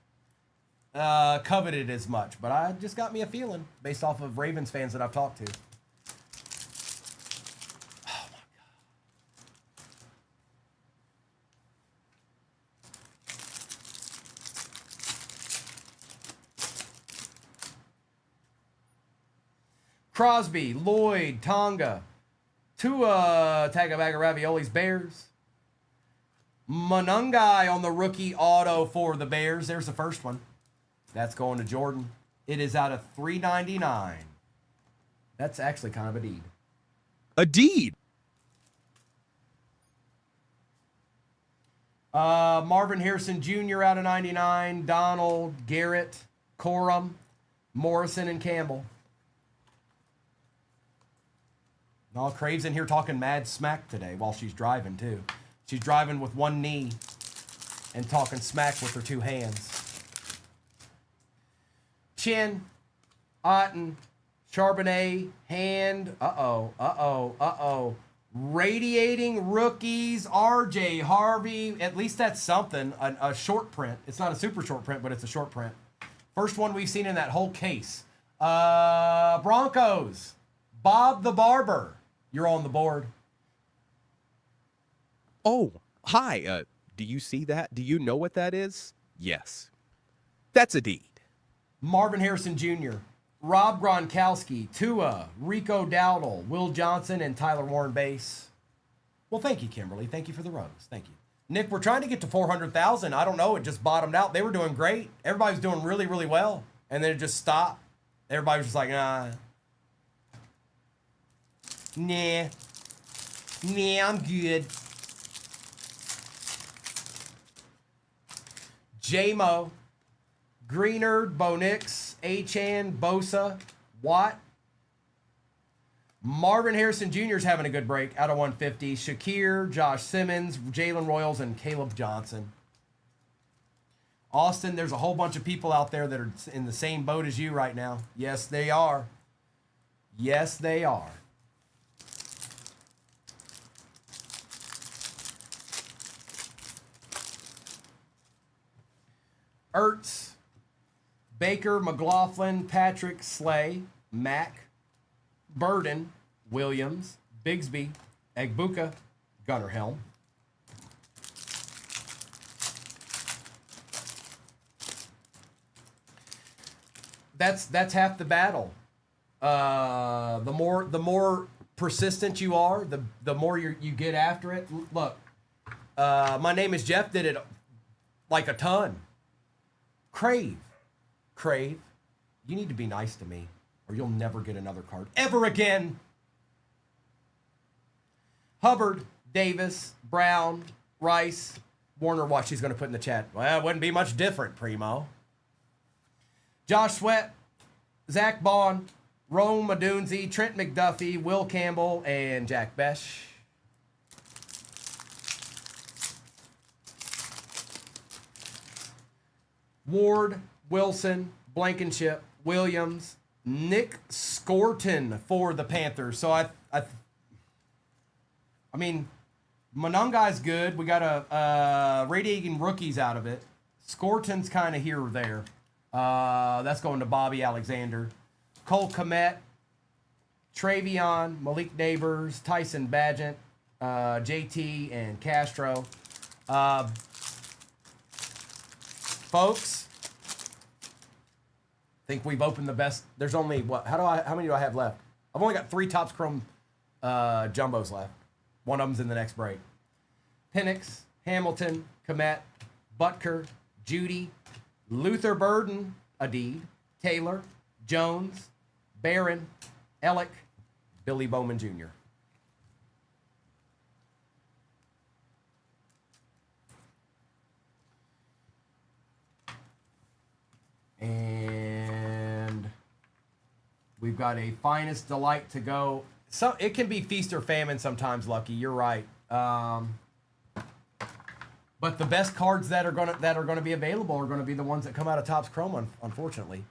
coveted as much, but I just got me a feeling based off of Ravens fans that I've talked to. Crosby, Lloyd, Tonga, Tua Tagovailoa, Bears. Monungai on the rookie auto for the Bears. There's the first one. That's going to Jordan. It is out of $3.99. That's actually kind of a deed. A deed. Marvin Harrison Jr. out of 99. Donald, Garrett, Corum, Morrison, and Campbell. No, Crave's in here talking mad smack today while she's driving, too. She's driving with one knee and talking smack with her two hands. Chin, Otten, Charbonnet, Hand. Radiating rookies, RJ Harvey. At least that's something. A short print. It's not a super short print, but it's a short print. First one we've seen in that whole case. Broncos, Bob the Barber. You're on the board. Oh, hi. Do you see that? Do you know what that is? Yes. That's a deed. Marvin Harrison Jr., Rob Gronkowski, Tua, Rico Dowdle, Will Johnson, and Tyler Warren base. Well, thank you, Kimberly. Thank you for the rose. Thank you. Nick, we're trying to get to 400,000. I don't know. It just bottomed out. They were doing great. Everybody was doing really, really well. And then it just stopped. Everybody was just like, nah. Nah, I'm good. J-Mo, Greenard, Bo Nix, Achan, Bosa, Watt. Marvin Harrison Jr. is having a good break out of 150. Shakir, Josh Simmons, Jalen Royals, and Caleb Johnson. Austin, there's a whole bunch of people out there that are in the same boat as you right now. Yes, they are. Yes, they are. Ertz, Baker, McLaughlin, Patrick, Slay, Mack, Burden, Williams, Bigsby, Egbuka, Gunnar Helm. That's half the battle. The more persistent you are, the more you get after it. Look, my name is Jeff. Did it like a ton. Crave, you need to be nice to me, or you'll never get another card ever again. Hubbard, Davis, Brown, Rice, Warner. Watch, he's going to put in the chat. Well, it wouldn't be much different, Primo. Josh Sweat, Zach Bond, Rome Madunzi, Trent McDuffie, Will Campbell, and Jack Besh. Ward, Wilson, Blankenship, Williams, Nick Scorton for the Panthers. So I mean, Monungai's good. We got a radiating rookies out of it. Scorton's kind of here or there. That's going to Bobby Alexander. Cole Kmet, Travion, Malik Neighbors, Tyson Badgett, JT, and Castro. Folks, I think we've opened the best. There's only what? How many do I have left? I've only got 3 Topps Chrome jumbos left. One of them's in the next break. Penix, Hamilton, Komet, Butker, Judy, Luther Burden, Adeed, Taylor, Jones, Barron, Ellick, Billy Bowman Jr. And we've got a Finest Delight to go. So it can be feast or famine sometimes, Lucky. You're right. But the best cards that are gonna be available are gonna be the ones that come out of Topps Chrome, unfortunately.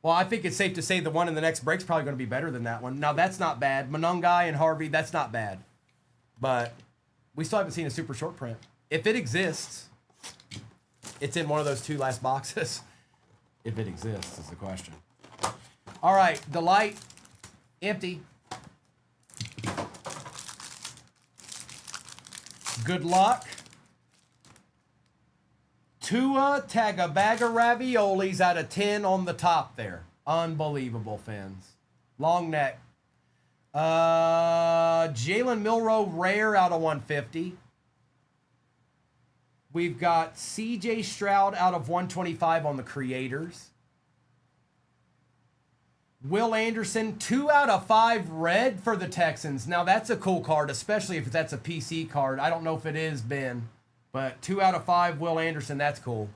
Well, I think it's safe to say the one in the next break's probably going to be better than that one. Now, that's not bad. Monungai and Harvey, that's not bad. But we still haven't seen a super short print. If it exists, it's in one of those two last boxes. If it exists is the question. All right, Delight, empty. Good luck. Tua Tagovailoa raviolis out of 10 on the top there. Unbelievable, Fins. Long neck. Jalen Milroe rare out of 150. We've got CJ Stroud out of 125 on the creators. Will Anderson, 2 out of 5 red for the Texans. Now that's a cool card, especially if that's a PC card. I don't know if it is, Ben. But 2 out of 5, Will Anderson, that's cool.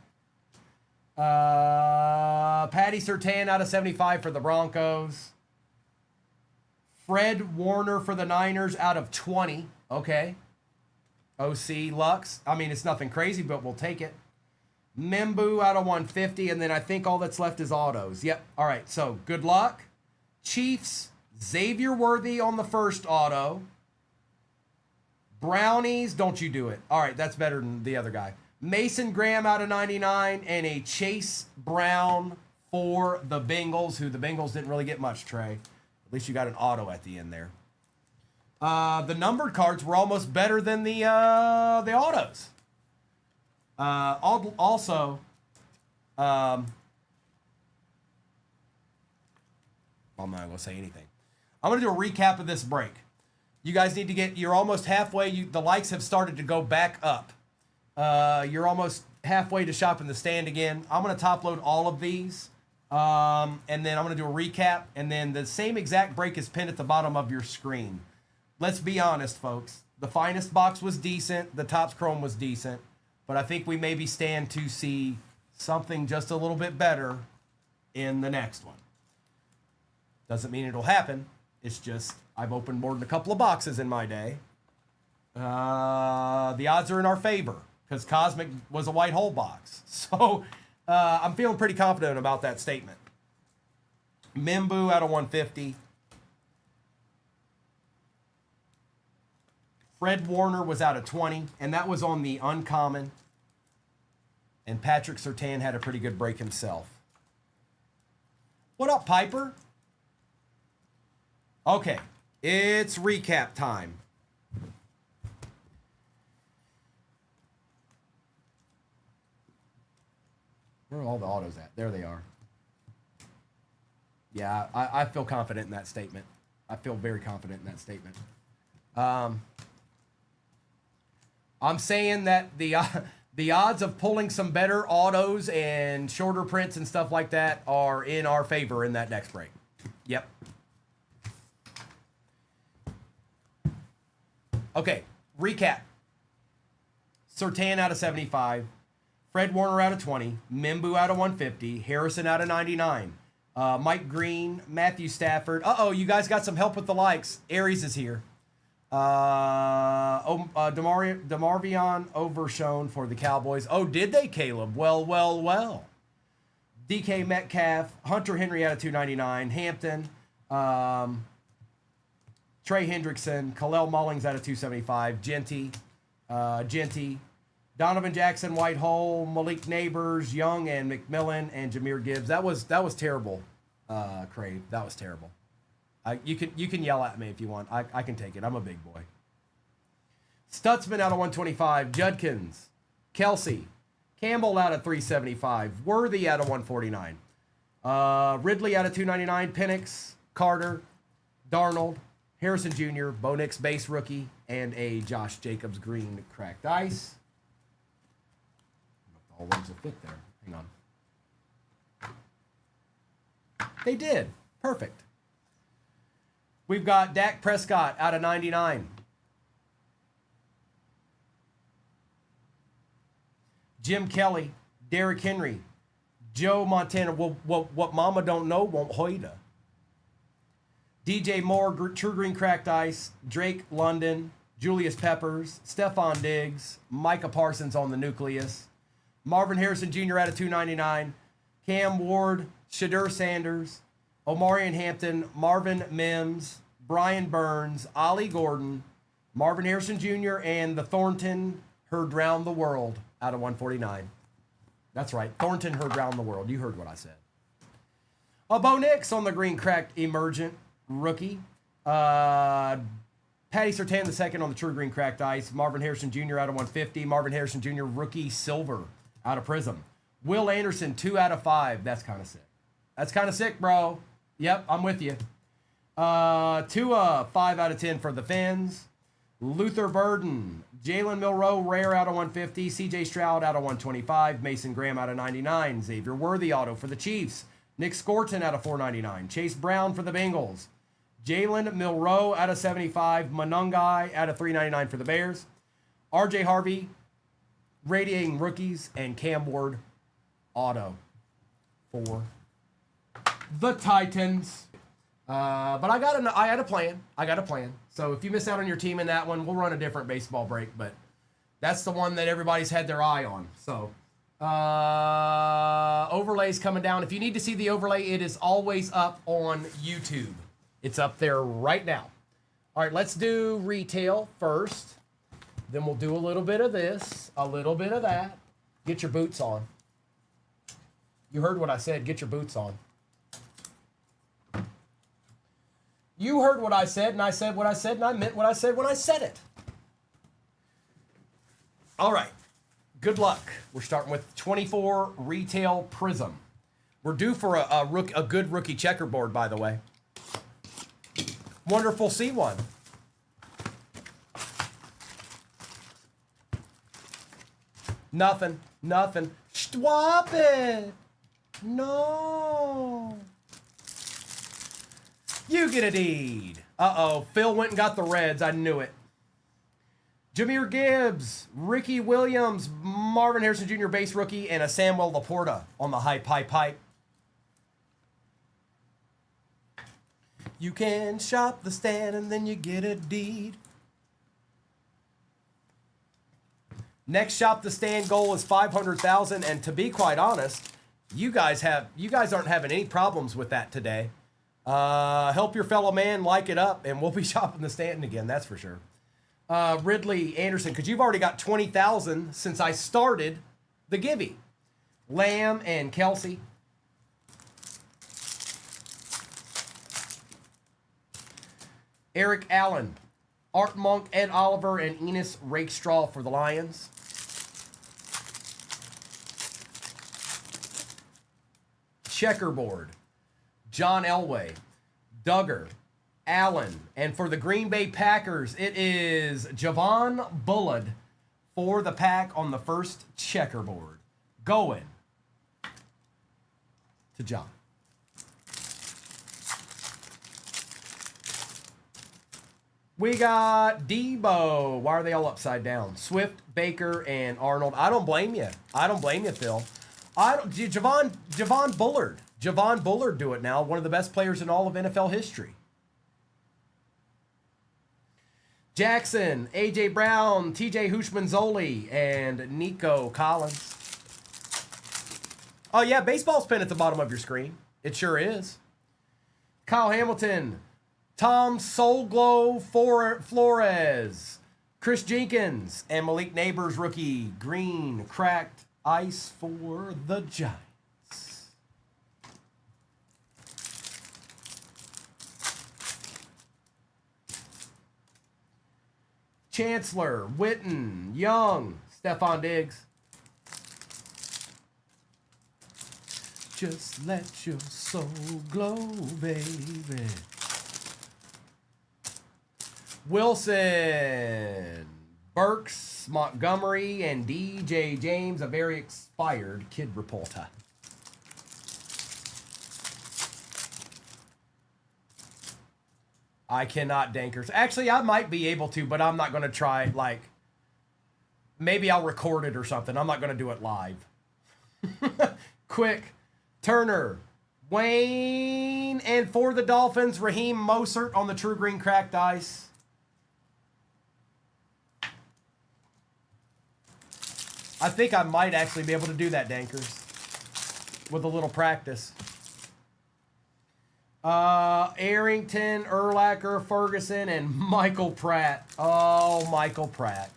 Patty Surtain out of 75 for the Broncos. Fred Warner for the Niners out of 20. Okay. OC Lux. I mean, it's nothing crazy, but we'll take it. Membu out of 150, and then I think all that's left is autos. Yep. All right, so good luck. Chiefs, Xavier Worthy on the first auto. Brownies, don't you do it. All right, that's better than the other guy. Mason Graham out of 99 and a Chase Brown for the Bengals, who the Bengals didn't really get much, Trey. At least you got an auto at the end there. The numbered cards were almost better than the autos. Also, I'm not going to say anything. I'm going to do a recap of this break. You guys need to you're almost halfway. The likes have started to go back up. You're almost halfway to shopping the stand again. I'm going to top load all of these. And then I'm going to do a recap. And then the same exact break is pinned at the bottom of your screen. Let's be honest, folks. The Finest box was decent. The Topps Chrome was decent. But I think we maybe stand to see something just a little bit better in the next one. Doesn't mean it'll happen. It's just I've opened more than a couple of boxes in my day. The odds are in our favor because Cosmic was a white hole box. So I'm feeling pretty confident about that statement. Membu out of 150. Fred Warner was out of 20, and that was on the uncommon. And Patrick Surtain had a pretty good break himself. What up, Piper? Okay, it's recap time. Where are all the autos at? There they are. Yeah, I feel confident in that statement. I feel very confident in that statement. I'm saying that the odds of pulling some better autos and shorter prints and stuff like that are in our favor in that next break. Yep. Okay, recap. Surtain out of 75. Fred Warner out of 20. Membu out of 150. Harrison out of 99. Mike Green, Matthew Stafford. Uh-oh, you guys got some help with the likes. Aries is here. DeMarvion Overshown for the Cowboys. Oh, did they, Caleb? Well. DK Metcalf, Hunter Henry out of 299. Hampton, Trey Hendrickson, Khalil Mullings out of 275. Genty, Donovan Jackson, White Hole, Malik Neighbors, Young, and McMillan, and Jahmyr Gibbs. That was terrible, Crave. That was terrible. You can yell at me if you want. I can take it. I'm a big boy. Stutzman out of 125. Judkins, Kelsey. Campbell out of 375. Worthy out of 149. Ridley out of 299. Penix, Carter, Darnold, Harrison Jr., Bo Nix base rookie, and a Josh Jacobs green cracked ice. I don't know if all ones will fit there. Hang on. They did. Perfect. We've got Dak Prescott out of 99. Jim Kelly, Derrick Henry, Joe Montana. Well, what Mama don't know won't hoida. DJ Moore, True Green Cracked Ice, Drake London, Julius Peppers, Stephon Diggs, Micah Parsons on the nucleus, Marvin Harrison Jr. out of 299, Cam Ward, Shadur Sanders, Omarion Hampton, Marvin Mims, Brian Burns, Ollie Gordon, Marvin Harrison Jr., and the Thornton Heard Round the World out of 149. That's right. Thornton Heard Round the World. You heard what I said. Bo Nix on the green cracked emergent rookie. Patty Surtain II on the true green cracked ice. Marvin Harrison Jr. out of 150. Marvin Harrison Jr. rookie silver out of Prism. Will Anderson 2 out of 5. That's kind of sick. That's kind of sick, bro. Yep, I'm with you. 5 out of 10 for the Fins. Luther Burden, Jalen Milroe, rare out of 150. CJ Stroud out of 125. Mason Graham out of 99. Xavier Worthy auto for the Chiefs. Nick Scorton out of 499. Chase Brown for the Bengals. Jalen Milroe out of 75. Monungai out of 399 for the Bears. RJ Harvey, radiating rookies, and Cam Ward auto for the Titans. But I had a plan. I got a plan. So if you miss out on your team in that one, we'll run a different baseball break. But that's the one that everybody's had their eye on. So overlays coming down. If you need to see the overlay, it is always up on YouTube. It's up there right now. All right, let's do retail first. Then we'll do a little bit of this, a little bit of that. Get your boots on. You heard what I said. Get your boots on. You heard what I said, and I said what I said, and I meant what I said when I said it. All right. Good luck. We're starting with 24 Retail Prism. We're due for a good rookie checkerboard, by the way. Wonderful C1. Nothing. Swap it. No. You get a deed. Uh-oh. Phil went and got the Reds. I knew it. Jahmyr Gibbs, Ricky Williams, Marvin Harrison Jr. base rookie, and a Samuel Laporta on the pipe. You can shop the stand and then you get a deed. Next shop the stand goal is 500,000, and to be quite honest, you guys aren't having any problems with that today. Help your fellow man, like it up, and we'll be shopping the stand again, that's for sure. Ridley Anderson, because you've already got 20,000 since I started the Givey. Lamb and Kelsey. Eric Allen, Art Monk, Ed Oliver, and Enos Rakestraw for the Lions. Checkerboard, John Elway, Duggar, Allen, and for the Green Bay Packers, it is Javon Bullard for the Pack on the first checkerboard. Going to John. We got Debo. Why are they all upside down? Swift, Baker, and Arnold. I don't blame you. Phil. Javon Bullard. Javon Bullard do it now. One of the best players in all of NFL history. Jackson, A.J. Brown, T.J. Hushmanzoli, and Nico Collins. Oh, yeah, baseball's pinned at the bottom of your screen. It sure is. Kyle Hamilton, Tom Soulglow Flores, Chris Jenkins, and Malik Neighbors rookie, green cracked ice for the Giants. Chancellor, Witten, Young, Stephon Diggs, Just let your soul glow, baby. Wilson, Burks, Montgomery, and DJ James, a very expired kid reporter. I cannot dankers. Actually, I might be able to, but I'm not going to try. Like, maybe I'll record it or something. I'm not going to do it live. Quick. Turner, Wayne, and for the Dolphins, Raheem Mostert on the True Green Cracked Ice. I think I might actually be able to do that, Dankers, with a little practice. Arrington, Urlacher, Ferguson, and Michael Pratt. Oh, Michael Pratt.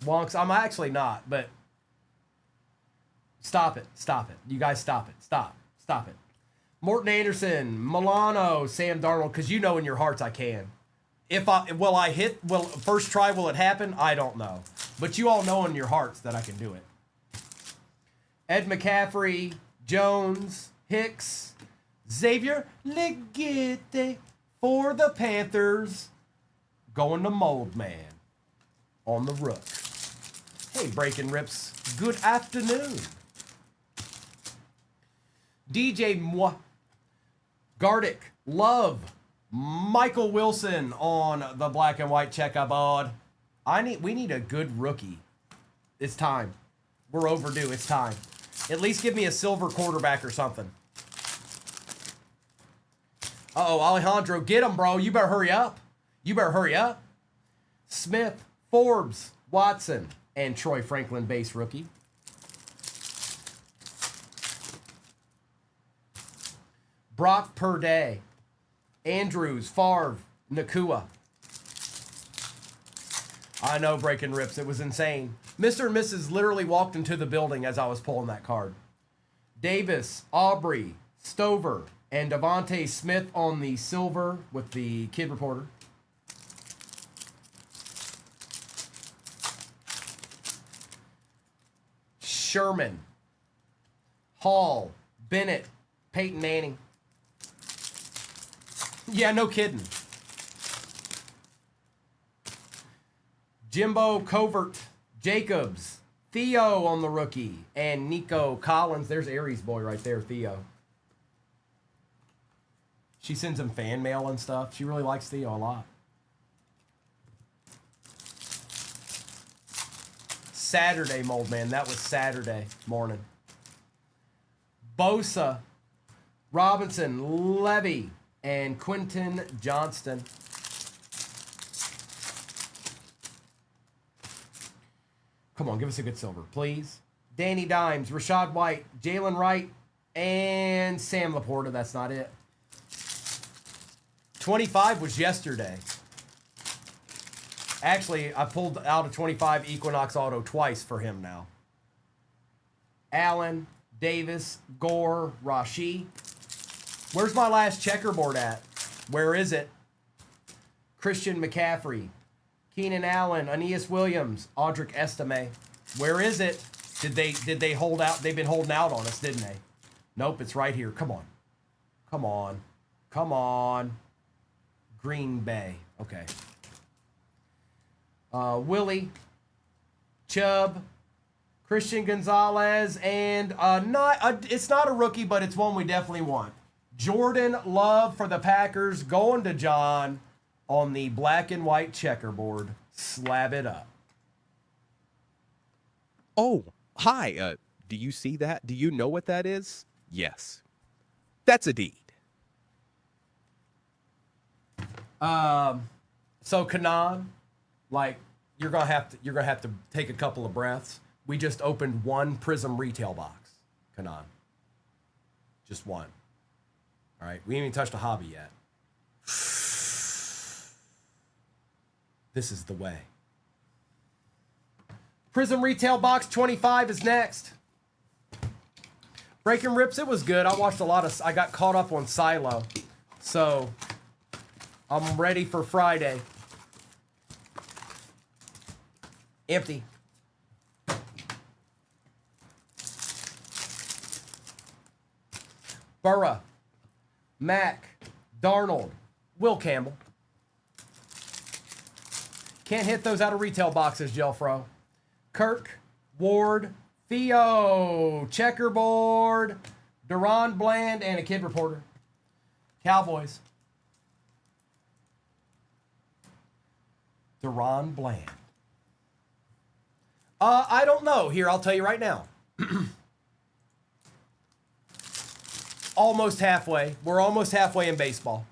Wonks, I'm actually not, but... Stop it. Stop it. You guys stop it. Stop. Stop it. Morton Anderson, Milano, Sam Darnold, because you know in your hearts I can. First try, will it happen? I don't know. But you all know in your hearts that I can do it. Ed McCaffrey, Jones, Hicks, Xavier Legette for the Panthers. Going to Mold Man on the Rook. Hey, Breaking Rips. Good afternoon. DJ Moi, Gardick, Love, Michael Wilson on the black and white checkerboard. We need a good rookie. It's time. We're overdue. It's time. At least give me a silver quarterback or something. Uh-oh, Alejandro, get him, bro. You better hurry up. You better hurry up. Smith, Forbes, Watson, and Troy Franklin base rookie. Brock Purday, Andrews, Favre, Nakua. I know, Breaking Rips. It was insane. Mr. and Mrs. literally walked into the building as I was pulling that card. Davis, Aubrey, Stover, and Devontae Smith on the silver with the kid reporter. Sherman, Hall, Bennett, Peyton Manning. Yeah, no kidding. Jimbo Covert, Jacobs, Theo on the rookie, and Nico Collins. There's Aries boy right there, Theo. She sends him fan mail and stuff. She really likes Theo a lot. Saturday, Mold Man. That was Saturday morning. Bosa, Robinson, Levy, and Quentin Johnston. Come on, give us a good silver, please. Danny Dimes, Rashad White, Jalen Wright, and Sam Laporta. That's not it. 25 was yesterday. Actually, I pulled out a 25 Equinox Auto twice for him now. Allen, Davis, Gore, Rashi. Where's my last checkerboard at? Where is it? Christian McCaffrey, Keenan Allen, Aeneas Williams, Audric Estime. Where is it? Did they hold out? They've been holding out on us, didn't they? Nope, it's right here. Come on. Come on. Come on. Green Bay. Okay. Willie, Chubb, Christian Gonzalez, and it's not a rookie, but it's one we definitely want. Jordan Love for the Packers, going to John on the black and white checkerboard. Slab it up. Oh, hi. Do you see that? Do you know what that is? Yes. That's a deed. So Kanan, like you're gonna have to take a couple of breaths. We just opened one Prism retail box, Kanan. Just one. All right, we haven't even touched a hobby yet. This is the way. Prism retail box 25 is next. Breaking Rips, it was good. I got caught up on Silo, so I'm ready for Friday. Empty. Burra, Mack, Darnold, Will Campbell. Can't hit those out of retail boxes, Gelfro. Kirk, Ward, Theo, Checkerboard, Deron Bland, and a kid reporter. Cowboys. Deron Bland. I don't know. Here, I'll tell you right now. Almost halfway. We're almost halfway in baseball.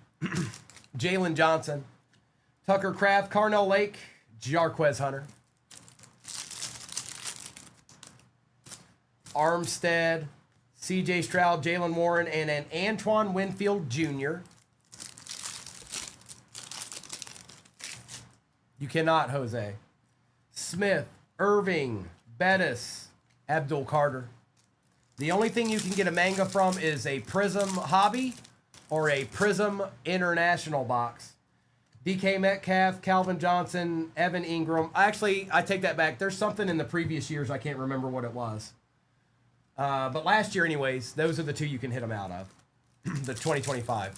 Jalen Johnson, Tucker Kraft, Carnell Lake, Jarquez Hunter, Armstead, C.J. Stroud, Jalen Warren, and an Antoine Winfield Jr. You cannot, Jose. Smith, Irving, Bettis, Abdul Carter. The only thing you can get a manga from is a Prism Hobby or a Prism International box. DK Metcalf, Calvin Johnson, Evan Ingram. Actually, I take that back. There's something in the previous years. I can't remember what it was. But last year, anyways, those are the two you can hit them out of. The 2025.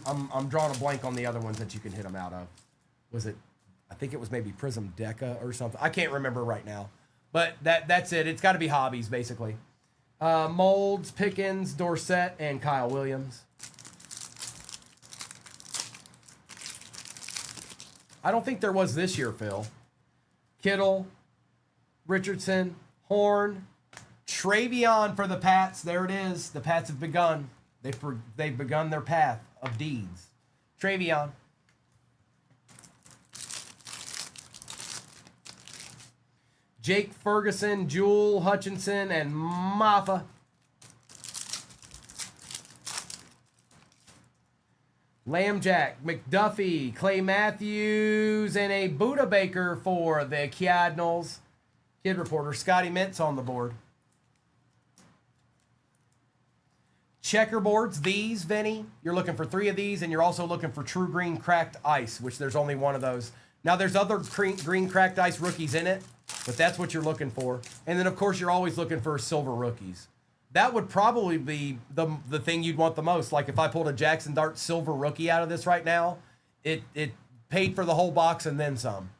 I'm drawing a blank on the other ones that you can hit them out of. Was it? I think it was maybe Prism Deca or something. I can't remember right now. But that's it. It's got to be hobbies, basically. Molds, Pickens, Dorsett, and Kyle Williams. I don't think there was this year, Phil. Kittle, Richardson, Horn, Travion for the Pats. There it is. The Pats have begun. They've begun their path of deeds. Travion. Jake Ferguson, Jewel Hutchinson, and Maffa. Lambjack, McDuffie, Clay Matthews, and a Buda Baker for the Cardinals. Kid reporter, Scotty Mintz on the board. Checkerboards, these, Vinny. You're looking for 3 of these, and you're also looking for True Green Cracked Ice, which there's only one of those. Now, there's other green Cracked Ice rookies in it, but that's what you're looking for. And then, of course, you're always looking for silver rookies. That would probably be the thing you'd want the most. Like if I pulled a Jackson Dart silver rookie out of this right now, it paid for the whole box and then some.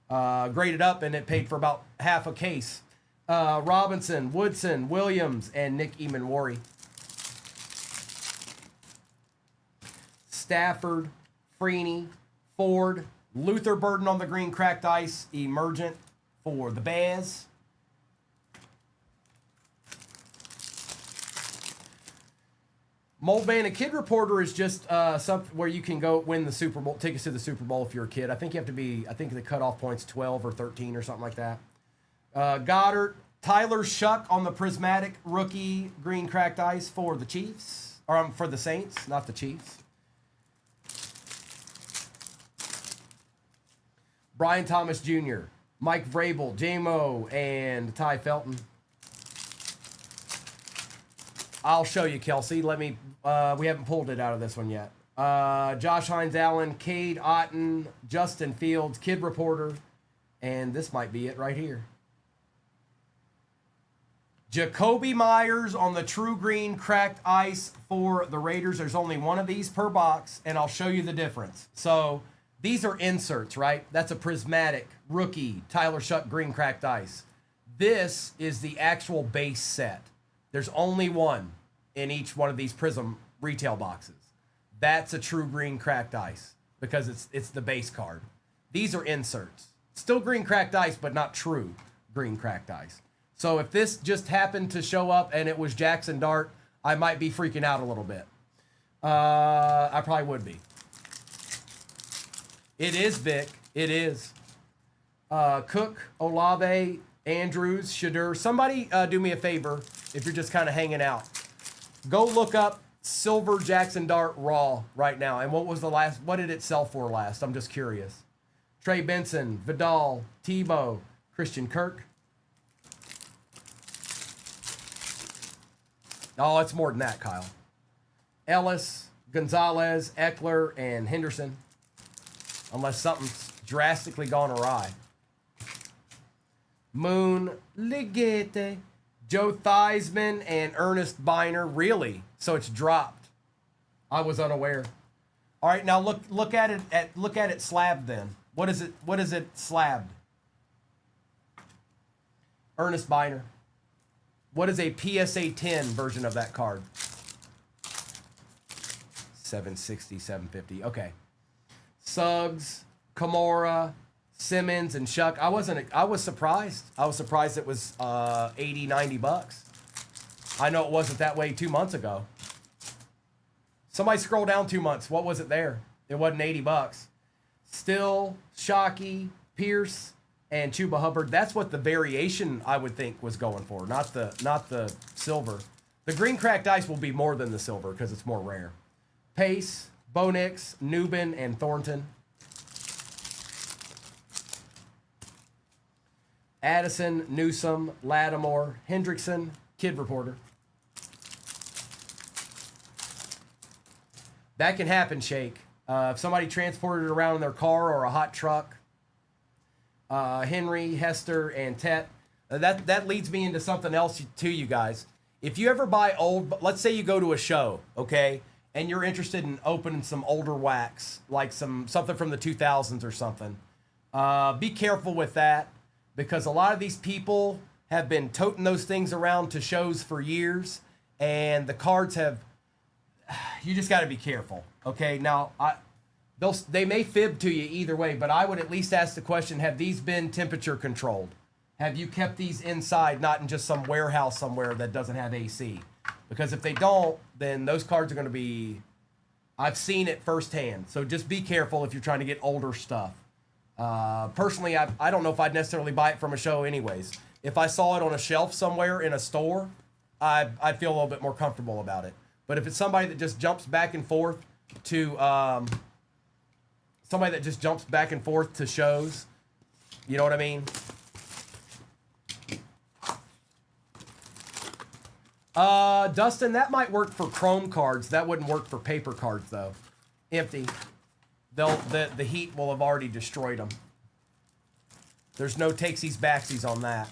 Graded up, and it paid for about half a case. Robinson, Woodson, Williams, and Nick Emanwari. Stafford, Freeney, Ford, Luther Burden on the green Cracked Ice, Emergent for the Bears. Mold Band, a kid reporter is just something where you can go win the Super Bowl, tickets to the Super Bowl if you're a kid. I think you have to be, I think the cutoff point's 12 or 13 or something like that. Goddard, Tyler Shuck on the Prismatic rookie green Cracked Ice for the Chiefs, or for the Saints, not the Chiefs. Brian Thomas Jr., Mike Vrabel, J-Mo, and Ty Felton. I'll show you, Kelsey. Let me, we haven't pulled it out of this one yet. Josh Hines Allen, Cade Otten, Justin Fields, Kid Reporter, and this might be it right here. Jacoby Myers on the True Green Cracked Ice for the Raiders. There's only one of these per box, and I'll show you the difference. So these are inserts, right? That's a Prismatic rookie Tyler Shuck Green Cracked Ice. This is the actual base set. There's only one in each one of these Prism retail boxes. That's a True Green Cracked Ice because it's the base card. These are inserts. Still green Cracked Ice, but not true green Cracked Ice. So if this just happened to show up and it was Jackson Dart, I might be freaking out a little bit. I probably would be. It is Vic. It is. Cook, Olave, Andrews, Shadur. Somebody do me a favor if you're just kind of hanging out. Go look up Silver Jackson Dart Raw right now. And what did it sell for last? I'm just curious. Trey Benson, Vidal, Tebow, Christian Kirk. Oh, it's more than that, Kyle. Ellis, Gonzalez, Eckler, and Henderson. Unless something's drastically gone awry. Moon, Ligete, Joe Theismann, and Ernest Biner. Really? So it's dropped. I was unaware. All right, now look at it slabbed then. What is it slabbed? Ernest Biner. What is a PSA 10 version of that card? 760, 750. Okay. Suggs, Kimura, Simmons, and Shuck. I was surprised. I was surprised it was 80, 90 bucks. I know it wasn't that way 2 months ago. Somebody scroll down 2 months. What was it there? It wasn't 80 bucks. Still, Shockey, Pierce, and Chuba Hubbard. That's what the variation I would think was going for, not the silver. The green cracked ice will be more than the silver because it's more rare. Pace, Bo Nix, Newbin, and Thornton. Addison, Newsom, Lattimore, Hendrickson, Kid Reporter. That can happen, Shake. If somebody transported it around in their car or a hot truck, Henry, Hester, and Tet. That leads me into something else to you guys. If you ever buy old, let's say you go to a show, okay, and you're interested in opening some older wax, like something from the 2000s or something, be careful with that because a lot of these people have been toting those things around to shows for years, and the cards have. You just got to be careful, okay? Now, they may fib to you either way, but I would at least ask the question, have these been temperature controlled? Have you kept these inside, not in just some warehouse somewhere that doesn't have AC? Because if they don't, then those cards are going to be, I've seen it firsthand. So just be careful if you're trying to get older stuff. Personally, I don't know if I'd necessarily buy it from a show anyways. If I saw it on a shelf somewhere in a store, I'd feel a little bit more comfortable about it. But if it's somebody that just jumps back and forth to shows, you know what I mean? Dustin, that might work for chrome cards. That wouldn't work for paper cards though. Empty. The heat will have already destroyed them. There's no takesies backsies on that.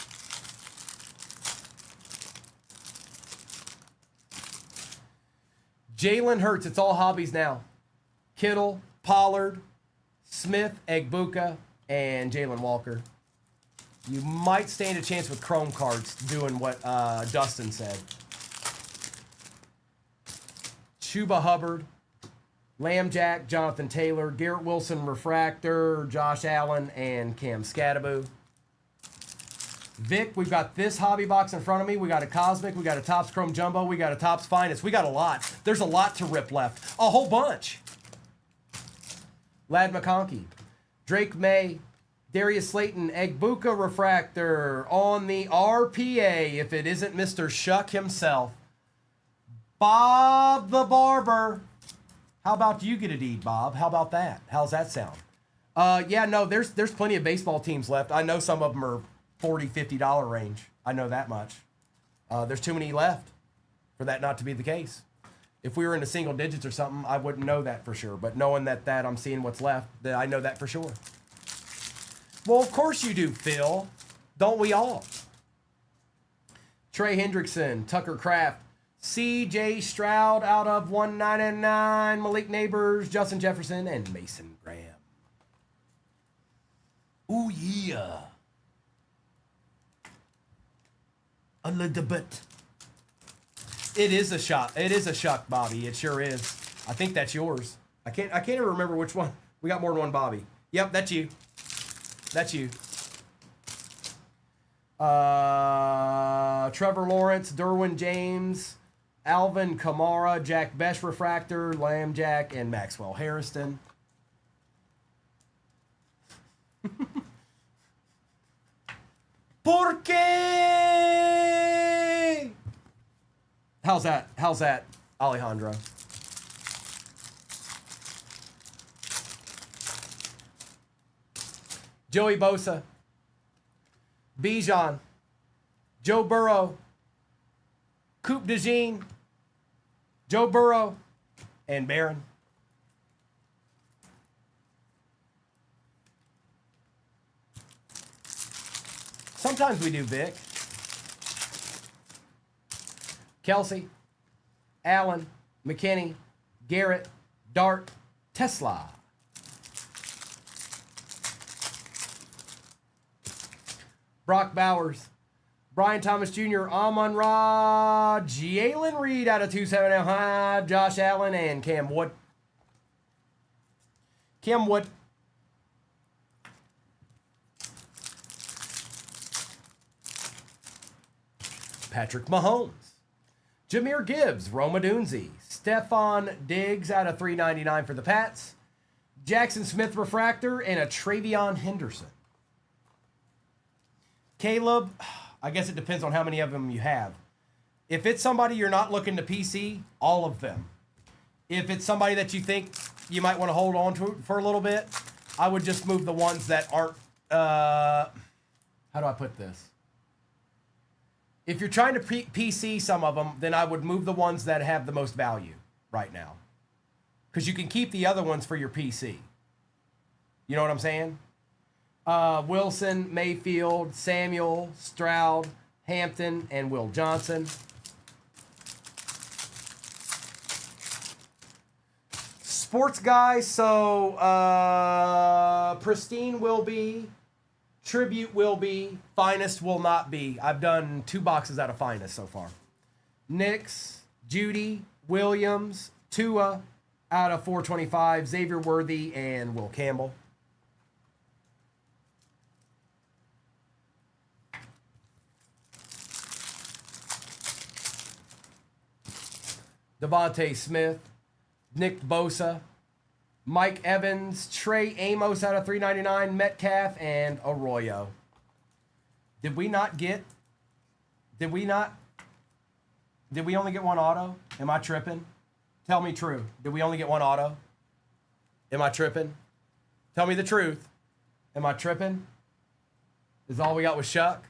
Jalen Hurts, it's all hobbies now. Kittle, Pollard, Smith, Egbuka, and Jalen Walker. You might stand a chance with chrome cards doing what Dustin said. Chuba Hubbard, Lambjack, Jonathan Taylor, Garrett Wilson, Refractor, Josh Allen, and Cam Scattaboo. Vic, we've got this hobby box in front of me. We got a Cosmic. We got a Topps Chrome Jumbo. We got a Topps Finest. We got a lot. There's a lot to rip left. A whole bunch. Lad McConkey. Drake May. Darius Slayton. Egbuka Refractor on the RPA if it isn't Mr. Shuck himself. Bob the Barber. How about you get a deed, Bob? How about that? How's that sound? Yeah, no, there's plenty of baseball teams left. I know some of them are $40, $50 range. I know that much. There's too many left for that not to be the case. If we were in the single digits or something, I wouldn't know that for sure. But knowing that I'm seeing what's left, that I know that for sure. Well, of course you do, Phil. Don't we all? Trey Hendrickson, Tucker Kraft, C.J. Stroud out of 199, Malik Neighbors, Justin Jefferson, and Mason Graham. Ooh, yeah. A little bit. It is a shot. It is a shuck, Bobby. It sure is. I think that's yours. I can't even remember which one. We got more than one Bobby. Yep, that's you. That's you. Trevor Lawrence, Derwin James, Alvin Kamara, Jack Besh Refractor, Lambjack, and Maxwell Harrison. ¿Por qué? How's that? How's that, Alejandro? Joey Bosa, Bijan, Joe Burrow, Coupe de Jean, Joe Burrow, and Barron. Sometimes we do Vic. Kelsey, Allen, McKinney, Garrett, Dart, Tesla. Brock Bowers, Brian Thomas Jr., Amon Ra, Jalen Reed out of 275, Josh Allen, and Cam Wood. Cam Wood. Patrick Mahomes. Jahmyr Gibbs, Roma Dunze. Stephon Diggs out of 399 for the Pats. Jackson Smith refractor and a Travion Henderson. Caleb, I guess it depends on how many of them you have. If it's somebody you're not looking to PC, all of them. If it's somebody that you think you might want to hold on to for a little bit, I would just move the ones that aren't, how do I put this? If you're trying to PC some of them, then I would move the ones that have the most value right now. Because you can keep the other ones for your PC. You know what I'm saying? Wilson, Mayfield, Samuel, Stroud, Hampton, and Will Johnson. Sports guys, so Pristine will be, Tribute will be, Finest will not be. I've done 2 boxes out of Finest so far. Nix, Judy, Williams, Tua out of 425, Xavier Worthy, and Will Campbell. Devontae Smith, Nick Bosa, Mike Evans, Trey Amos out of 399, Metcalf, and Arroyo. Did we only get one auto? Am I tripping? Tell me true. Did we only get one auto? Am I tripping? Tell me the truth. Am I tripping? Is all we got was Shuck?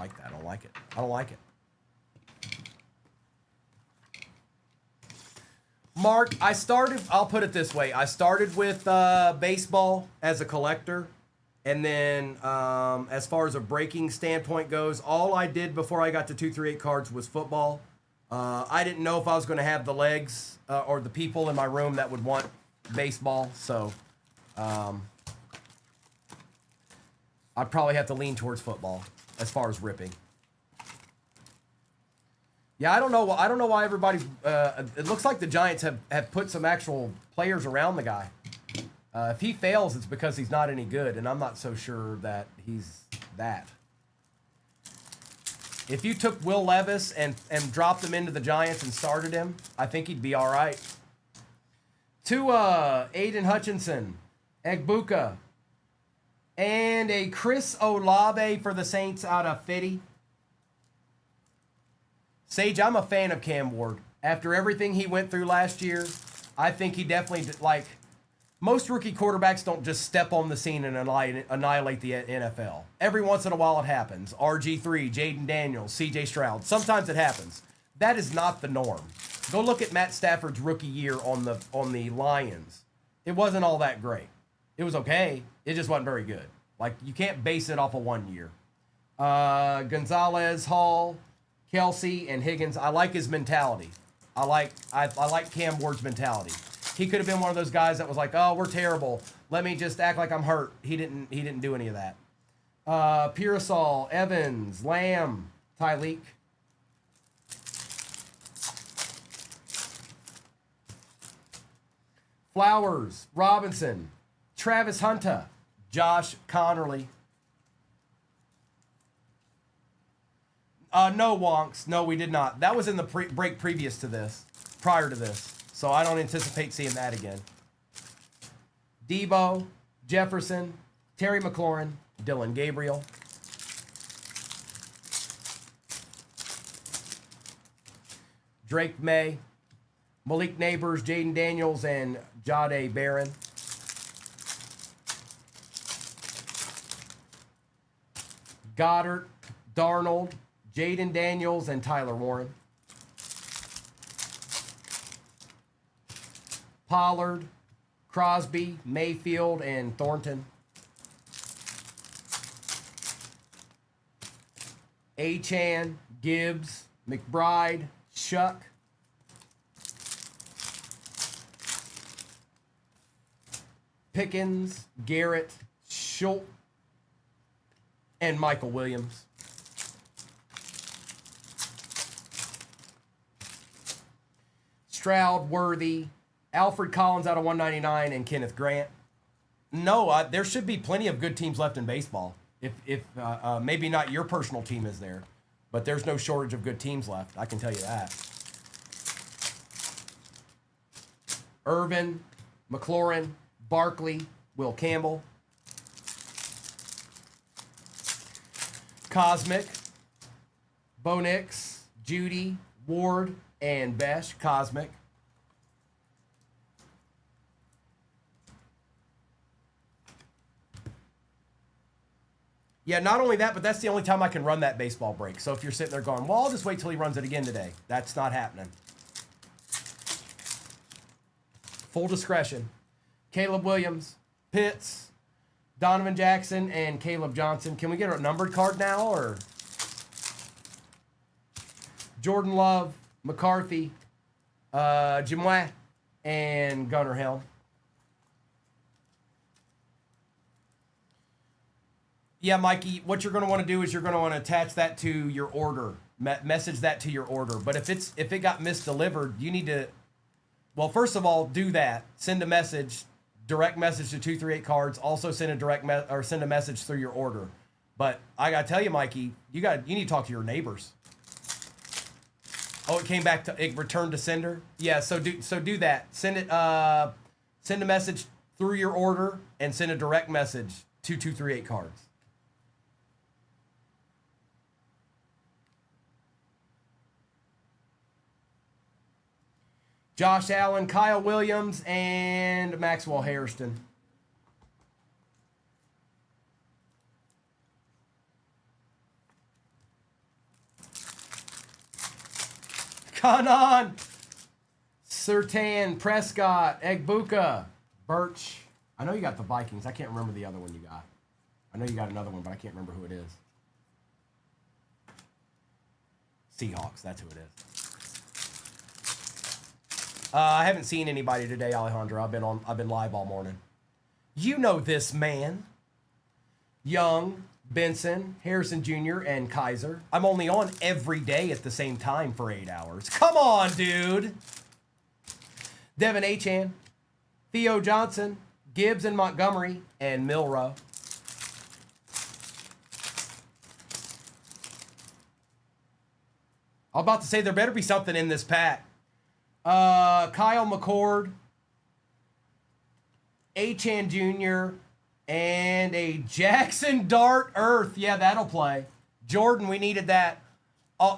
Like that. I don't like it. I don't like it. Mark, I'll put it this way. I started with baseball as a collector. And then as far as a breaking standpoint goes, all I did before I got to 238 cards was football. I didn't know if I was going to have the legs or the people in my room that would want baseball. So I'd probably have to lean towards football as far as ripping. Yeah, I don't know why everybody's. It looks like the Giants have put some actual players around the guy. If he fails, it's because he's not any good, and I'm not so sure that he's that. If you took Will Levis and dropped him into the Giants and started him, I think he'd be all right. Aiden Hutchinson, Egbuka, and a Chris Olave for the Saints out of 50. Sage, I'm a fan of Cam Ward. After everything he went through last year, I think he definitely, like, most rookie quarterbacks don't just step on the scene and annihilate the NFL. Every once in a while it happens. RG3, Jaden Daniels, CJ Stroud. Sometimes it happens. That is not the norm. Go look at Matt Stafford's rookie year on the Lions. It wasn't all that great. It was okay. It just wasn't very good. Like, you can't base it off of 1 year. Gonzalez, Hall, Kelsey, and Higgins. I like his mentality. I like Cam Ward's mentality. He could have been one of those guys that was like, "Oh, we're terrible. Let me just act like I'm hurt." He didn't do any of that. Pearsall, Evans, Lamb, Tyleek. Flowers, Robinson, Travis Hunter, Josh Connerly. No, Wonks. No, we did not. That was in the break previous to this, prior to this. So I don't anticipate seeing that again. Debo, Jefferson, Terry McLaurin, Dylan Gabriel. Drake May, Malik Neighbors, Jaden Daniels, and Jade Barron. Goddard, Darnold, Jaden Daniels, and Tyler Warren. Pollard, Crosby, Mayfield, and Thornton. Achan, Gibbs, McBride, Shuck, Pickens, Garrett, Schultz, and Michael Williams. Stroud, Worthy, Alfred Collins out of 199, and Kenneth Grant. No, there should be plenty of good teams left in baseball. If maybe not your personal team is there, but there's no shortage of good teams left. I can tell you that. Irvin, McLaurin, Barkley, Will Campbell, Cosmic, Bo Nix, Judy, Ward, and Besh. Cosmic. Yeah, not only that, but that's the only time I can run that baseball break. So if you're sitting there going, well, I'll just wait till he runs it again today. That's not happening. Full discretion. Caleb Williams, Pitts, Donovan Jackson, and Caleb Johnson. Can we get a numbered card now, or? Jordan Love, McCarthy, Jimwah, and Gunnar Helm. Yeah, Mikey, what you're going to want to do is you're going to want to attach that to your order, message that to your order. But if it got misdelivered, you need to, well, first of all, do that. Send a message, direct message to 238 Cards. Also send a send a message through your order. But I got to tell you, Mikey, you need to talk to your neighbors. Oh, it returned to sender. Yeah, so do that. Send a message through your order and send a direct message to 238 Cards. Josh Allen, Kyle Williams, and Maxwell Hairston. Kanan, Surtain, Prescott, Egbuka, Birch. I know you got the Vikings. I can't remember the other one you got. I know you got another one, but I can't remember who it is. Seahawks, that's who it is. I haven't seen anybody today, Alejandro. I've been live all morning. You know this man. Young, Benson, Harrison Jr., and Kaiser. I'm only on every day at the same time for 8 hours. Come on, dude. Devin Achan, Theo Johnson, Gibbs and Montgomery, and Milrow. I'm about to say there better be something in this pack. Kyle McCord, Achan Jr., and a Jackson Dart Earth. Yeah, that'll play. Jordan, we needed that.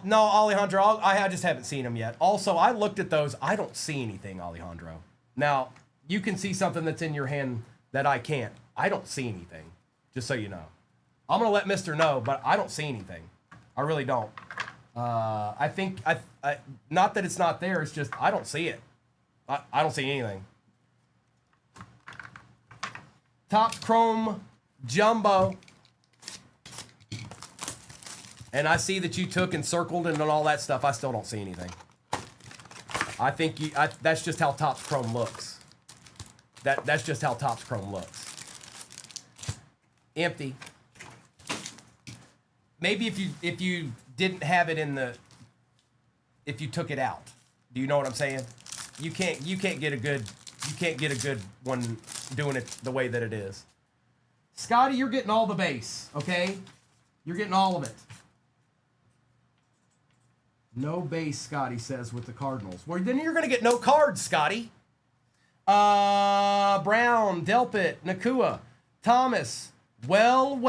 No, Alejandro, I just haven't seen him yet. Also, I looked at those. I don't see anything, Alejandro. Now, you can see something that's in your hand that I can't. I don't see anything, just so you know. I'm going to let Mr. know, but I don't see anything. I really don't. I think, not that it's not there, it's just I don't see it. I don't see anything. Top Chrome Jumbo. And I see that you took and circled and all that stuff. I still don't see anything. I think that's just how Topps Chrome looks. That's just how Topps Chrome looks. Empty. Maybe if you didn't have it if you took it out. Do you know what I'm saying? You can't get a good one doing it the way that it is. Scotty, you're getting all the base, okay? You're getting all of it. No base, Scotty says, with the Cardinals. Well, then you're going to get no cards, Scotty. Brown, Delpit, Nakua, Thomas. Well,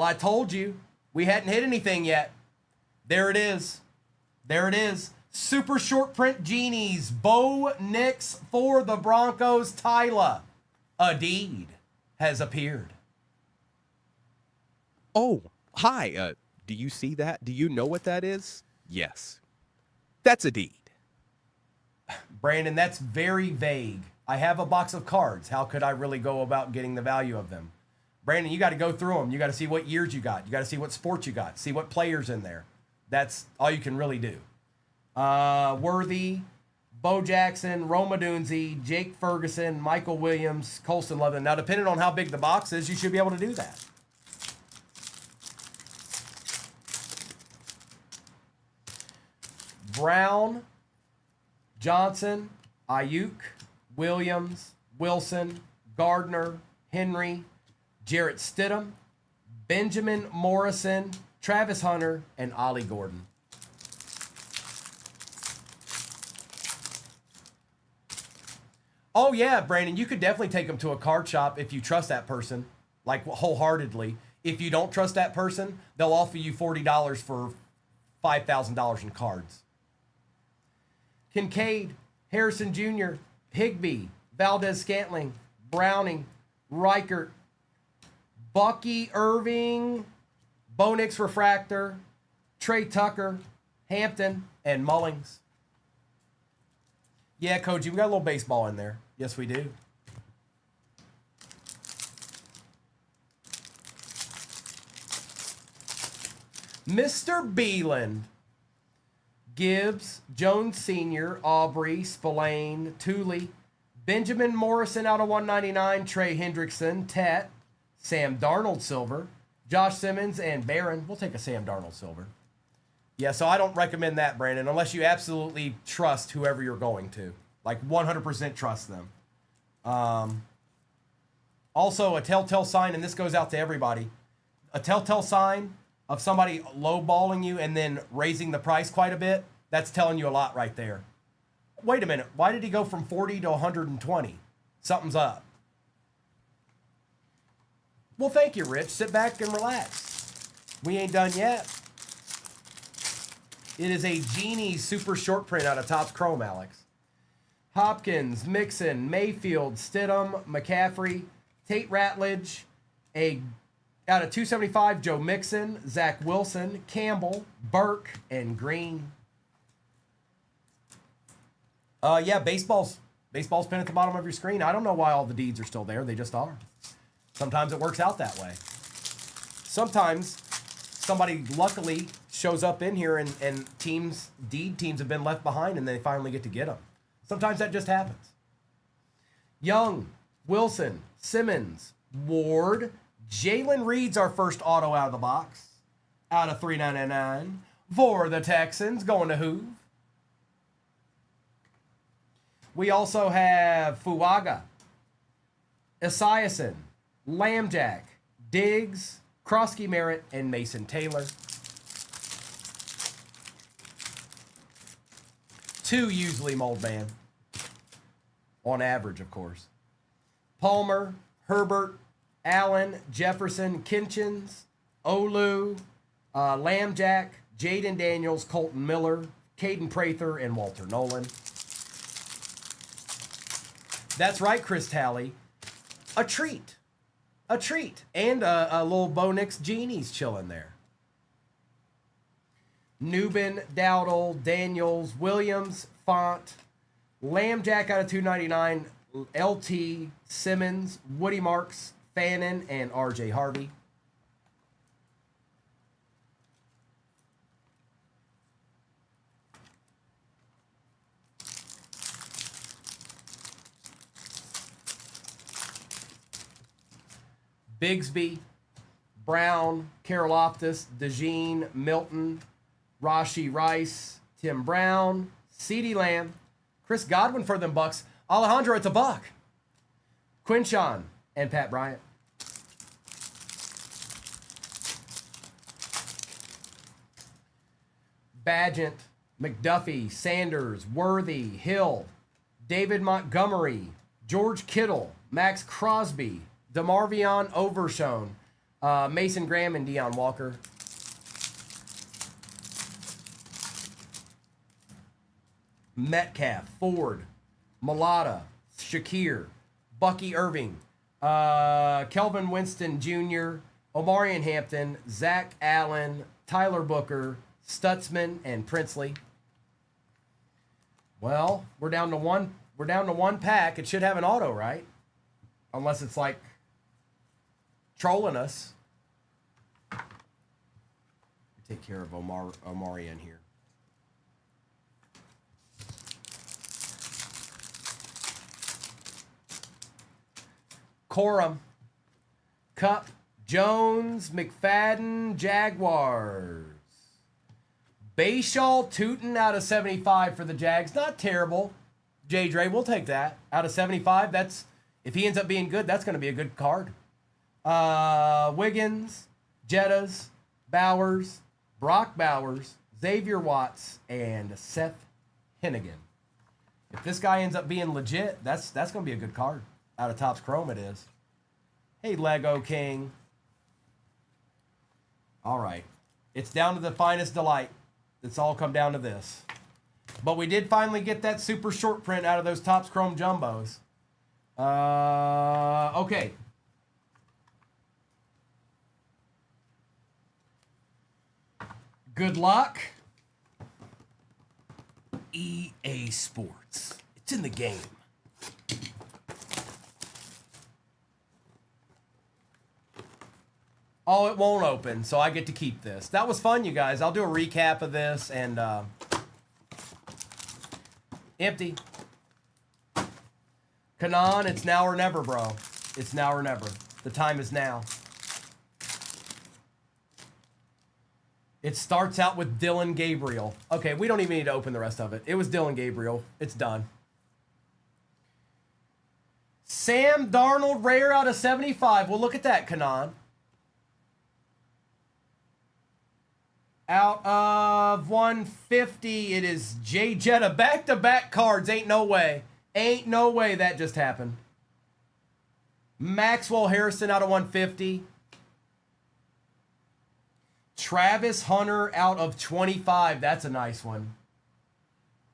I told you. We hadn't hit anything yet. There it is. There it is. Super short print genies. Bo Nix for the Broncos. Tyler. A deed has appeared. Oh, hi. Do you see that? Do you know what that is? Yes. That's a deed. Brandon, that's very vague. I have a box of cards. How could I really go about getting the value of them? Brandon, you got to go through them. You got to see what years you got. You got to see what sports you got. See what players in there. That's all you can really do. Worthy, Bo Jackson, Roma Dunze, Jake Ferguson, Michael Williams, Colston Loveland. Now, depending on how big the box is, you should be able to do that. Brown, Johnson, Ayuk, Williams, Wilson, Gardner, Henry, Jarrett Stidham, Benjamin Morrison, Travis Hunter, and Ollie Gordon. Oh, yeah, Brandon, you could definitely take them to a card shop if you trust that person, like wholeheartedly. If you don't trust that person, they'll offer you $40 for $5,000 in cards. Kincaid, Harrison Jr., Higbee, Valdez Scantling, Browning, Reichert, Bucky Irving, Bo Nix Refractor, Trey Tucker, Hampton, and Mullings. Yeah, Koji, we got a little baseball in there. Yes, we do. Mr. Beeland, Gibbs, Jones Sr., Aubrey, Spillane, Tooley, Benjamin Morrison out of 199, Trey Hendrickson, Tet, Sam Darnold Silver, Josh Simmons, and Barron. We'll take a Sam Darnold Silver. Yeah, so I don't recommend that, Brandon, unless you absolutely trust whoever you're going to. Like 100% trust them. Also, a telltale sign, and this goes out to everybody, a telltale sign of somebody lowballing you and then raising the price quite a bit, that's telling you a lot right there. Wait a minute, why did he go from 40 to 120? Something's up. Well, thank you, Rich. Sit back and relax. We ain't done yet. It is a Genie super short print out of Topps Chrome, Alex. Hopkins, Mixon, Mayfield, Stidham, McCaffrey, Tate Ratledge, out of 275, Joe Mixon, Zach Wilson, Campbell, Burke, and Green. Yeah, baseball's pinned at the bottom of your screen. I don't know why all the deeds are still there. They just are. Sometimes it works out that way. Sometimes somebody luckily shows up in here and deed teams have been left behind and they finally get to get them. Sometimes that just happens. Young, Wilson, Simmons, Ward, Jalen Reed's our first auto out of the box. Out of 399 for the Texans, going to Hoove. We also have Fuaga, Esiason, Lambjack, Diggs, Krosky Merritt, and Mason Taylor. 2 usually mold man. On average, of course. Palmer, Herbert, Allen, Jefferson, Kinchins, Olu, Lambjack, Jaden Daniels, Colton Miller, Caden Prather, and Walter Nolan. That's right, Chris Talley. A treat. A treat. And a little Bo Nix Genie's chilling there. Newbin, Dowdle, Daniels, Williams, Font, Lambjack out of 299, LT, Simmons, Woody Marks, Fannin, and RJ Harvey. Bigsby, Brown, Karloftis, DeJean, Milton, Rashi Rice, Tim Brown, CeeDee Lamb, Chris Godwin for them Bucks, Alejandro, it's a buck, Quinshawn, and Pat Bryant. Badgett, McDuffie, Sanders, Worthy, Hill, David Montgomery, George Kittle, Max Crosby, DeMarvion Overshone, Mason Graham, and Deion Walker. Metcalf, Ford, Mulata, Shakir, Bucky Irving, Kelvin Winston Jr., Omarion Hampton, Zach Allen, Tyler Booker, Stutzman, and Princely. Well, we're down to one. We're down to one pack. It should have an auto, right? Unless it's like trolling us. Take care of Omarion here. Corum, Cup, Jones, McFadden, Jaguars. Bashaw Tootin out of 75 for the Jags. Not terrible. J. Dre, we'll take that. Out of 75, that's, if he ends up being good, that's going to be a good card. Wiggins, Jettas, Bowers, Brock Bowers, Xavier Watts, and Seth Hennigan. If this guy ends up being legit, that's going to be a good card. Out of Topps Chrome it is. Hey, Lego King. All right. It's down to the finest delight. It's all come down to this. But we did finally get that super short print out of those Topps Chrome Jumbos. Okay. Good luck. EA Sports. It's in the game. Oh, it won't open, so I get to keep this. That was fun, you guys. I'll do a recap of this and empty. Kanan, it's now or never, bro. It's now or never. The time is now. It starts out with Dylan Gabriel. Okay, we don't even need to open the rest of it. It was Dylan Gabriel. It's done. Sam Darnold, rare out of 75. Well, look at that, Kanan. Out of 150, it is Jay Jetta. Back-to-back cards. Ain't no way. Ain't no way that just happened. Maxwell Harrison out of 150. Travis Hunter out of 25. That's a nice one.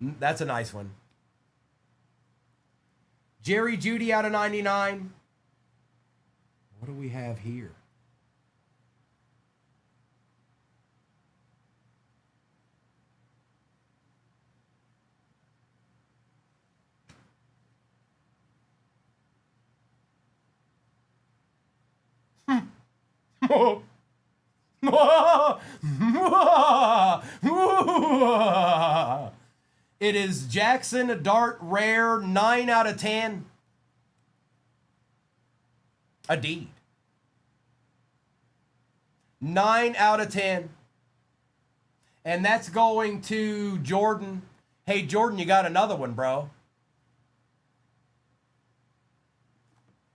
That's a nice one. Jerry Jeudy out of 99. What do we have here? It is Jackson Dart rare 9 out of 10. A deed. 9 out of 10. And that's going to Jordan. Hey, Jordan, you got another one, bro.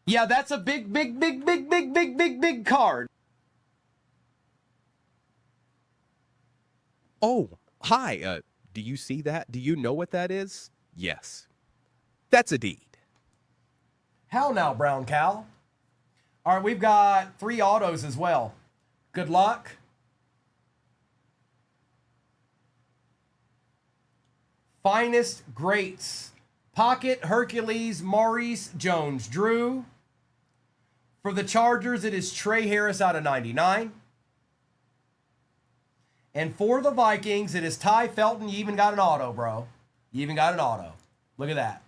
Yeah, that's a big card. Oh, hi. Do you see that? Do you know what that is? Yes. That's a deed. How now, Brown Cow? All right, we've got 3 autos as well. Good luck. Finest Greats. Pocket, Hercules, Maurice Jones-Drew. For the Chargers, it is Trey Harris out of 99. And for the Vikings, it is Ty Felton. You even got an auto, bro. You even got an auto. Look at that.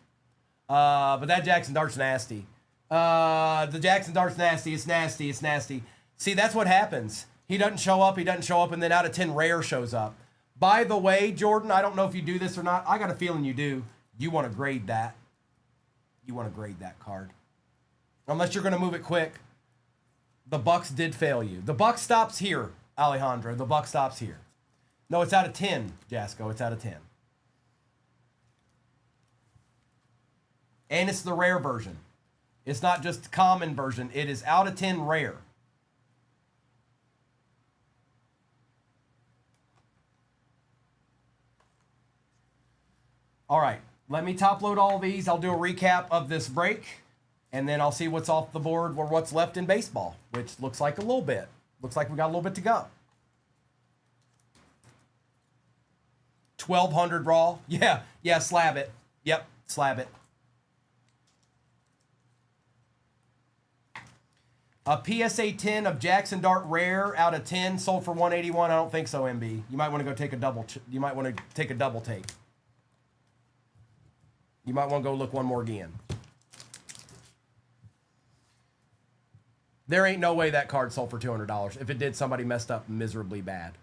But that Jackson Dart's nasty. The Jackson Dart's nasty. It's nasty. It's nasty. See, that's what happens. He doesn't show up. He doesn't show up. And then out of 10, rare shows up. By the way, Jordan, I don't know if you do this or not. I got a feeling you do. You want to grade that. You want to grade that card. Unless you're going to move it quick. The Bucks did fail you. The Buck stops here, Alejandro. The Buck stops here. No, it's out of 10, Jasco. It's out of 10. And it's the rare version. It's not just common version. It is out of 10 rare. All right. Let me top load all these. I'll do a recap of this break. And then I'll see what's off the board or what's left in baseball, which looks like a little bit. Looks like we got a little bit to go. 1,200 raw. Yeah, slab it. Yep, slab it. A PSA 10 of Jackson Dart rare out of 10 sold for 181. I don't think so, MB. You might want to go take a double. You might want to take a double take. You might want to go look one more again. There ain't no way that card sold for $200. If it did, somebody messed up miserably bad.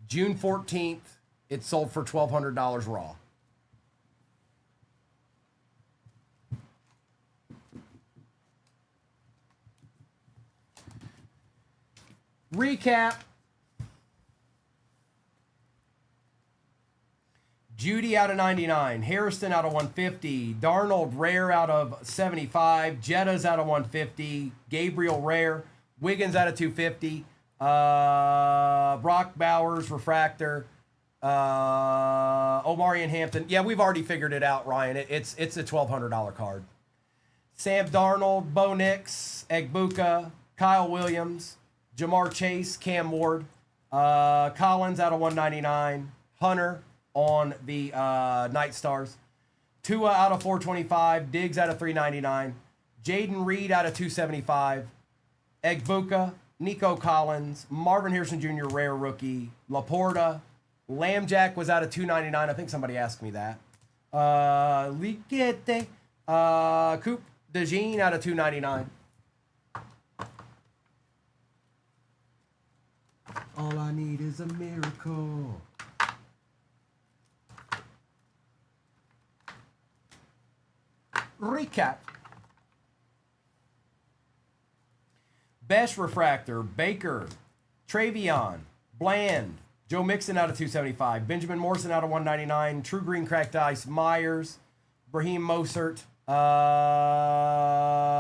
June 14th, it sold for $1,200 raw. Recap. Judy out of 99. Harrison out of 150. Darnold rare out of 75. Jetta's out of 150. Gabriel rare. Wiggins out of 250. Brock Bowers refractor. Omarion Hampton. Yeah, we've already figured it out, Ryan. It's a $1,200 card. Sam Darnold, Bo Nix, Egbuka, Kyle Williams, Jamar Chase, Cam Ward, Collins out of 199, Hunter on the Night Stars, Tua out of 425, Diggs out of 399, Jaden Reed out of 275, Egbuka, Nico Collins, Marvin Harrison Jr. rare rookie, Laporta, Lambjack was out of 299. I think somebody asked me that. Liquete, Coop DeJean out of 299. All I need is a miracle. Recap. Best refractor, Baker, Travion, Bland, Joe Mixon out of 275, Benjamin Morrison out of 199, True Green Cracked Ice, Myers, Brahim Mosert,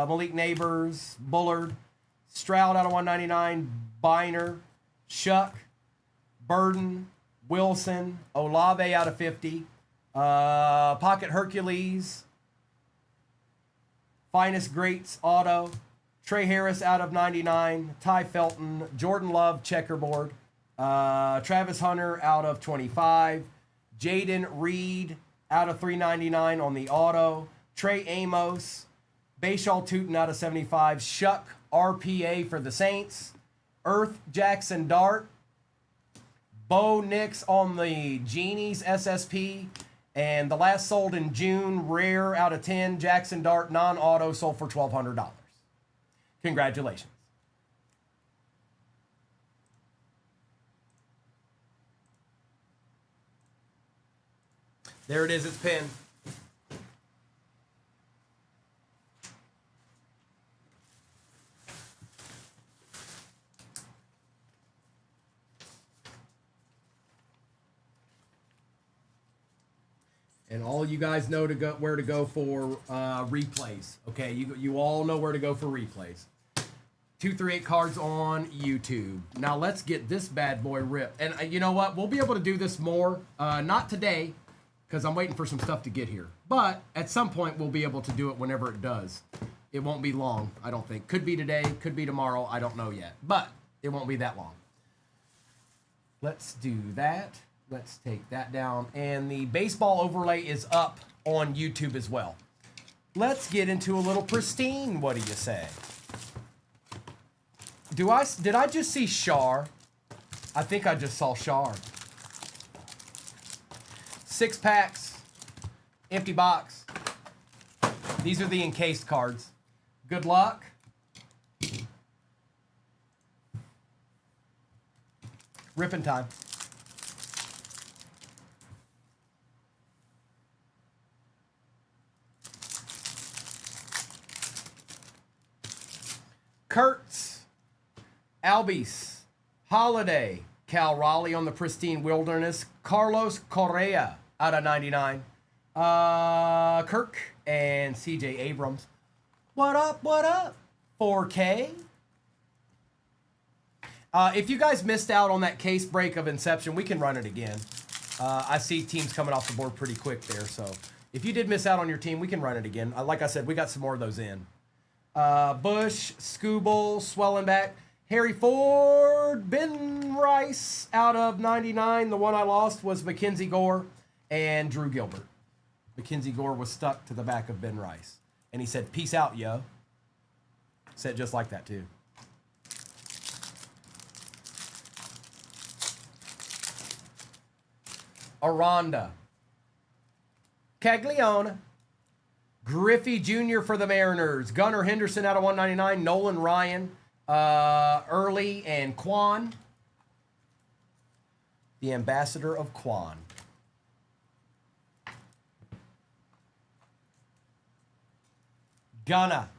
Malik Neighbors, Bullard, Stroud out of 199, Biner, Shuck, Burden, Wilson, Olave out of 50, Pocket Hercules, Finest Greats Auto, Trey Harris out of 99, Ty Felton, Jordan Love checkerboard, Travis Hunter out of 25, Jaden Reed out of 399 on the auto, Trey Amos, Bashaw Tootin out of 75, Shuck RPA for the Saints, Earth Jackson Dart, Bo Nix on the Genies SSP, and the last sold in June, rare out of 10, Jackson Dart non-auto sold for $1,200. Congratulations. There it is, it's pinned. And all you guys know where to go for replays. Okay, you all know where to go for replays. 238 cards on YouTube. Now let's get this bad boy ripped. And you know what? We'll be able to do this more. Not today, because I'm waiting for some stuff to get here. But at some point, we'll be able to do it whenever it does. It won't be long, I don't think. Could be today, could be tomorrow. I don't know yet. But it won't be that long. Let's do that. Let's take that down. And the baseball overlay is up on YouTube as well. Let's get into a little pristine. What do you say? Did I just see Shar? I think I just saw Shar. 6 packs. Empty box. These are the encased cards. Good luck. Ripping time. Kurtz, Albies, Holiday, Cal Raleigh on the Pristine Wilderness, Carlos Correa out of 99, Kirk and CJ Abrams. What up, what up? 4K. If you guys missed out on that case break of Inception, we can run it again. I see teams coming off the board pretty quick there, so if you did miss out on your team, we can run it again. Like I said, we got some more of those in. Bush, Scooble, Swellenback, Harry Ford, Ben Rice out of 99. The one I lost was Mackenzie Gore and Drew Gilbert. Mackenzie Gore was stuck to the back of Ben Rice. And he said, "Peace out, yo." Said just like that, too. Aranda. Caglione. Griffey Jr. for the Mariners. Gunnar Henderson out of 199. Nolan Ryan. Early and Quan. The ambassador of Quan. Gunna.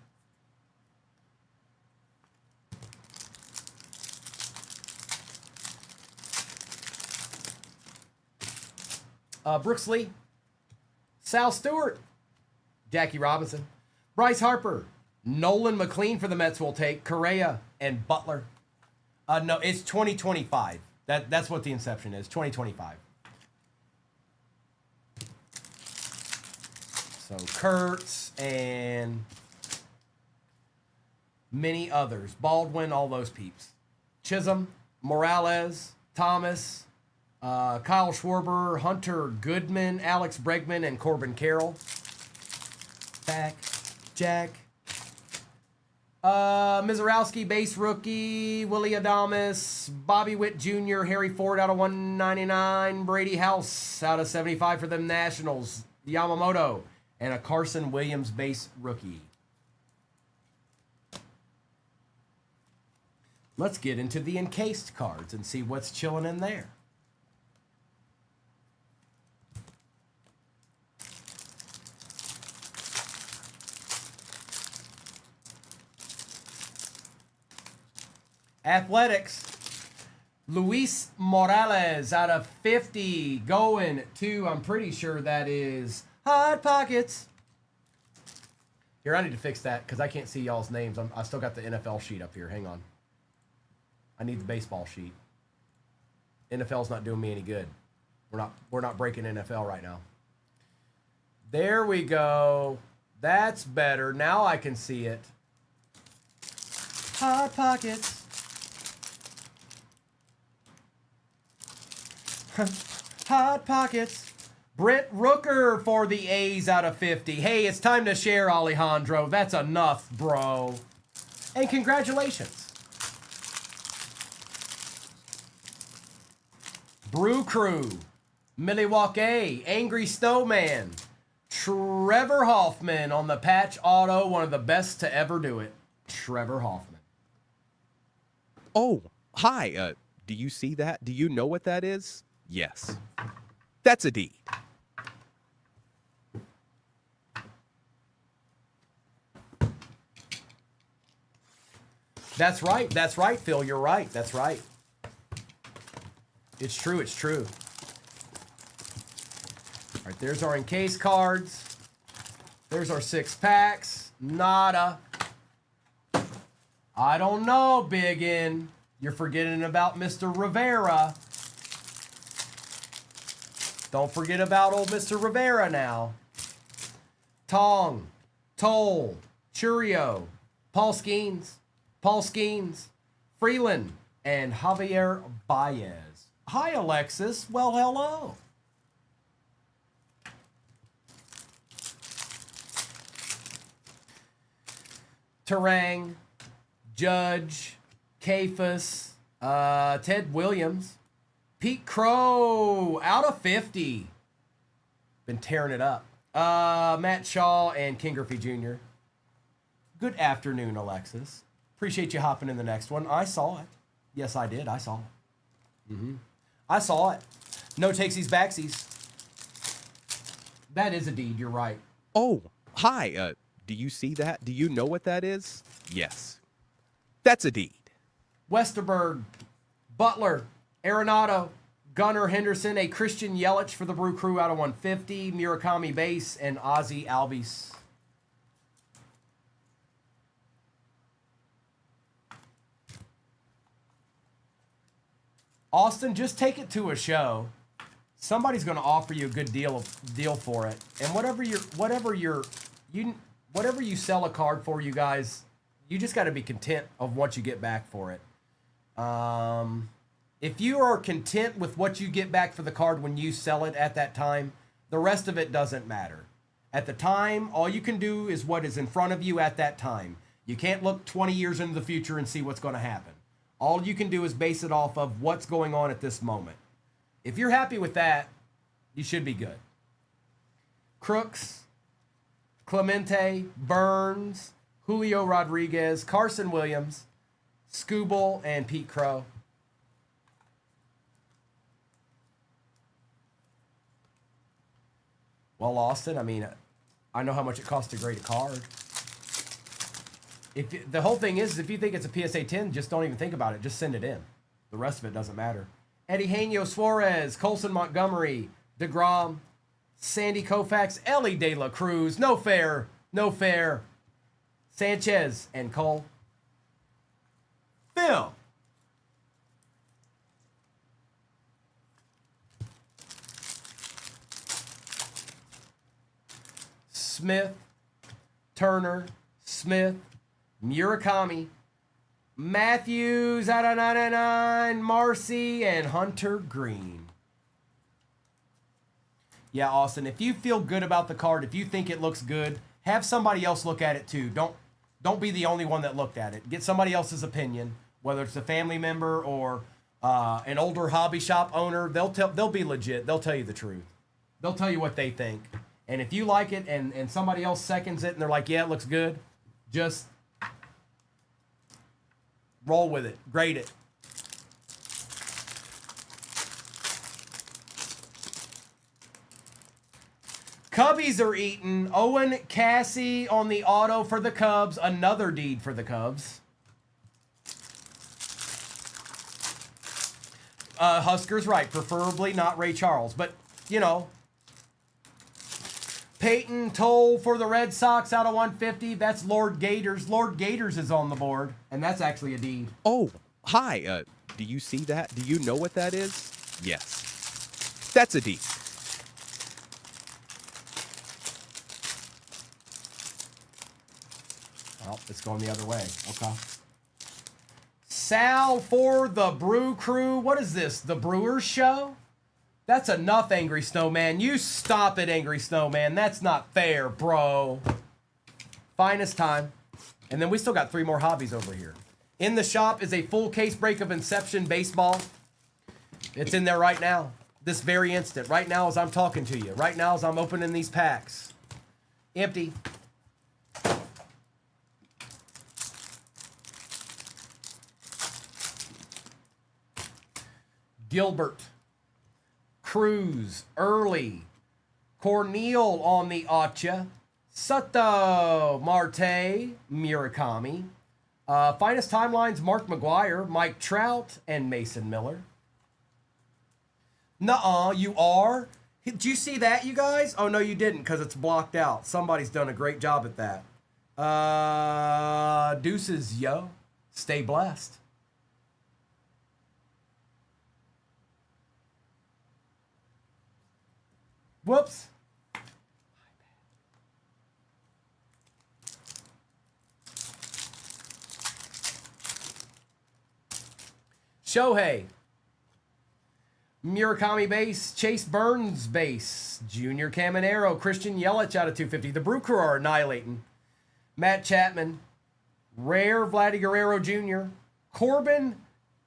Brooks Lee. Sal Stewart. Jackie Robinson. Bryce Harper. Nolan McLean for the Mets will take. Correa and Butler. No, it's 2025. That's what the inception is. 2025. So Kurtz and many others. Baldwin, all those peeps. Chisholm, Morales, Thomas, Kyle Schwarber, Hunter Goodman, Alex Bregman, and Corbin Carroll. Back, Jack. Mizorowski, base rookie. Willie Adames, Bobby Witt Jr., Harry Ford out of 199. Brady House out of 75 for them Nationals. Yamamoto. And a Carson Williams base rookie. Let's get into the encased cards and see what's chilling in there. Athletics. Luis Morales out of 50 going to, I'm pretty sure that is Hot Pockets. Here, I need to fix that because I can't see y'all's names. I still got the NFL sheet up here. Hang on. I need the baseball sheet. NFL's not doing me any good. We're not breaking NFL right now. There we go. That's better. Now I can see it. Hot Pockets. Hot Pockets. Brent Rooker for the A's out of 50. Hey, it's time to share, Alejandro. That's enough, bro. And congratulations. Brew Crew. Milwaukee. Angry Snowman. Trevor Hoffman on the patch auto. One of the best to ever do it. Trevor Hoffman. Oh, hi. Do you see that? Do you know what that is? Yes. That's a deed. That's right. That's right, Phil. You're right. That's right. It's true. It's true. All right, there's our encase cards. There's our 6 packs. Nada. I don't know, Biggin. You're forgetting about Mr. Rivera. Don't forget about old Mr. Rivera now. Tong, Toll, Churio, Paul Skeens, Freeland, and Javier Baez. Hi, Alexis. Well, hello. Terang, Judge, Kafus, Ted Williams, Pete Crow out of 50. Been tearing it up. Matt Shaw and King Griffey Jr. Good afternoon, Alexis. Appreciate you hopping in the next one. I saw it. Yes, I did. I saw it. I saw it. No takesies, backsies. That is a deed. You're right. Oh, hi. Do you see that? Do you know what that is? Yes. That's a deed. Westerberg, Butler, Arenado, Gunnar Henderson, a Christian Yelich for the Brew Crew out of 150, Murakami base, and Ozzy Albies. Austin, just take it to a show. Somebody's going to offer you a good deal for it, and whatever you sell a card for, you guys, you just got to be content of what you get back for it. If you are content with what you get back for the card when you sell it at that time, the rest of it doesn't matter. At the time, all you can do is what is in front of you at that time. You can't look 20 years into the future and see what's going to happen. All you can do is base it off of what's going on at this moment. If you're happy with that, You should be good. Crooks, Clemente, Burns, Julio Rodriguez, Carson Williams, Scooble, and Pete Crow. Well, Austin, I mean, I know how much it costs to grade a card. If the whole thing is, if you think it's a PSA 10, just don't even think about it. Just send it in. The rest of it doesn't matter. Eugenio Suarez, Colson Montgomery, DeGrom, Sandy Koufax, Ellie De La Cruz, no fair, no fair, Sanchez, and Cole. Phil. Smith, Turner, Smith, Murakami, Matthews out of 99, Marcy, and Hunter Green. Yeah, Austin, if you feel good about the card, if you think it looks good, have somebody else look at it too. Don't be the only one that looked at it. Get somebody else's opinion, whether it's a family member or an older hobby shop owner. They'll be legit. They'll tell you the truth. They'll tell you what they think. And if you like it and somebody else seconds it and they're like, yeah, it looks good, just roll with it. Grade it. Cubbies are eating. Owen Cassie on the auto for the Cubs. Another deed for the Cubs. Husker's right. Preferably not Ray Charles. But, you know. Peyton Toll for the Red Sox out of 150. That's Lord Gators. Lord Gators is on the board. And that's actually a deed. Oh, hi. Do you see that? Do you know what that is? Yes. That's a deed. Well, it's going the other way. Okay. Sal for the Brew Crew. What is this? The Brewers Show? That's enough, Angry Snowman. You stop it, Angry Snowman. That's not fair, bro. Finest time. And then we still got 3 more hobbies over here. In the shop is a full case break of Inception Baseball. It's in there right now. This very instant. Right now as I'm talking to you. Right now as I'm opening these packs. Empty. Gilbert. Cruz, Early, Cornel on the Acha, Soto, Marte, Murakami. Finest timelines, Mark McGuire, Mike Trout, and Mason Miller. Nuh-uh, you are? Did you see that, you guys? Oh, no, you didn't, because it's blocked out. Somebody's done a great job at that. Deuces, yo. Stay blessed. Whoops. Shohei. Murakami base. Chase Burns base. Junior Caminero. Christian Yelich out of 250. The Brew Crew are annihilating. Matt Chapman. Rare Vladdy Guerrero Jr. Corbin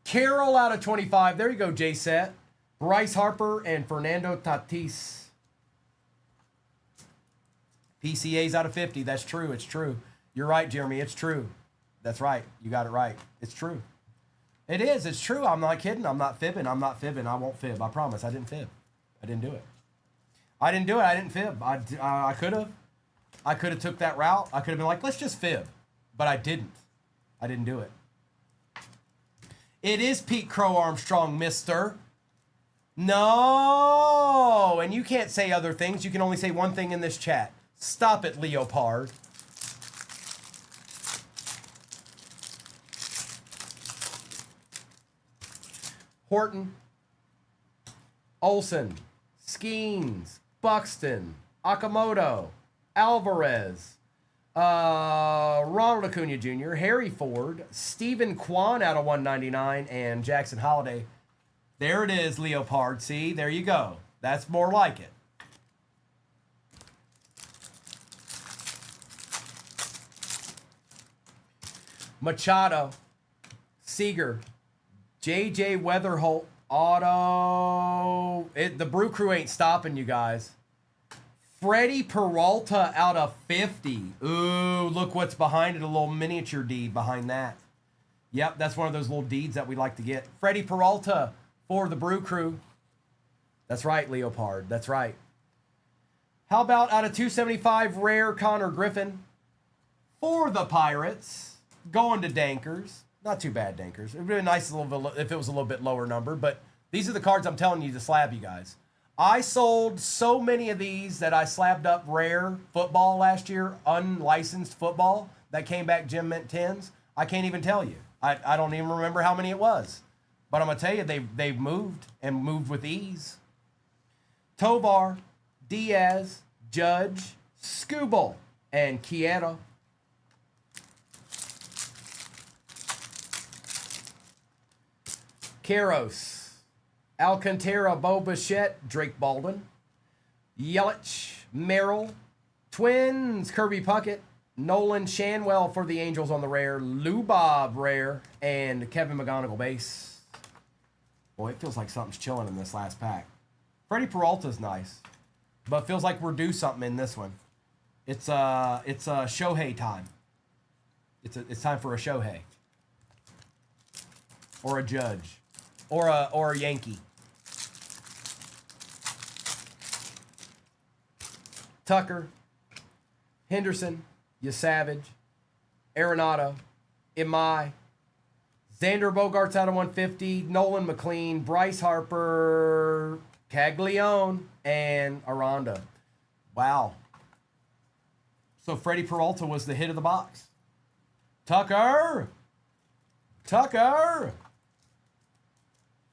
Carroll out of 25. There you go, J-Set. Bryce Harper and Fernando Tatis. PCA's out of 50. That's true. It's true. You're right, Jeremy. It's true. That's right. You got it right. It's true. It is. It's true. I'm not kidding. I'm not fibbing. I'm not fibbing. I won't fib. I promise. I didn't fib. I didn't do it. I didn't do it. I didn't fib. I could have. I could have took that route. I could have been like, let's just fib. But I didn't. I didn't do it. It is Pete Crow Armstrong, mister. No. And you can't say other things. You can only say one thing in this chat. Stop it, Leopard. Horton, Olson, Skeens, Buxton, Akamoto, Alvarez, Ronald Acuna Jr., Harry Ford, Stephen Kwan out of 199, and Jackson Holiday. There it is, Leopard. See, there you go. That's more like it. Machado, Seager, J.J. Weatherholt, Auto. The Brew Crew ain't stopping, you guys. Freddie Peralta out of 50. Ooh, look what's behind it. A little miniature deed behind that. Yep, that's one of those little deeds that we like to get. Freddie Peralta for the Brew Crew. That's right, Leopard. That's right. How about out of 275 rare Connor Griffin for the Pirates? Going to Dankers. Not too bad, Dankers. It would be a nice little bit if it was a little bit lower number, but these are the cards I'm telling you to slab, you guys. I sold so many of these that I slabbed up rare football last year, unlicensed football, that came back Gem Mint 10s. I can't even tell you. I don't even remember how many it was. But I'm going to tell you, they've moved and moved with ease. Tovar, Diaz, Judge, Skubal, and Quiero. Keros, Alcantara, Bo Bichette, Drake Baldwin, Yelich, Merrill, Twins, Kirby Puckett, Nolan Shanwell for the Angels on the rare, Lou Bob rare, and Kevin McGonigal base. Boy, it feels like something's chilling in this last pack. Freddie Peralta's nice, but feels like we're due something in this one. It's Shohei time. It's time for a Shohei, or a Judge, or a Yankee. Tucker, Henderson, Yasavage, Arenado, Imai, Xander Bogaerts out of 150, Nolan McLean, Bryce Harper, Caglione, and Aranda. Wow. So Freddie Peralta was the hit of the box. Tucker! Tucker!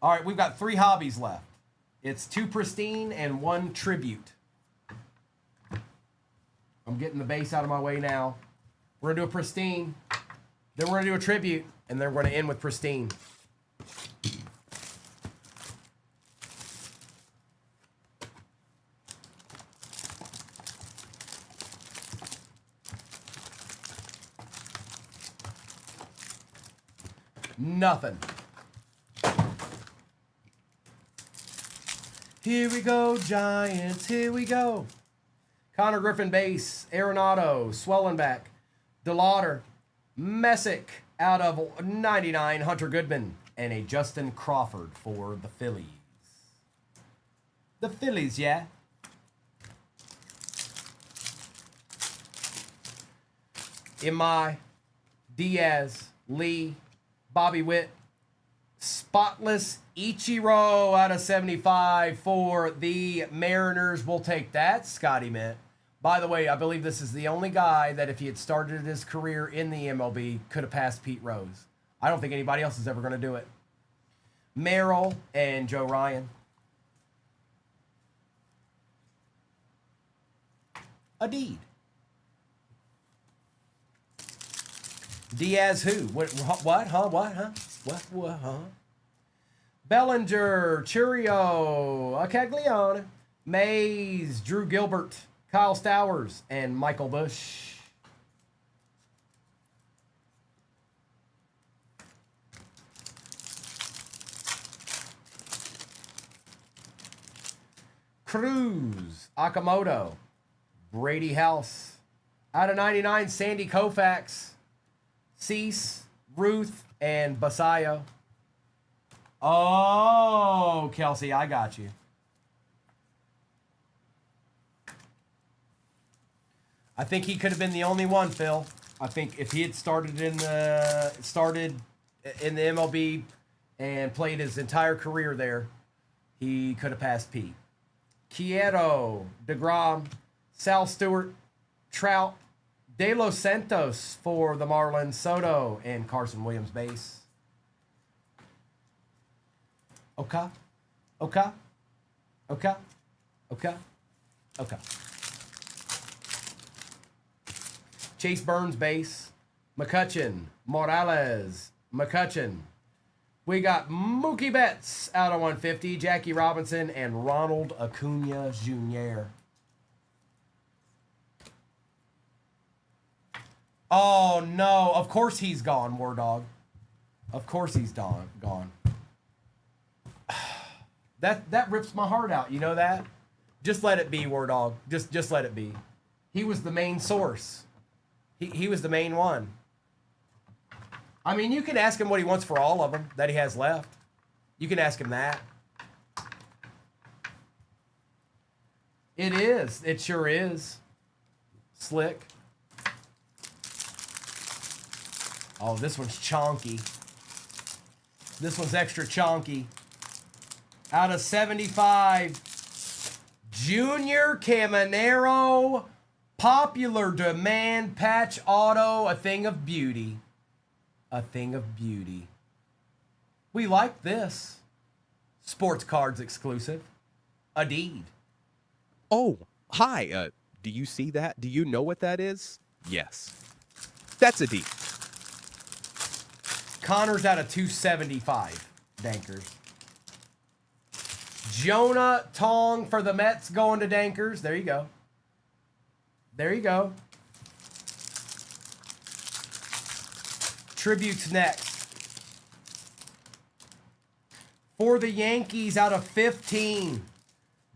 All right, we've got 3 hobbies left. It's 2 pristine and 1 tribute. I'm getting the base out of my way now. We're going to do a pristine. Then we're going to do a tribute. And then we're going to end with pristine. Nothing. Here we go, Giants. Here we go. Connor Griffin base, Arenado, Swellenback, DeLauder, Messick out of 99, Hunter Goodman, and a Justin Crawford for the Phillies. The Phillies, yeah. Imai, Diaz, Lee, Bobby Witt, spotless Ichiro out of 75 for the Mariners. We'll take that, Scotty Mint. By the way, I believe this is the only guy that if he had started his career in the MLB could have passed Pete Rose. I don't think anybody else is ever going to do it. Merrill and Joe Ryan. A deed. Diaz who? What? Huh? What? Huh? What? Huh? Bellinger, Churio, Caglione, Mays, Drew Gilbert, Kyle Stowers, and Michael Bush. Cruz, Akamoto, Brady House, out of 99, Sandy Koufax, Cease, Ruth, and Basayo. Oh, Kelsey, I got you. I think he could have been the only one, Phil. I think if he had started in the MLB and played his entire career there, he could have passed Pete. Quiero, DeGrom, Sal Stewart, Trout, De Los Santos for the Marlins, Soto, and Carson Williams base. Okay. Chase Burns base, McCutchen, Morales, McCutchen. We got Mookie Betts out of 150, Jackie Robinson, and Ronald Acuna Jr. Oh, no. Of course he's gone, War Dog. Of course he's gone. That rips my heart out. You know that? Just let it be, War Dog. Just let it be. He was the main source. He was the main one. I mean, you can ask him what he wants for all of them that he has left. You can ask him that. It is. It sure is. Slick. Oh, this one's chonky. This one's extra chonky. Out of 75, Junior Caminero, popular demand patch auto, a thing of beauty. A thing of beauty. We like this. Sports cards exclusive. A deed. Oh, hi. Do you see that? Do you know what that is? Yes. That's a D. Connor's out of 275. Dankers. Jonah Tong for the Mets going to Dankers. There you go. There you go. Tributes next. For the Yankees out of 15.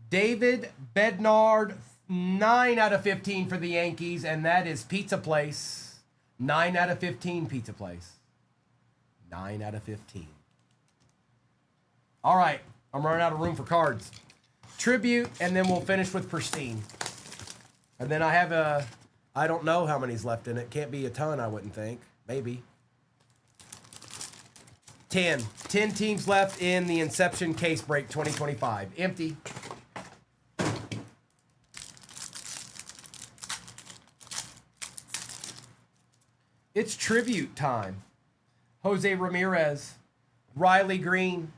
David Bednard, 9 out of 15 for the Yankees, and that is Pizza Place. 9 out of 15 Pizza Place. 9 out of 15. All right, I'm running out of room for cards. Tribute, and then we'll finish with Pristine. And then I have I don't know how many's left in it. Can't be a ton, I wouldn't think. Maybe. 10. 10 teams left in the Inception Case Break 2025. Empty. It's tribute time. Jose Ramirez. Riley Green.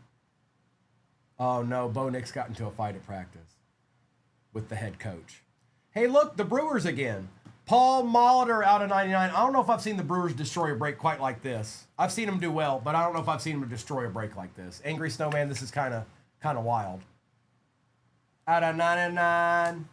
Oh no, Bo Nix got into a fight at practice with the head coach. Hey, look, the Brewers again. Paul Molitor out of 99. I don't know if I've seen the Brewers destroy a break quite like this. I've seen them do well, but I don't know if I've seen them destroy a break like this. Angry Snowman, this is kind of wild. Out of 99.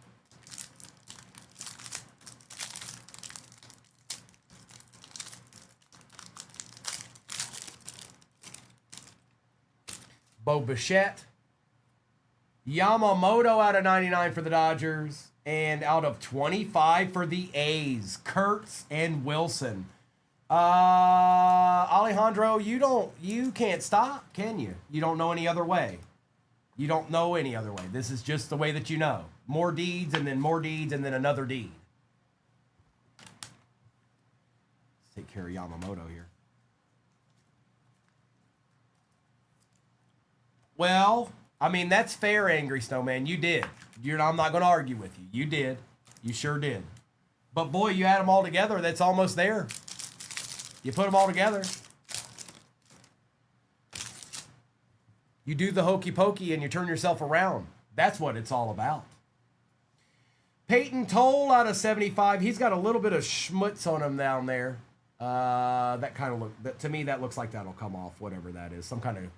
Bo Bichette. Yamamoto out of 99 for the Dodgers. And out of 25 for the A's, Kurtz and Wilson. Alejandro, you can't stop, can you? You don't know any other way. You don't know any other way. This is just the way that you know. More deeds and then more deeds and then another deed. Let's take care of Yamamoto here. Well, I mean, that's fair, Angry Snowman. You did. I'm not going to argue with you. You did. You sure did. But boy, you add them all together, that's almost there. You put them all together. You do the hokey pokey and you turn yourself around. That's what it's all about. Peyton Toll out of 75. He's got a little bit of schmutz on him down there. That kind of look. To me, that looks like that'll come off. Whatever that is, some kind of.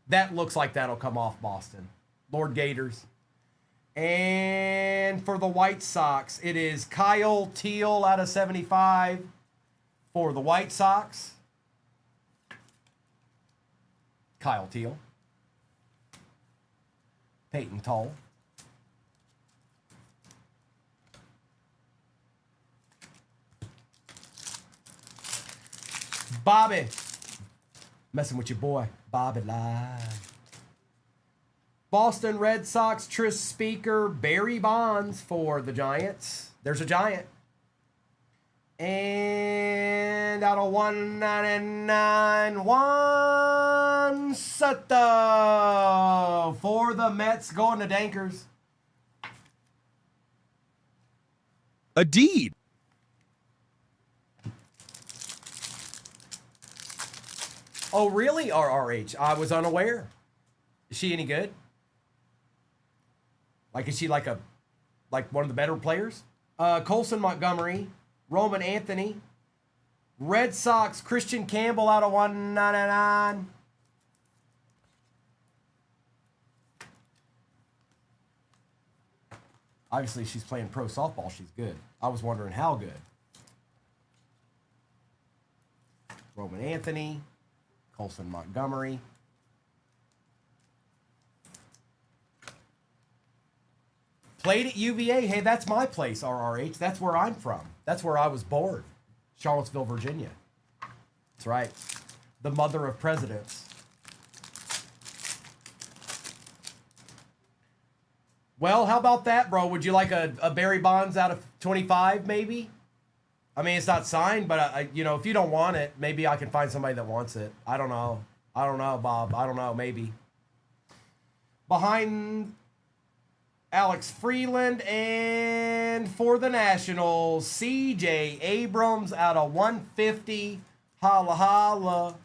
That looks like that'll come off Boston. Lord Gators. And for the White Sox, it is Kyle Teal out of 75 for the White Sox. Kyle Teal. Peyton Toll. Bobby. Messing with your boy, Bobby Live. Boston Red Sox, Tris Speaker, Barry Bonds for the Giants. There's a Giant. And out of 199, Juan Soto for the Mets going to Dankers. A deed. Oh, really, RRH? I was unaware. Is she any good? Like, is she like one of the better players? Colson Montgomery, Roman Anthony, Red Sox, Christian Campbell out of 199. Obviously, she's playing pro softball. She's good. I was wondering how good. Roman Anthony, Colson Montgomery. Played at UVA. Hey, that's my place, RRH. That's where I'm from. That's where I was born. Charlottesville, Virginia. That's right. The mother of presidents. Well, how about that, bro? Would you like a Barry Bonds out of 25, maybe? I mean, it's not signed, but, you know, if you don't want it, maybe I can find somebody that wants it. I don't know. I don't know, Bob. I don't know. Maybe. Behind Alex Freeland, and for the Nationals, C.J. Abrams out of 150. Holla, holla,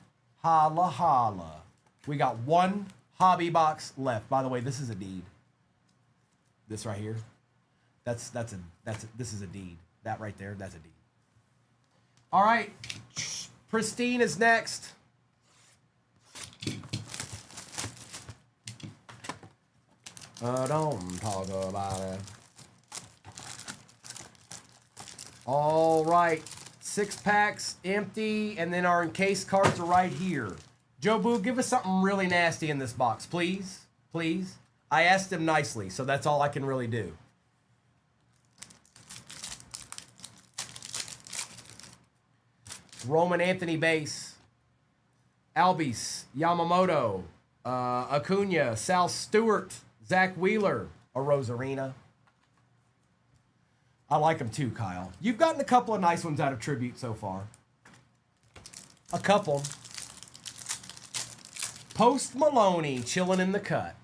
holla, holla. We got one hobby box left. By the way, this is a deed. This right here, this is a deed. That right there, that's a deed. All right, Pristine is next. Don't talk about it. All right, 6 packs empty, and then our encased cards are right here. Joe Boo, give us something really nasty in this box, please, please. I asked him nicely, so that's all I can really do. Roman Anthony base. Albies, Yamamoto, Acuna, Sal Stewart, Zach Wheeler, a Rosarina. I like them too, Kyle. You've gotten a couple of nice ones out of Tribute so far. A couple. Post Maloney, chilling in the cut.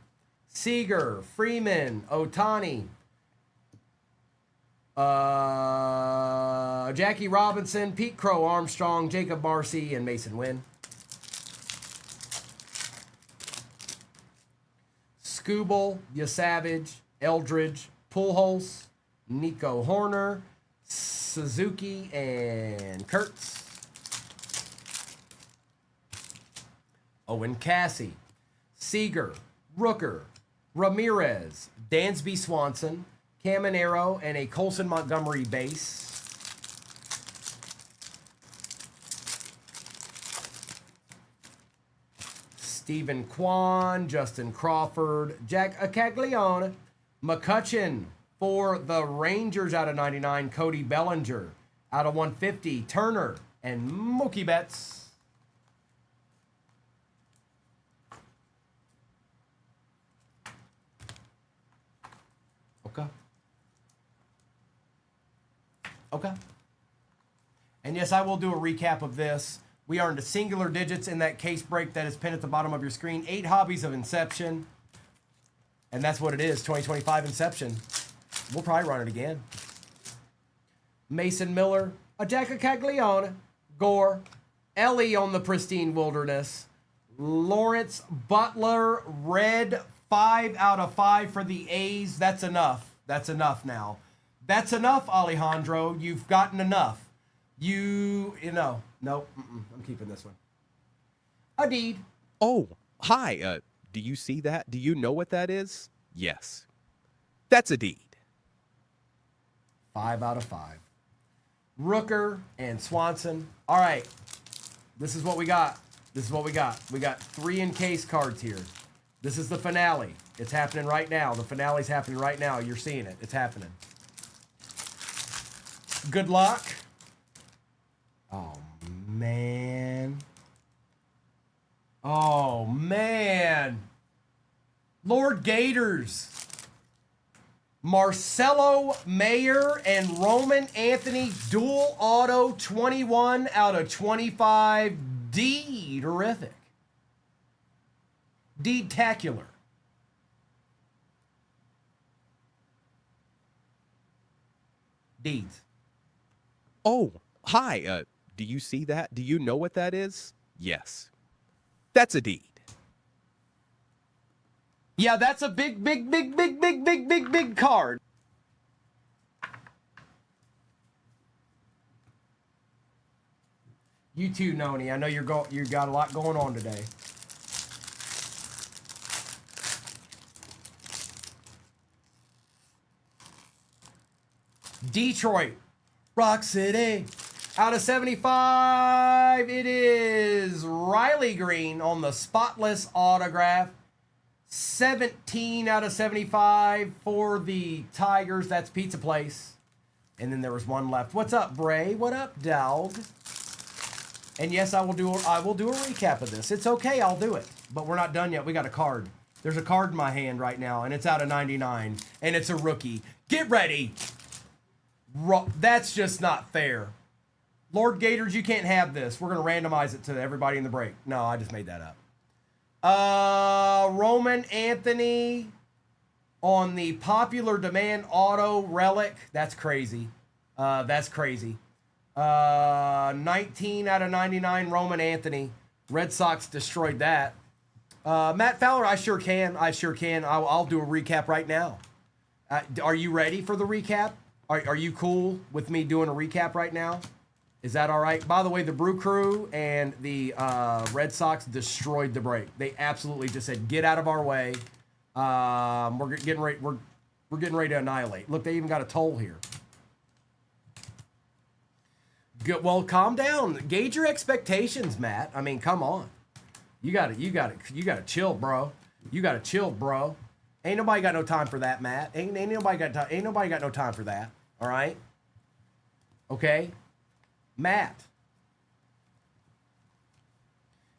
Seager, Freeman, Otani, Jackie Robinson, Pete Crow, Armstrong, Jacob Marcy, and Mason Wynn. Skubal, Yasavage, Eldridge, Pujols, Nico Horner, Suzuki, and Kurtz. Owen Cassie, Seager, Rooker, Ramirez, Dansby Swanson, Caminero, and a Colson Montgomery base. Stephen Kwan, Justin Crawford, Jack Caglione, McCutcheon for the Rangers out of 99, Cody Bellinger out of 150, Turner, and Mookie Betts. Okay. Okay. And yes, I will do a recap of this. We are into singular digits in that case break that is pinned at the bottom of your screen. 8 hobbies of Inception. And that's what it is, 2025 Inception. We'll probably run it again. Mason Miller, a Jack Caglione, Gore, Ellie on the Pristine Wilderness, Lawrence Butler, red, 5 out of 5 for the A's. That's enough. That's enough now. That's enough, Alejandro. You've gotten enough. You know. Nope. I'm keeping this one. A deed. Oh, hi. Do you see that? Do you know what that is? Yes. That's a deed. 5 out of 5. Rooker and Swanson. All right. This is what we got. This is what we got. We got 3 encased cards here. This is the finale. It's happening right now. The finale's happening right now. You're seeing it. It's happening. Good luck. Oh, man. Oh, man. Lord Gators. Marcelo Mayer and Roman Anthony dual auto 21 out of 25. D. Terrific. Deed-tacular. Deeds. Oh, hi. Do you see that? Do you know what that is? Yes. That's a deed. Yeah, that's a big card. You too, Noni. I know you got a lot going on today. Detroit, Rock City. Out of 75, it is Riley Green on the spotless autograph. 17 out of 75 for the Tigers. That's Pizza Place. And then there was one left. What's up, Bray? What up, dog? And yes, I will do a recap of this. It's okay, I'll do it. But we're not done yet. We got a card. There's a card in my hand right now, and it's out of 99. And it's a rookie. Get ready. That's just not fair. Lord Gators, you can't have this. We're going to randomize it to everybody in the break. No, I just made that up. Roman Anthony on the popular demand auto relic. That's crazy. That's crazy. 19 out of 99 Roman Anthony. Red Sox destroyed that. Matt Fowler, I sure can. I'll do a recap right now. Are you ready for the recap? Are you cool with me doing a recap right now? Is that all right? By the way, the Brew Crew and the Red Sox destroyed the break. They absolutely just said, "Get out of our way." We're getting ready. We're getting ready to annihilate. Look, they even got a toll here. Good. Well, calm down. Gauge your expectations, Matt. I mean, come on. You got to chill, bro. You got to chill, bro. Ain't nobody got no time for that, Matt. Ain't nobody got no time for that. All right. Okay. Matt.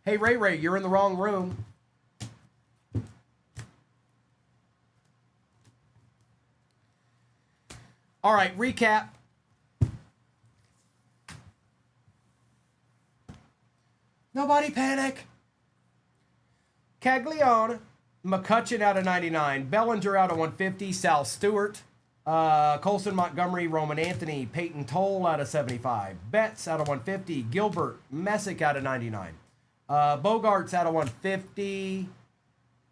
Hey, Ray, you're in the wrong room. All right, recap. Nobody panic. Caglione, McCutcheon out of 99, Bellinger out of 150, Sal Stewart, Colson Montgomery, Roman Anthony, Peyton Toll out of 75, Betts out of 150, Gilbert, Messick out of 99, Bogarts out of 150,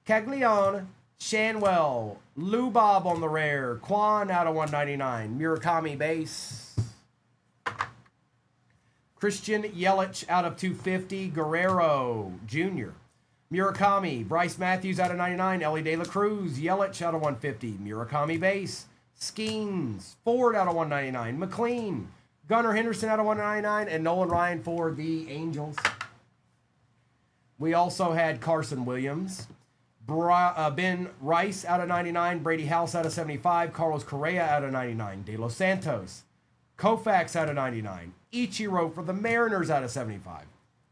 Caglione, Shanwell, Lou Bob on the rare, Quan out of 199, Murakami base, Christian Yelich out of 250, Guerrero Jr., Murakami, Bryce Matthews out of 99, Ellie De La Cruz, Yelich out of 150, Murakami base, Skeens, Ford out of 199, McLean, Gunnar Henderson out of 199, and Nolan Ryan for the Angels. We also had Carson Williams, Ben Rice out of 99, Brady House out of 75, Carlos Correa out of 99, De Los Santos, Koufax out of 99, Ichiro for the Mariners out of 75,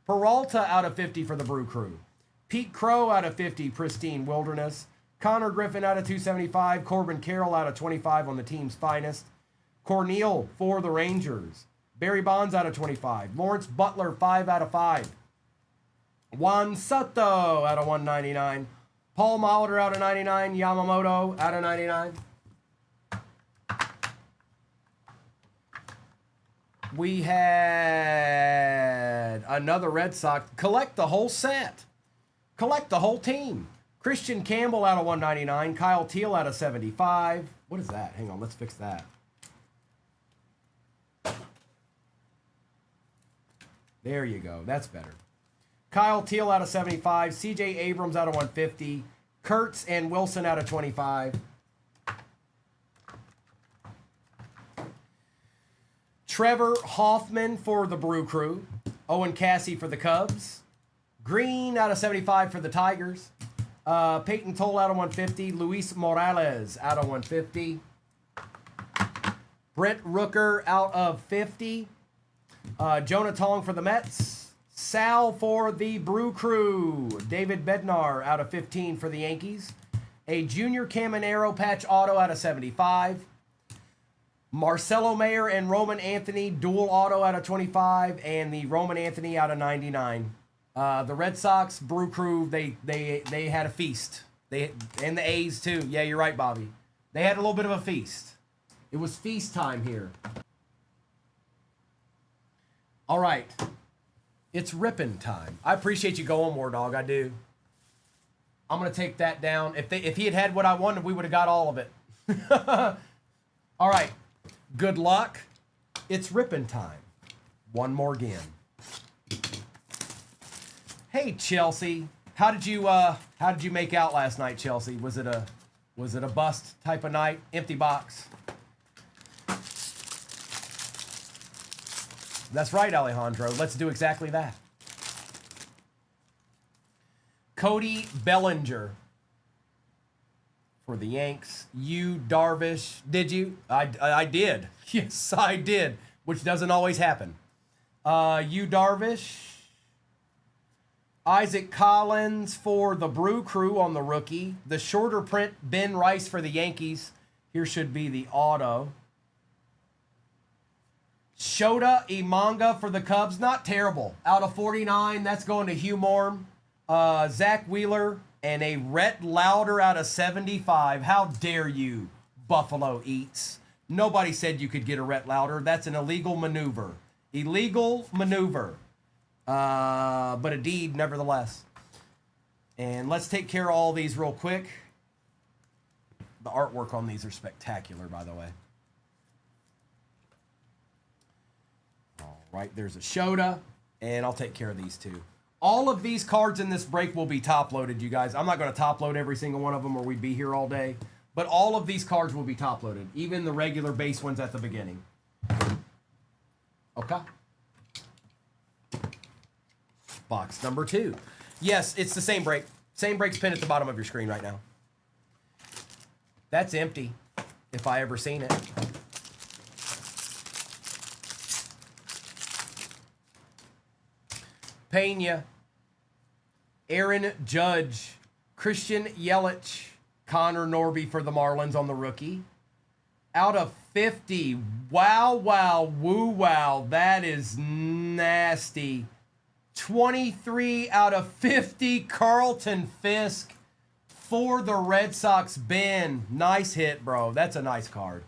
Peralta out of 50 for the Brew Crew, Pete Crow out of 50, Pristine Wilderness, Connor Griffin out of 275, Corbin Carroll out of 25 on the team's finest, Cornel for the Rangers, Barry Bonds out of 25, Lawrence Butler 5 out of 5, Juan Soto out of 199, Paul Molitor out of 99, Yamamoto out of 99. We had another Red Sox. Collect the whole set. Collect the whole team. Christian Campbell out of 199. Kyle Teal out of 75. What is that? Hang on, let's fix that. There you go. That's better. Kyle Teal out of 75. CJ Abrams out of 150. Kurtz and Wilson out of 25. Trevor Hoffman for the Brew Crew. Owen Cassie for the Cubs. Green out of 75 for the Tigers. Peyton Toll out of 150. Luis Morales out of 150. Brent Rooker out of 50. Jonah Tong for the Mets. Sal for the Brew Crew. David Bednar out of 15 for the Yankees. A Junior Caminero patch auto out of 75. Marcelo Mayer and Roman Anthony dual auto out of 25, and the Roman Anthony out of 99. The Red Sox Brew Crew, they had a feast. And the A's too. Yeah, you're right, Bobby. They had a little bit of a feast. It was feast time here. All right. It's ripping time. I appreciate you going more, dog. I do. I'm going to take that down. If he had what I wanted, we would have got all of it. All right. Good luck. It's ripping time. One more again. Hey, Chelsea. How did you make out last night, Chelsea? Was it a bust type of night? Empty box. That's right, Alejandro. Let's do exactly that. Cody Bellinger. for the Yanks. You Darvish, did you? I did. Yes, I did, which doesn't always happen. You Darvish. Isaac Collins for the Brew Crew on the rookie. The shorter print, Ben Rice for the Yankees. Here should be the auto. Shota Imanga for the Cubs. Not terrible. Out of 49, that's going to Hugh Morm. Zach Wheeler and a Rhett Lauder out of 75. How dare you, Buffalo Eats. Nobody said you could get a Rhett Lauder. That's an illegal maneuver. Illegal maneuver. But a deed nevertheless. And let's take care of all these real quick. The artwork on these are spectacular, by the way. All right, there's a Shota, and I'll take care of these two. All of these cards in this break will be top loaded, you guys. I'm not going to top load every single one of them or we'd be here all day. But all of these cards will be top loaded, even the regular base ones at the beginning. Okay. Box number 2. Yes, it's the same break. Same break's pinned at the bottom of your screen right now. That's empty, if I ever seen it. Pena, Aaron Judge, Christian Yelich, Connor Norby for the Marlins on the rookie. Out of 50. Wow, wow, woo, wow. That is nasty. 23 out of 50, Carlton Fisk for the Red Sox. Ben, nice hit, bro. That's a nice card.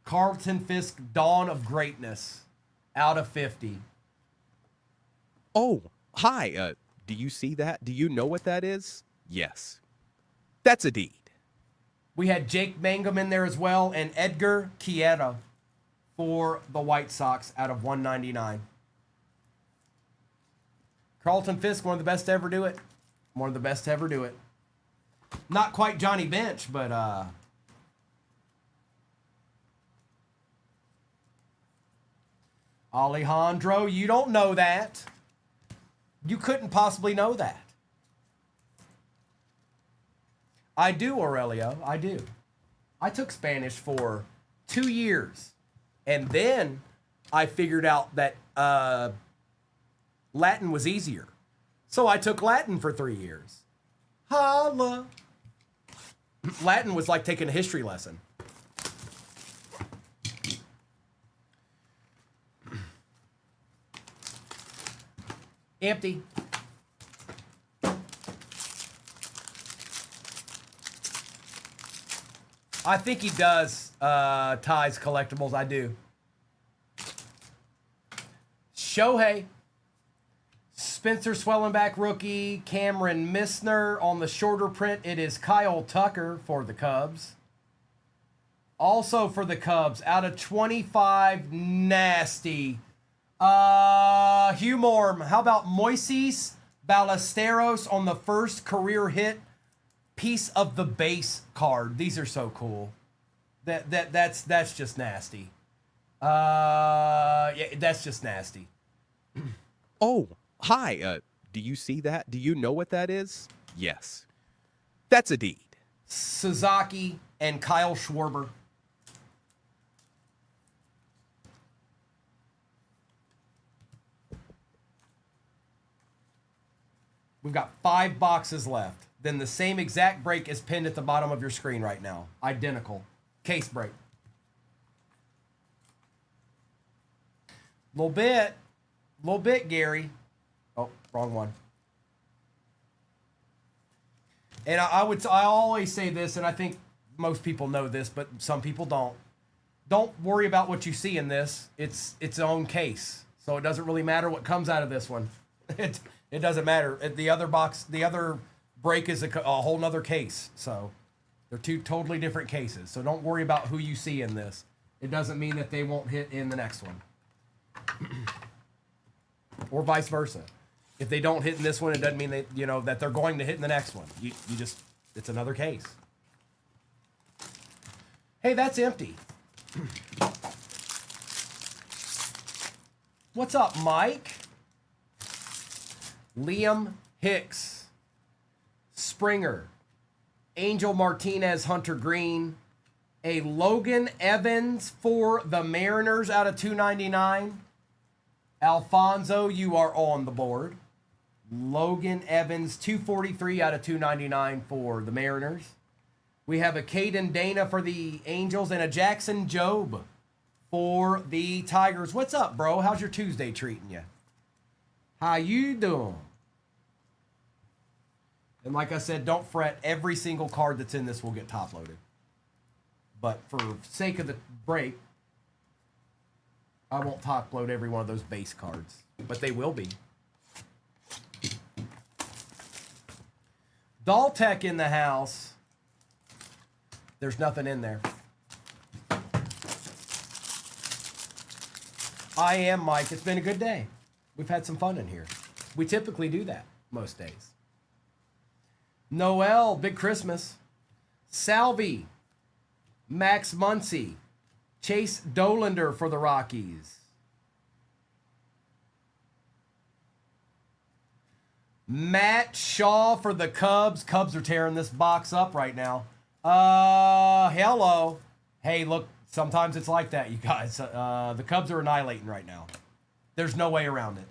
Carlton Fisk, Dawn of Greatness, out of 50. Oh, hi. Do you see that? Do you know what that is? Yes. That's a deed. We had Jake Mangum in there as well, and Edgar Quiera for the White Sox out of 199. Carlton Fisk, one of the best to ever do it. One of the best to ever do it. Not quite Johnny Bench, but Alejandro, you don't know that. You couldn't possibly know that. I do, Aurelio. I do. I took Spanish for 2 years. And then I figured out that Latin was easier. So I took Latin for 3 years. Holla. Latin was like taking a history lesson. Empty. I think he does ties collectibles. I do. Shohei. Spencer Swellenback rookie. Cameron Missner on the shorter print. It is Kyle Tucker for the Cubs. Also for the Cubs, out of 25, nasty. Hugh Morm. How about Moises Ballesteros on the first career hit? Piece of the base card. These are so cool. That's just nasty. Yeah, that's just nasty. Oh, hi. Do you see that? Do you know what that is? Yes. That's a deed. Sasaki and Kyle Schwarber. We've got 5 boxes left. Then the same exact break is pinned at the bottom of your screen right now. Identical. Case break. Little bit, Gary. Oh, wrong one. And I always say this, and I think most people know this, but some people don't. Don't worry about what you see in this. It's its own case. So it doesn't really matter what comes out of this one. It doesn't matter. The other box, the other break is a whole nother case. So they're 2 totally different cases. So don't worry about who you see in this. It doesn't mean that they won't hit in the next one. Or vice versa. If they don't hit in this one, it doesn't mean that they're going to hit in the next one. You just, it's another case. Hey, that's empty. What's up, Mike? Liam Hicks. Springer. Angel Martinez, Hunter Green. A Logan Evans for the Mariners out of 299. Alfonso, you are on the board. Logan Evans, 243 out of 299 for the Mariners. We have a Caden Dana for the Angels and a Jackson Jobe for the Tigers. What's up, bro? How's your Tuesday treating you? How you doing? And like I said, don't fret. Every single card that's in this will get top loaded. But for sake of the break, I won't top load every one of those base cards. But they will be. Daltech in the house. There's nothing in there. I am Mike. It's been a good day. We've had some fun in here. We typically do that most days. Noel, Big Christmas. Salvi, Max Muncy, Chase Dollander for the Rockies. Matt Shaw for the Cubs. Cubs are tearing this box up right now. Hello. Hey, look, sometimes it's like that, you guys. The Cubs are annihilating right now. There's no way around it.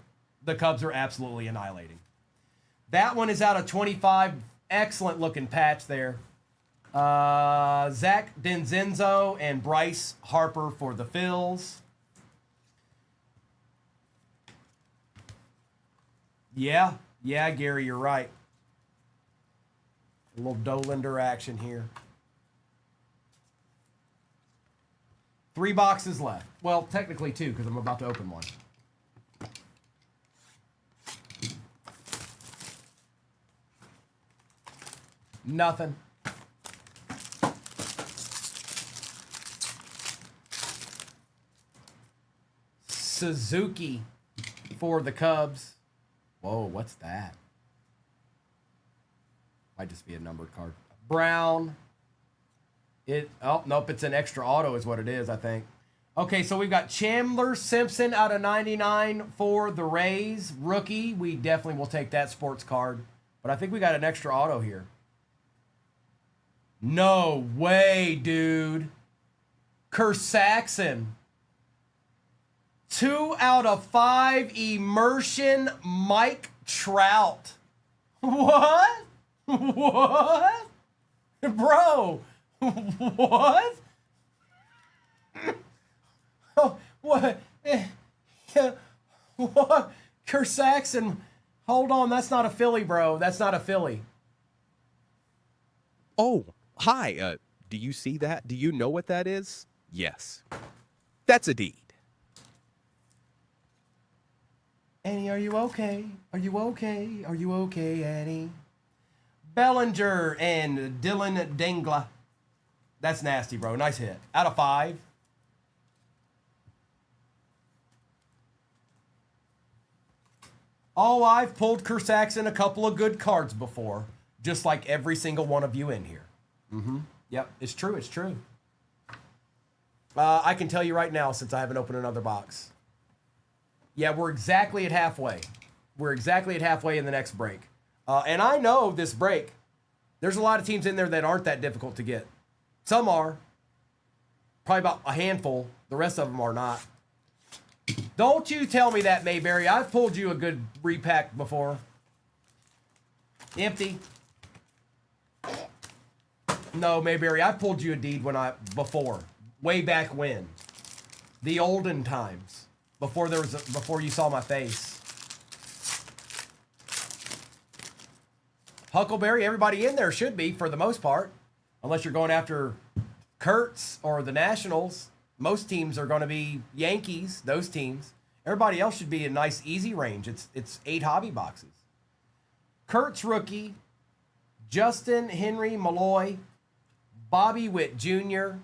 The Cubs are absolutely annihilating. That one is out of 25. Excellent looking patch there. Zach Denzenzo and Bryce Harper for the Phils. Yeah, Gary, you're right. A little Dollander action here. 3 boxes left. Well, technically 2 because I'm about to open one. Nothing. Suzuki for the Cubs. Whoa, what's that? Might just be a numbered card. Brown. Oh, nope, it's an extra auto is what it is, I think. Okay, so we've got Chandler Simpson out of 99 for the Rays. Rookie. We definitely will take that sports card. But I think we got an extra auto here. No way, dude. Kersaxon. 2 out of 5 immersion Mike Trout. What? What? Bro. What? Oh, what? What? Kersaxon. Hold on, that's not a Philly, bro. That's not a Philly. Oh, hi. Do you see that? Do you know what that is? Yes. That's a deed. Annie, are you okay? Are you okay? Are you okay, Annie? Bellinger and Dylan Dengla. That's nasty, bro. Nice hit. Out of 5. Oh, I've pulled Kersaxon a couple of good cards before. Just like every single one of you in here. Mm-hmm. Yep, it's true. It's true. I can tell you right now since I haven't opened another box. Yeah, we're exactly at halfway. We're exactly at halfway in the next break. And I know this break, there's a lot of teams in there that aren't that difficult to get. Some are. Probably about a handful. The rest of them are not. Don't you tell me that, Mayberry. I've pulled you a good repack before. Empty. No, Mayberry, I pulled you a deed before. Way back when. The olden times. Before you saw my face. Huckleberry, everybody in there should be for the most part. Unless you're going after Kurtz or the Nationals. Most teams are going to be Yankees, those teams. Everybody else should be a nice easy range. It's 8 hobby boxes. Kurtz rookie, Justin Henry Malloy, Bobby Witt Jr.,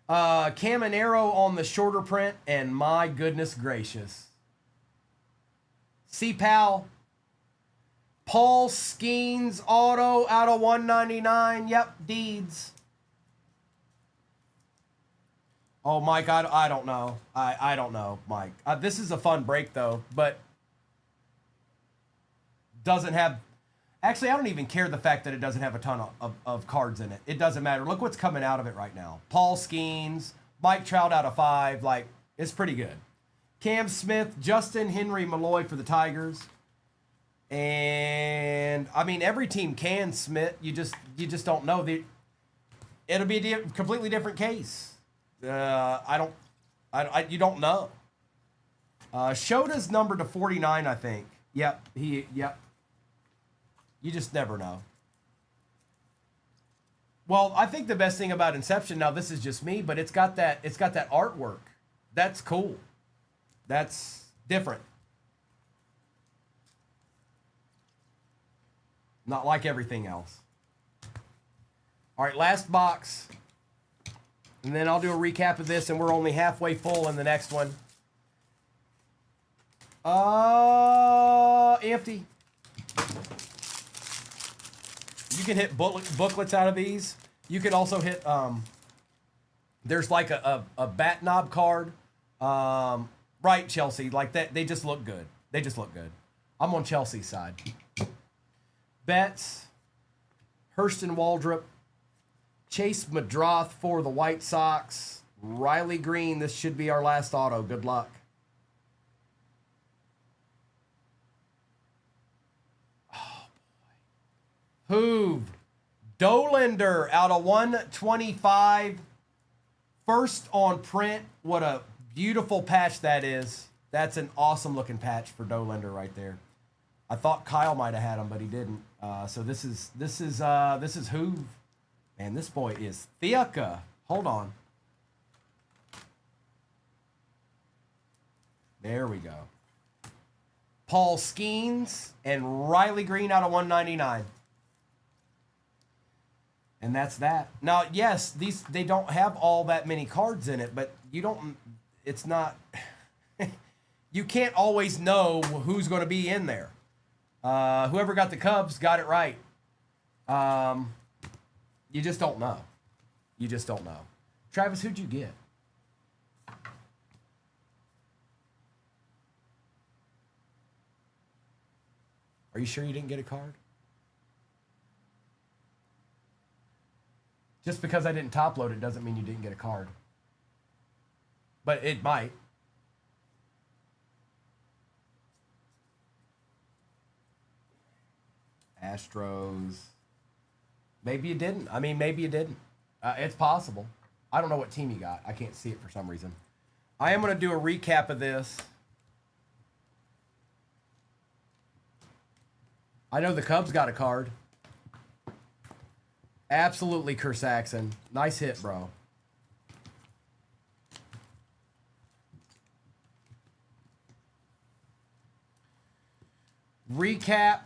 Caminero on the shorter print, and my goodness gracious. C-Pal, Paul Skeens auto out of 199. Yep, deeds. Oh, Mike, I don't know. I don't know, Mike. This is a fun break, though, but doesn't have... Actually, I don't even care the fact that it doesn't have a ton of cards in it. It doesn't matter. Look what's coming out of it right now. Paul Skeens, Mike Trout out of 5. Like, it's pretty good. Cam Smith, Justin Henry Malloy for the Tigers. And, I mean, every team can, Smith. You just don't know. It'll be a completely different case. You don't know. Shota's numbered to 49, I think. Yep. Yep. You just never know. Well, I think the best thing about Inception, now this is just me, but it's got that artwork. That's cool. That's different. Not like everything else. All right, last box. And then I'll do a recap of this, and we're only halfway full in the next one. Empty. You can hit booklets out of these. You can also hit, there's like a bat knob card. Right, Chelsea, like that. They just look good. They just look good. I'm on Chelsea's side. Betts, Hurston Waldrop, Chase Madroth for the White Sox, Riley Green. This should be our last auto. Good luck. Hoove, Dolander out of 125. First on print. What a beautiful patch that is. That's an awesome looking patch for Dolander right there. I thought Kyle might have had him, but he didn't. So this is Hoove. Man, this boy is thick. Hold on. There we go. Paul Skeens and Riley Green out of 199. And that's that. Now, yes, they don't have all that many cards in it, but it's not, you can't always know who's going to be in there. Whoever got the Cubs got it right. You just don't know. You just don't know. Travis, who'd you get? Are you sure you didn't get a card? Just because I didn't top load it doesn't mean you didn't get a card. But it might. Astros. Maybe you didn't. I mean, maybe you didn't. It's possible. I don't know what team you got. I can't see it for some reason. I am going to do a recap of this. I know the Cubs got a card. Absolutely, Kersaxon. Nice hit, bro. Recap.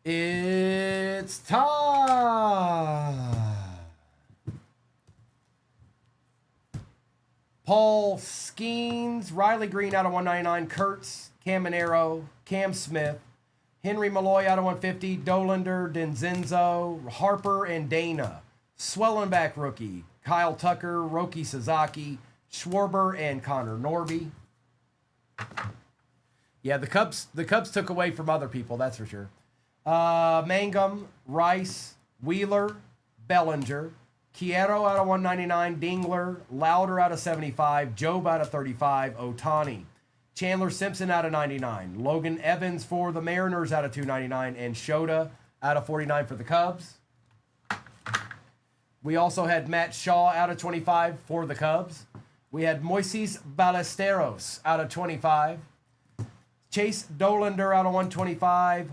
It's time. Paul Skeens, Riley Green out of 199, Kurtz, Caminero, Cam Smith, Henry Malloy out of 150, Dolander, Denzenzo, Harper, and Dana. Swellenback rookie, Kyle Tucker, Roki Sasaki, Schwarber, and Connor Norby. Yeah, the Cubs took away from other people, that's for sure. Mangum, Rice, Wheeler, Bellinger, Quiero out of 199, Dingler, Louder out of 75, Job out of 35, Otani. Chandler Simpson out of 99. Logan Evans for the Mariners out of 299. And Shota out of 49 for the Cubs. We also had Matt Shaw out of 25 for the Cubs. We had Moises Ballesteros out of 25. Chase Dolander out of 125.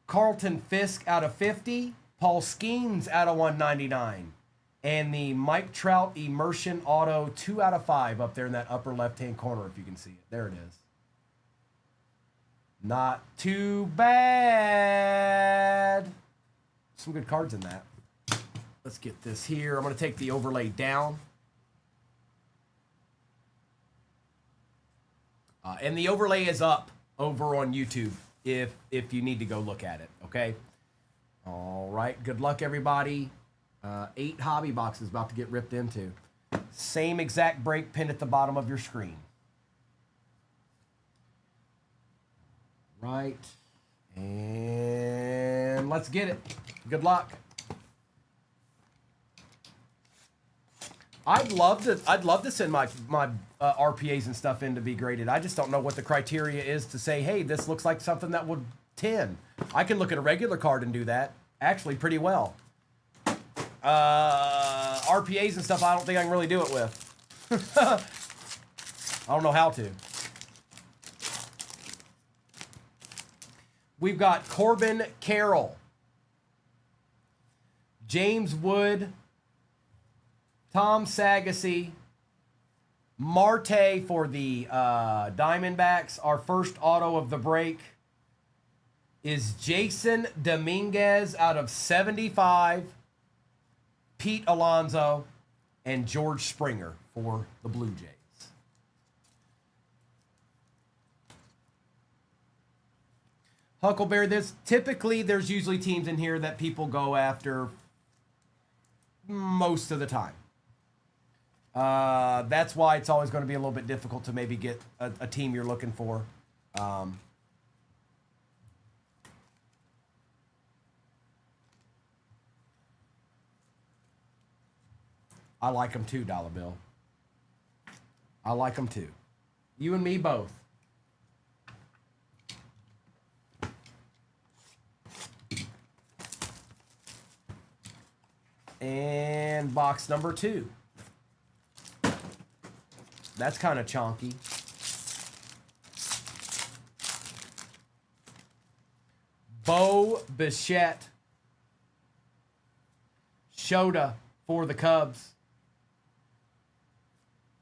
Carlton Fisk out of 50. Paul Skeens out of 199. And the Mike Trout Immersion Auto 2 out of 5 up there in that upper left-hand corner if you can see it. There it is. Not too bad. Some good cards in that. Let's get this here. I'm going to take the overlay down. And the overlay is up over on YouTube if you need to go look at it, okay? All right. Good luck, everybody. 8 hobby boxes about to get ripped into. Same exact break pin at the bottom of your screen. Right. And let's get it. Good luck. I'd love to send my RPAs and stuff in to be graded. I just don't know what the criteria is to say, hey, this looks like something that would 10. I can look at a regular card and do that actually pretty well. RPAs and stuff, I don't think I can really do it with. I don't know how to. We've got Corbin Carroll, James Wood, Tom Sagasy, Marte for the Diamondbacks. Our first auto of the break is Jason Dominguez out of 75, Pete Alonso, and George Springer for the Blue Jays. Huckleberry, there's usually teams in here that people go after most of the time. That's why it's always going to be a little bit difficult to maybe get a team you're looking for. I like them too, Dollar Bill. I like them too. You and me both. And box number 2. That's kind of chonky. Bo Bichette. Shota for the Cubs.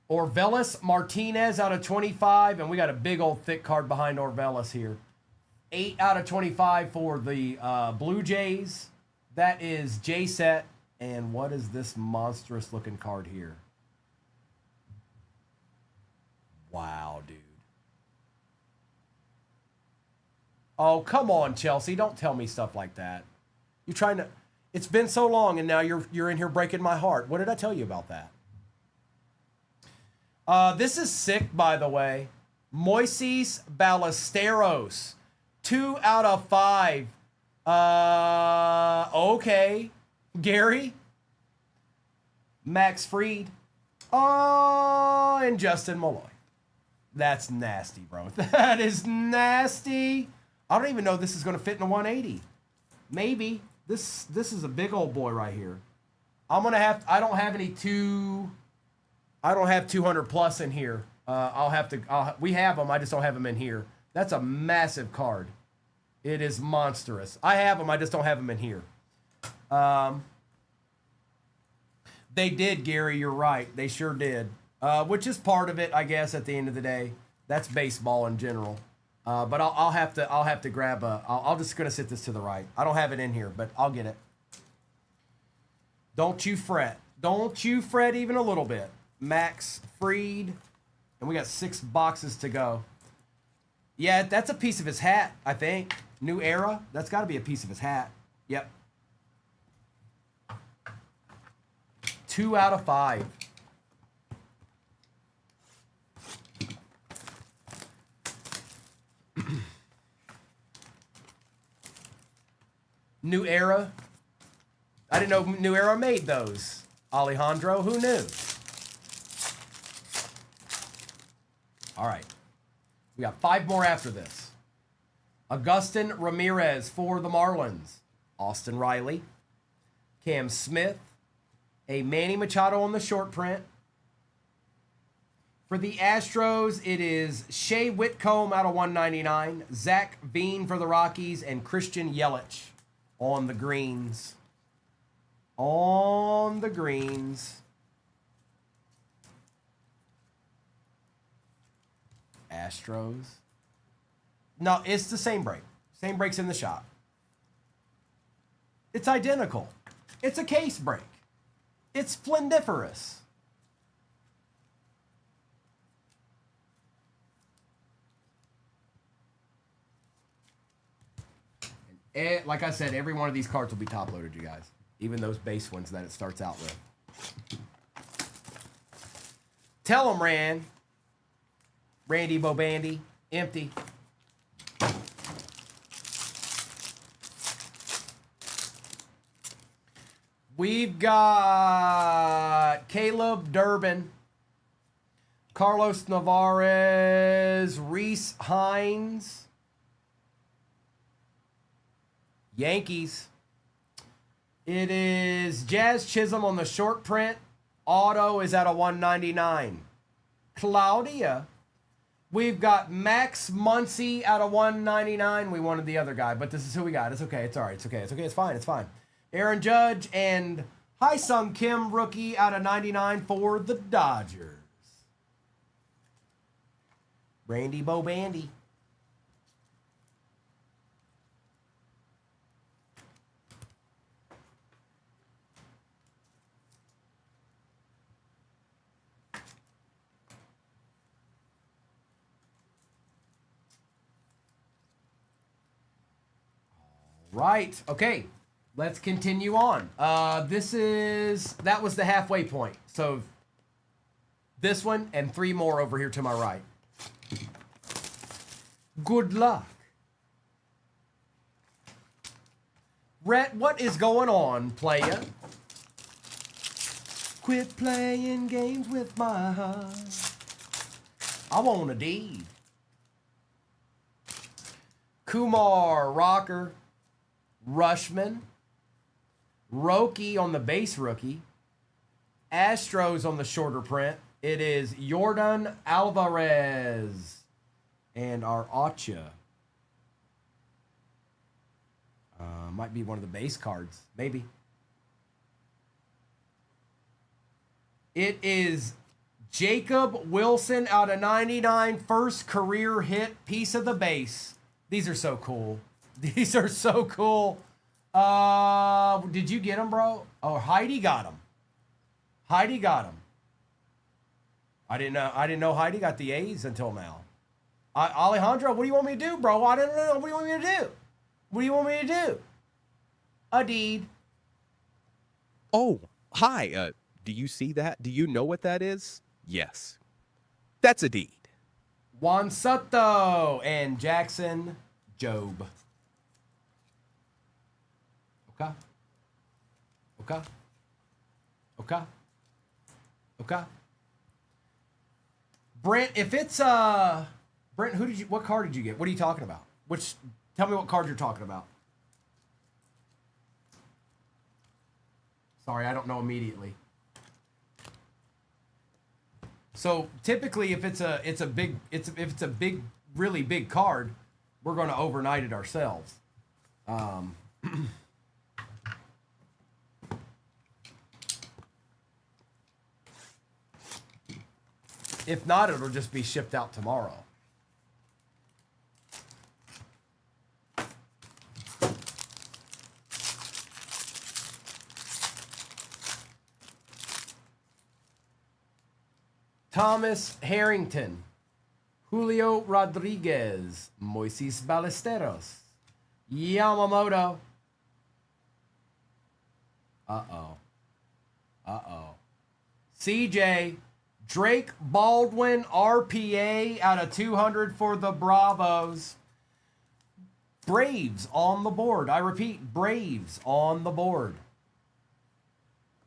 Orvelis Martinez out of 25. And we got a big old thick card behind Orvelis here. 8 out of 25 for the Blue Jays. That is J-Set. And what is this monstrous looking card here? Wow, dude. Oh, come on, Chelsea. Don't tell me stuff like that. You're trying to... It's been so long, and now you're in here breaking my heart. What did I tell you about that? This is sick, by the way. Moises Ballesteros. 2 out of 5. Okay. Gary. Max Fried. Oh, and Justin Malloy. That's nasty, bro. That is nasty. I don't even know if this is going to fit in a 180. Maybe. This is a big old boy right here. I don't have 200 plus in here. We have them. I just don't have them in here. That's a massive card. It is monstrous. I have them. I just don't have them in here. They did, Gary. You're right. They sure did. Which is part of it, I guess. At the end of the day, that's baseball in general. But I'll have to grab I'll just gonna sit this to the right. I don't have it in here, but I'll get it. Don't you fret. Don't you fret even a little bit. Max Fried, and we got 6 boxes to go. Yeah, that's a piece of his hat, I think. New Era. That's got to be a piece of his hat. Yep. 2 out of 5. New Era. I didn't know New Era made those. Alejandro, who knew? All right. We got 5 more after this. Agustin Ramirez for the Marlins. Austin Riley. Cam Smith. A Manny Machado on the short print. For the Astros, it is Shea Whitcomb out of 199. Zach Veen for the Rockies. And Christian Yelich on the greens. On the greens. Astros. No, it's the same break. Same breaks in the shop. It's identical. It's a case break. It's splendiferous. And like I said, every one of these cards will be top loaded, you guys. Even those base ones that it starts out with. Tell them, Randy Bobandy. Empty. We've got Caleb Durbin, Carlos Navarez, Reese Hines, Yankees. It is Jazz Chisholm on the short print. Auto is at a 199. Claudia. We've got Max Muncy out of 199. We wanted the other guy, but this is who we got. It's okay. It's all right. It's okay. It's okay. It's fine. It's fine. Aaron Judge and Hyesung Kim rookie out of 99 for the Dodgers. Randy Bo Bandy. Right. Okay. Let's continue on. That was the halfway point. So this one and 3 more over here to my right. Good luck. Rhett, what is going on, playa? Quit playing games with my heart. I want a deed. Kumar, Rocker, Rushman, Roki on the base rookie, Astros on the shorter print. It is Jordan Alvarez and our Acha. Might be one of the base cards, maybe. It is Jacob Wilson out of 99, first career hit, piece of the base. These are so cool. These are so cool. Did you get them, bro? Oh, Heidi got them. Heidi got them. I didn't know Heidi got the A's until now. Alejandro, what do you want me to do, bro? I don't know. What do you want me to do? What do you want me to do? A deed. Oh, hi. Do you see that? Do you know what that is? Yes. That's a deed. Juan Soto and Jackson Job. Okay. Okay. Okay. Okay. Brent, if it's Brent, what card did you get? What are you talking about? Tell me what card you're talking about. Sorry, I don't know immediately. So typically if it's a big really big card, we're going to overnight it ourselves. If not, it'll just be shipped out tomorrow. Thomas Harrington, Julio Rodriguez, Moises Ballesteros, Yamamoto. Uh-oh. CJ, Drake Baldwin, RPA out of 200 for the Bravos. Braves on the board. I repeat, Braves on the board.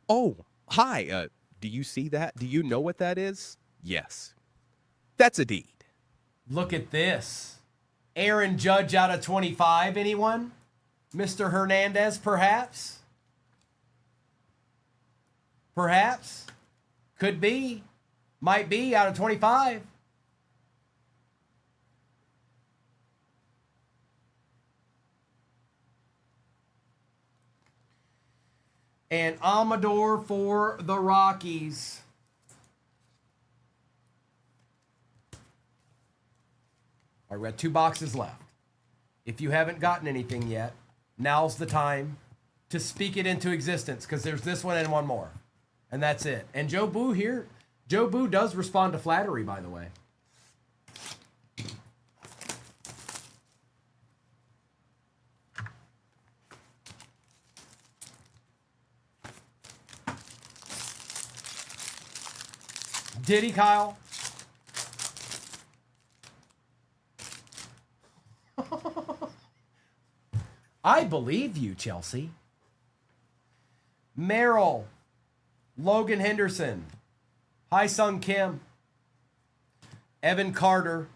Oh, hi. Do you see that? Do you know what that is? Yes. That's a deed. Look at this. Aaron Judge out of 25. Anyone? Mr. Hernandez, perhaps? Perhaps? Could be. Might be out of 25. And Amador for the Rockies. All right, we got 2 boxes left. If you haven't gotten anything yet, now's the time to speak it into existence, because there's this one and one more. And that's it. And Joe Boo here, Joe Boo does respond to flattery, by the way. Did he, Kyle? I believe you, Chelsea. Merrill, Logan Henderson, Hai Sung Kim, Evan Carter,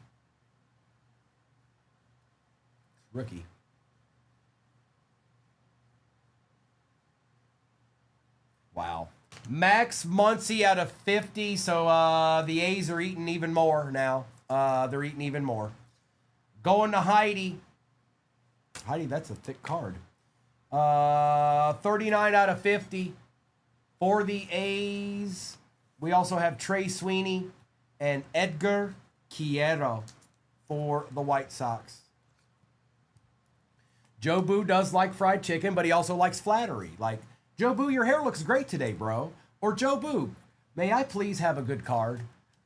rookie. Wow. Max Muncy out of 50, so the A's are eating even more now. They're eating even more. Going to Heidi. Heidi, that's a thick card. 39 out of 50 for the A's. We also have Trey Sweeney and Edgar Quiero for the White Sox. Joe Boo does like fried chicken, but he also likes flattery. Like, Joe Boo, your hair looks great today, bro. Or Joe Boo, may I please have a good card?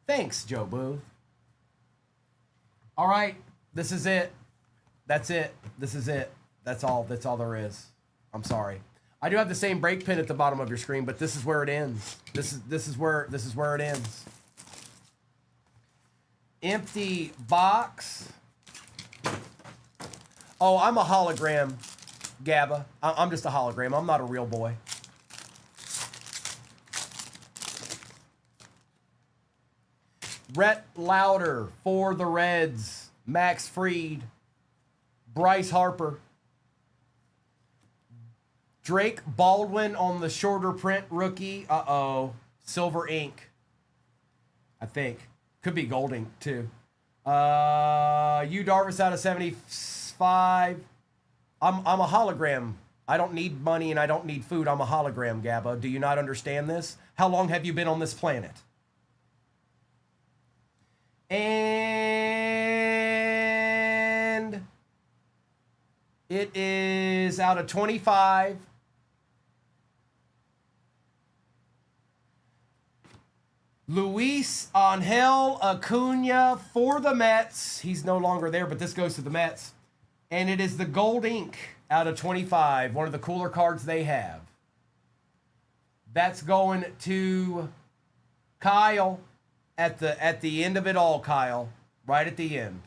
Thanks, Joe Boo. All right, this is it. That's it. This is it. That's all there is. I'm sorry. I do have the same break pin at the bottom of your screen, but this is where it ends. This is where it ends. Empty box. Oh, I'm a hologram, Gabba. I'm just a hologram. I'm not a real boy. Rhett Lauder for the Reds. Max Fried. Bryce Harper. Drake Baldwin on the shorter print rookie. Uh-oh. Silver ink. I think. Could be gold ink, too. Yu Darvish out of 75. I'm a hologram. I don't need money and I don't need food. I'm a hologram, Gabba. Do you not understand this? How long have you been on this planet? And it is out of 25. Luis Angel Acuna for the Mets. He's no longer there, but this goes to the Mets. And it is the gold ink out of 25. One of the cooler cards they have. That's going to Kyle at the end of it all, Kyle. Right at the end.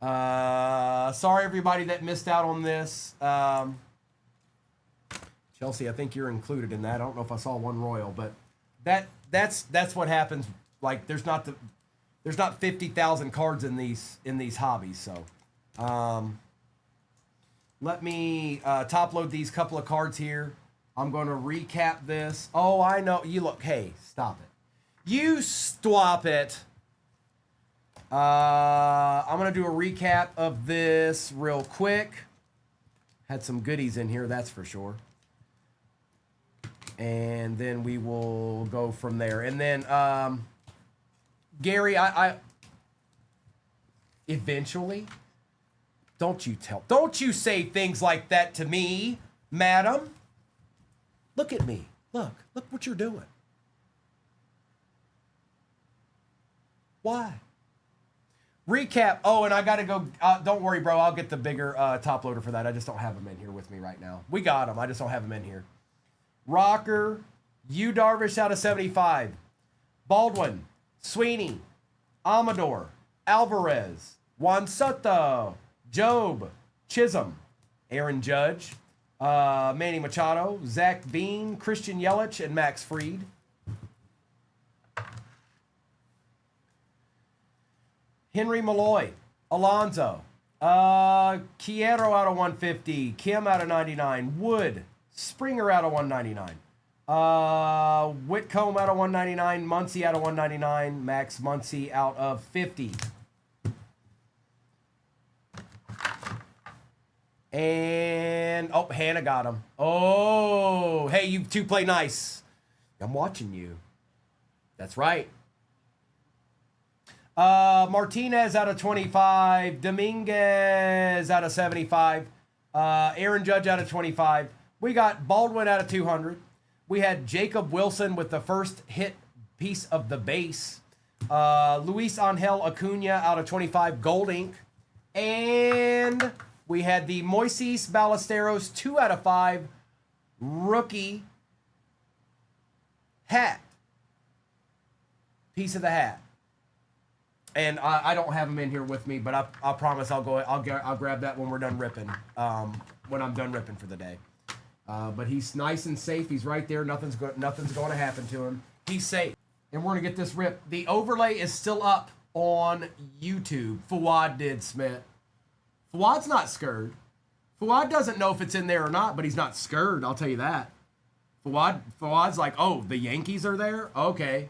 Sorry, everybody that missed out on this. Chelsea, I think you're included in that. I don't know if I saw one Royal, but that's what happens. Like there's not 50,000 cards in these hobbies. So let me top load these couple of cards here. I'm going to recap this. Oh, I know. You look. Hey, stop it. You stop it. I'm going to do a recap of this real quick. Had some goodies in here, that's for sure. And then we will go from there. And then, Gary, I eventually, don't you say things like that to me, madam. Look at me. Look what you're doing. Why? Recap. Oh, and I got to go. Don't worry, bro. I'll get the bigger top loader for that. I just don't have them in here with me right now. We got them. I just don't have them in here. Rocker, Yu Darvish out of 75. Baldwin, Sweeney, Amador, Alvarez, Juan Soto, Job, Chisholm, Aaron Judge, Manny Machado, Zach Bean, Christian Yelich, and Max Fried. Henry Malloy, Alonzo, Quiero out of 150, Kim out of 99, Wood, Springer out of 199, Whitcomb out of 199, Muncy out of 199, Max Muncy out of 50. And, oh, Hannah got him. Oh, hey, you two play nice. I'm watching you. That's right. Martinez out of 25. Dominguez out of 75. Aaron Judge out of 25. We got Baldwin out of 200. We had Jacob Wilson with the first hit piece of the base. Luis Angel Acuna out of 25. Gold ink. And we had the Moises Ballesteros 2 out of 5 rookie hat. Piece of the hat. And I don't have them in here with me, but I promise I'll grab that when we're done ripping. When I'm done ripping for the day. But he's nice and safe. He's right there. Nothing's going to happen to him. He's safe. And we're going to get this ripped. The overlay is still up on YouTube. Fawad did, Smith. Fawad's not scared. Fawad doesn't know if it's in there or not, but he's not scared. I'll tell you that. Fawad's like, oh, the Yankees are there? Okay.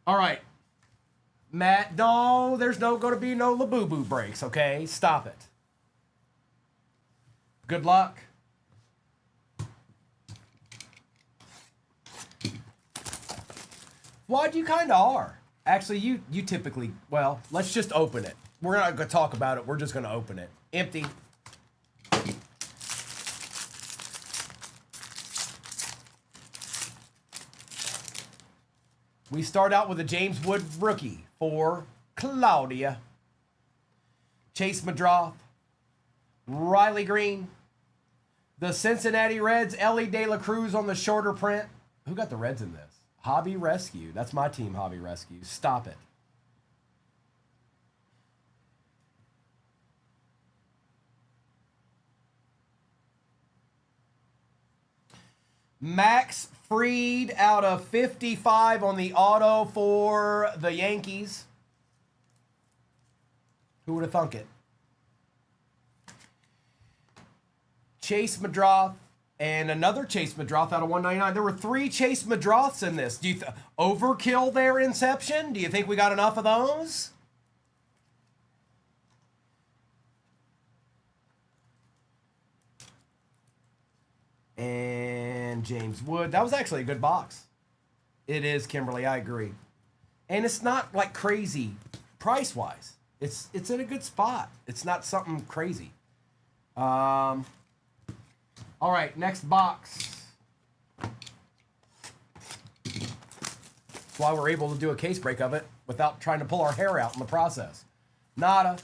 All right. Matt, no, there's going to be no Labubu breaks, okay? Stop it. Good luck. Well, you kind of are. Actually, you typically, well, let's just open it. We're not going to talk about it. We're just going to open it. Empty. We start out with a James Wood rookie for Claudia. Chase Madroth. Riley Green. The Cincinnati Reds, Ellie De La Cruz on the shorter print. Who got the Reds in this? Hobby Rescue. That's my team, Hobby Rescue. Stop it. Max Fried out of 55 on the auto for the Yankees. Who would have thunk it? Chase Madroth and another Chase Madroth out of 199. There were 3 Chase Madroths in this. Do you overkill their Inception? Do you think we got enough of those? And James Wood. That was actually a good box. It is, Kimberly. I agree. And it's not like crazy price-wise. It's in a good spot. It's not something crazy. All right, next box. That's why we're able to do a case break of it without trying to pull our hair out in the process. Nada.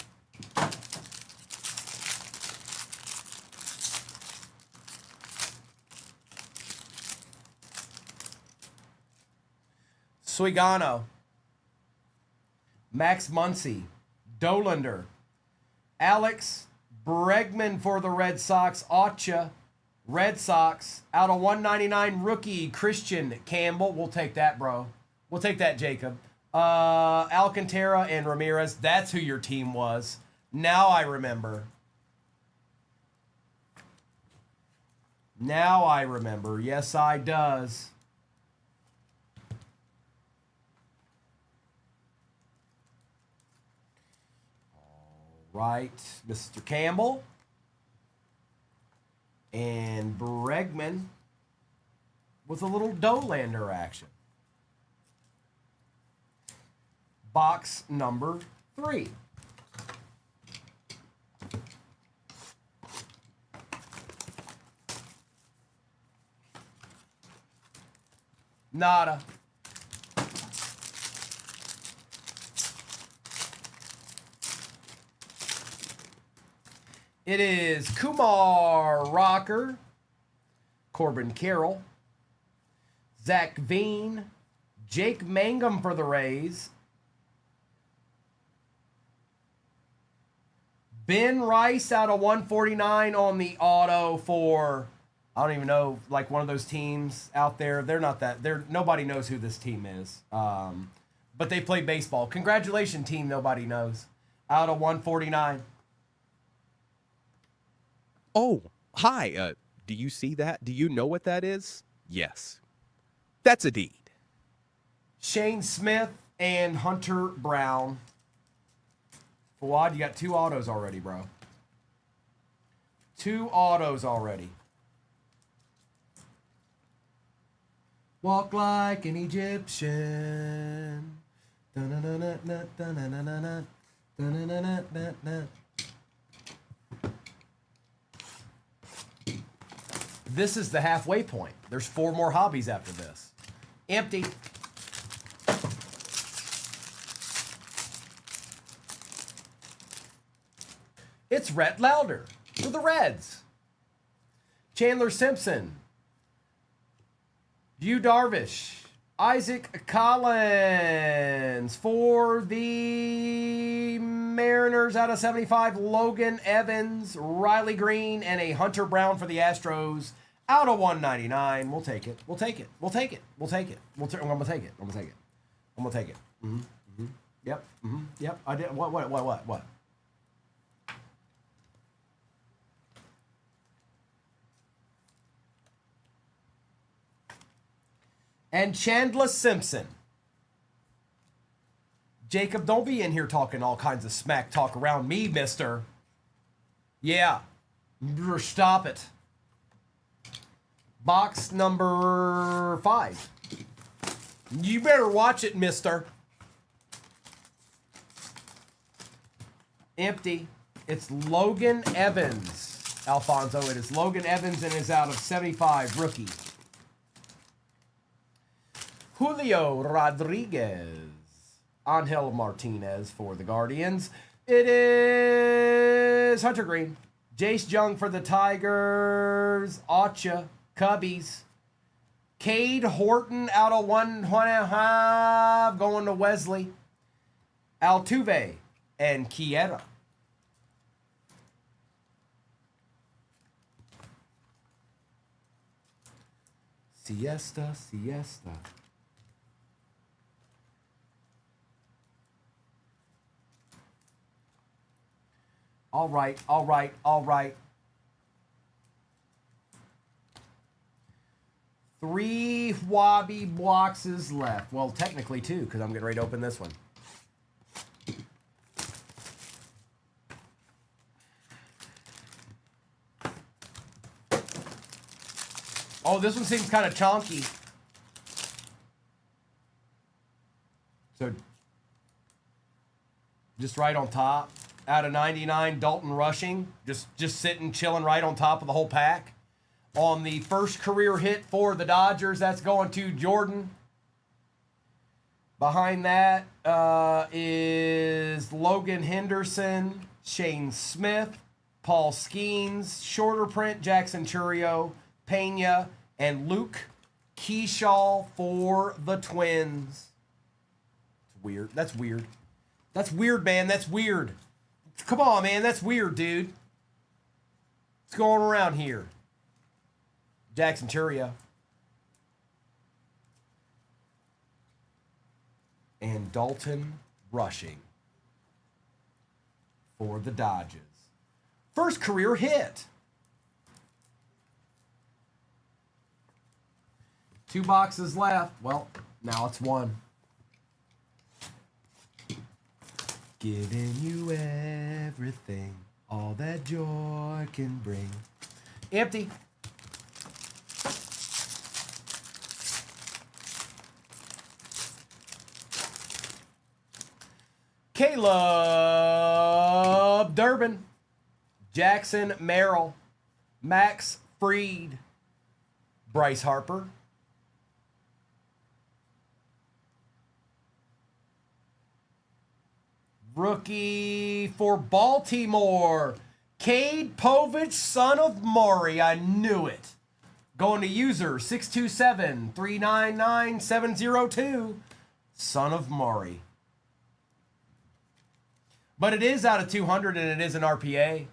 Suigano. Max Muncy. Dolander. Alex Bregman for the Red Sox. Ocha. Red Sox. Out of 199 rookie Christian Campbell. We'll take that, bro. We'll take that, Jacob. Alcantara and Ramirez. That's who your team was. Now I remember. Now I remember. Yes, I does. Right, Mr. Campbell and Bregman with a little Dolander action. Box number 3. Nada. It is Kumar Rocker, Corbin Carroll, Zach Veen, Jake Mangum for the Rays, Ben Rice out of 149 on the auto for, I don't even know, like one of those teams out there. They're not that, nobody knows who this team is. But they play baseball. Congratulations, team nobody knows. Out of 149. Oh, hi. Do you see that? Do you know what that is? Yes. That's a deed. Shane Smith and Hunter Brown. Fawad, you got 2 autos already, bro. 2 autos already. Walk like an Egyptian. This is the halfway point. There's 4 more hobbies after this. Empty. It's Rhett Lauder for the Reds. Chandler Simpson. Yu Darvish. Isaac Collins for the Mariners out of 75. Logan Evans, Riley Green, and a Hunter Brown for the Astros out of 199. We'll take it. We'll take it. We'll take it. We'll take it. I'm gonna take it. I'm gonna take it. I'm gonna take it. Yep. Yep. I did. What? And Chandler Simpson. Jacob, don't be in here talking all kinds of smack talk around me, mister. Yeah. Stop it. Box number 5. You better watch it, mister. Empty. It's Logan Evans. Alfonso, it is Logan Evans and is out of 75, rookie. Julio Rodriguez. Angel Martinez for the Guardians. It is Hunter Green. Jace Jung for the Tigers. Acha. Cubbies. Cade Horton out of 1.5 going to Wesley. Altuve and Kiera. Siesta. All right. 3 Wabi boxes left. Well, technically 2, because I'm getting ready to open this one. Oh, this one seems kind of chunky. So, just right on top. Out of 99, Dalton Rushing. Just sitting, chilling right on top of the whole pack. On the first career hit for the Dodgers, that's going to Jordan. Behind that is Logan Henderson, Shane Smith, Paul Skeens, shorter print, Jackson Churio, Pena, and Luke Keyshaw for the Twins. It's weird. That's weird. That's weird, man. That's weird. Come on, man. That's weird, dude. What's going around here? Jackson Churio. And Dalton Rushing for the Dodgers. First career hit. 2 boxes left. Well, now it's 1. Giving you everything, all that joy can bring. Empty. Caleb Durbin, Jackson Merrill, Max Fried, Bryce Harper, rookie for Baltimore, Cade Povich, son of Maury. I knew it. Going to user 627-399-702, son of Maury. But it is out of 200 and it is an RPA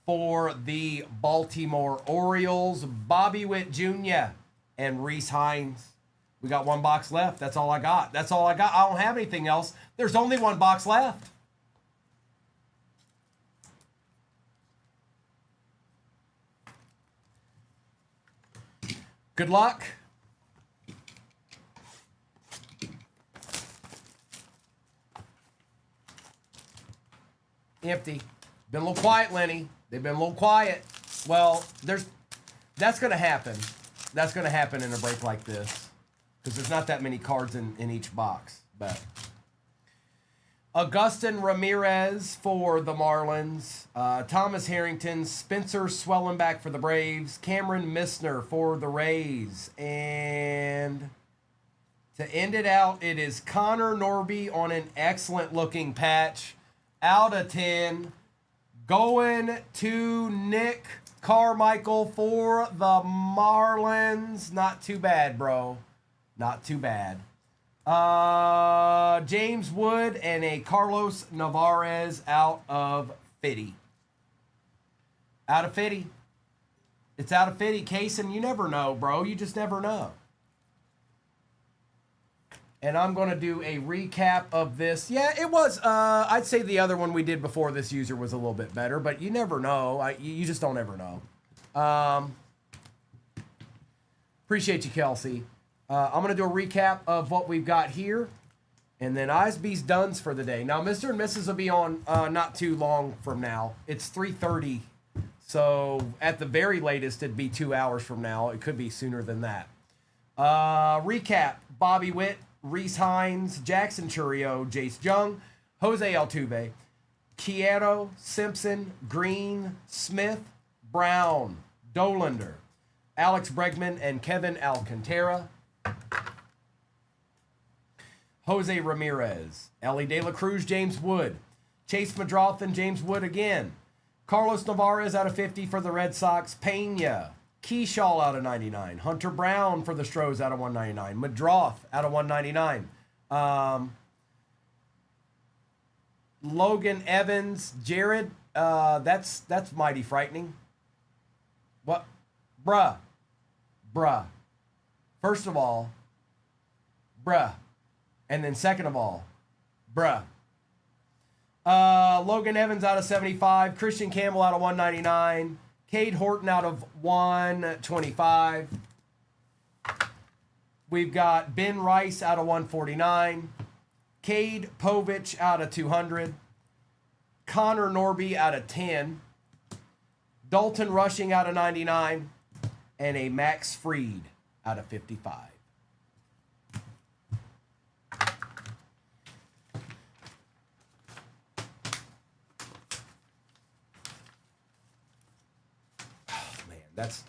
for the Baltimore Orioles, Bobby Witt Jr. and Reese Hines. We got 1 box left. That's all I got. That's all I got. I don't have anything else. There's only 1 box left. Good luck. Empty. Been a little quiet, Lenny. They've been a little quiet. Well, that's going to happen. That's going to happen in a break like this. Because there's not that many cards in each box. But Augustin Ramirez for the Marlins. Thomas Harrington. Spencer Swellenback for the Braves. Cameron Missner for the Rays. And to end it out, it is Connor Norby on an excellent looking patch. Out of 10. Going to Nick Carmichael for the Marlins. Not too bad, bro. Not too bad. James Wood and a Carlos Navarez out of 50. Out of 50. It's out of 50. Kaysen, you never know, bro. You just never know. And I'm going to do a recap of this. Yeah, it was, I'd say the other one we did before this user was a little bit better, but you never know. You just don't ever know. Appreciate you, Kelsey. I'm going to do a recap of what we've got here. And then Eisby's done's for the day. Now, Mr. and Mrs. will be on not too long from now. It's 3:30. So at the very latest, it'd be 2 hours from now. It could be sooner than that. Recap. Bobby Witt, Reese Hines, Jackson Churio, Jace Jung, Jose Altuve, Quiero, Simpson, Green, Smith, Brown, Dolander, Alex Bregman, and Kevin Alcantara. Jose Ramirez, Ellie De La Cruz, James Wood, Chase Madroth, James Wood again, Carlos Navarez out of 50 for the Red Sox, Pena, Keyshaw out of 99, Hunter Brown for the Stros out of 199, Madroth out of 199, Logan Evans, Jared, that's mighty frightening. What? Bruh. First of all, bruh. And then second of all, bruh. Logan Evans out of 75. Christian Campbell out of 199. Cade Horton out of 125. We've got Ben Rice out of 149. Cade Povich out of 200. Connor Norby out of 10. Dalton Rushing out of 99. And a Max Fried out of 55. That's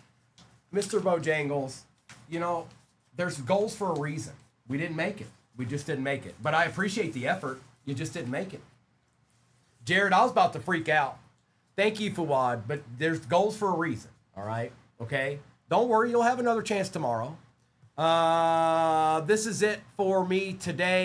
Mr. Bojangles. You know, there's goals for a reason. We didn't make it. We just didn't make it. But I appreciate the effort. You just didn't make it. Jared, I was about to freak out. Thank you, Fawad. But there's goals for a reason. All right? Okay? Don't worry. You'll have another chance tomorrow. This is it for me today.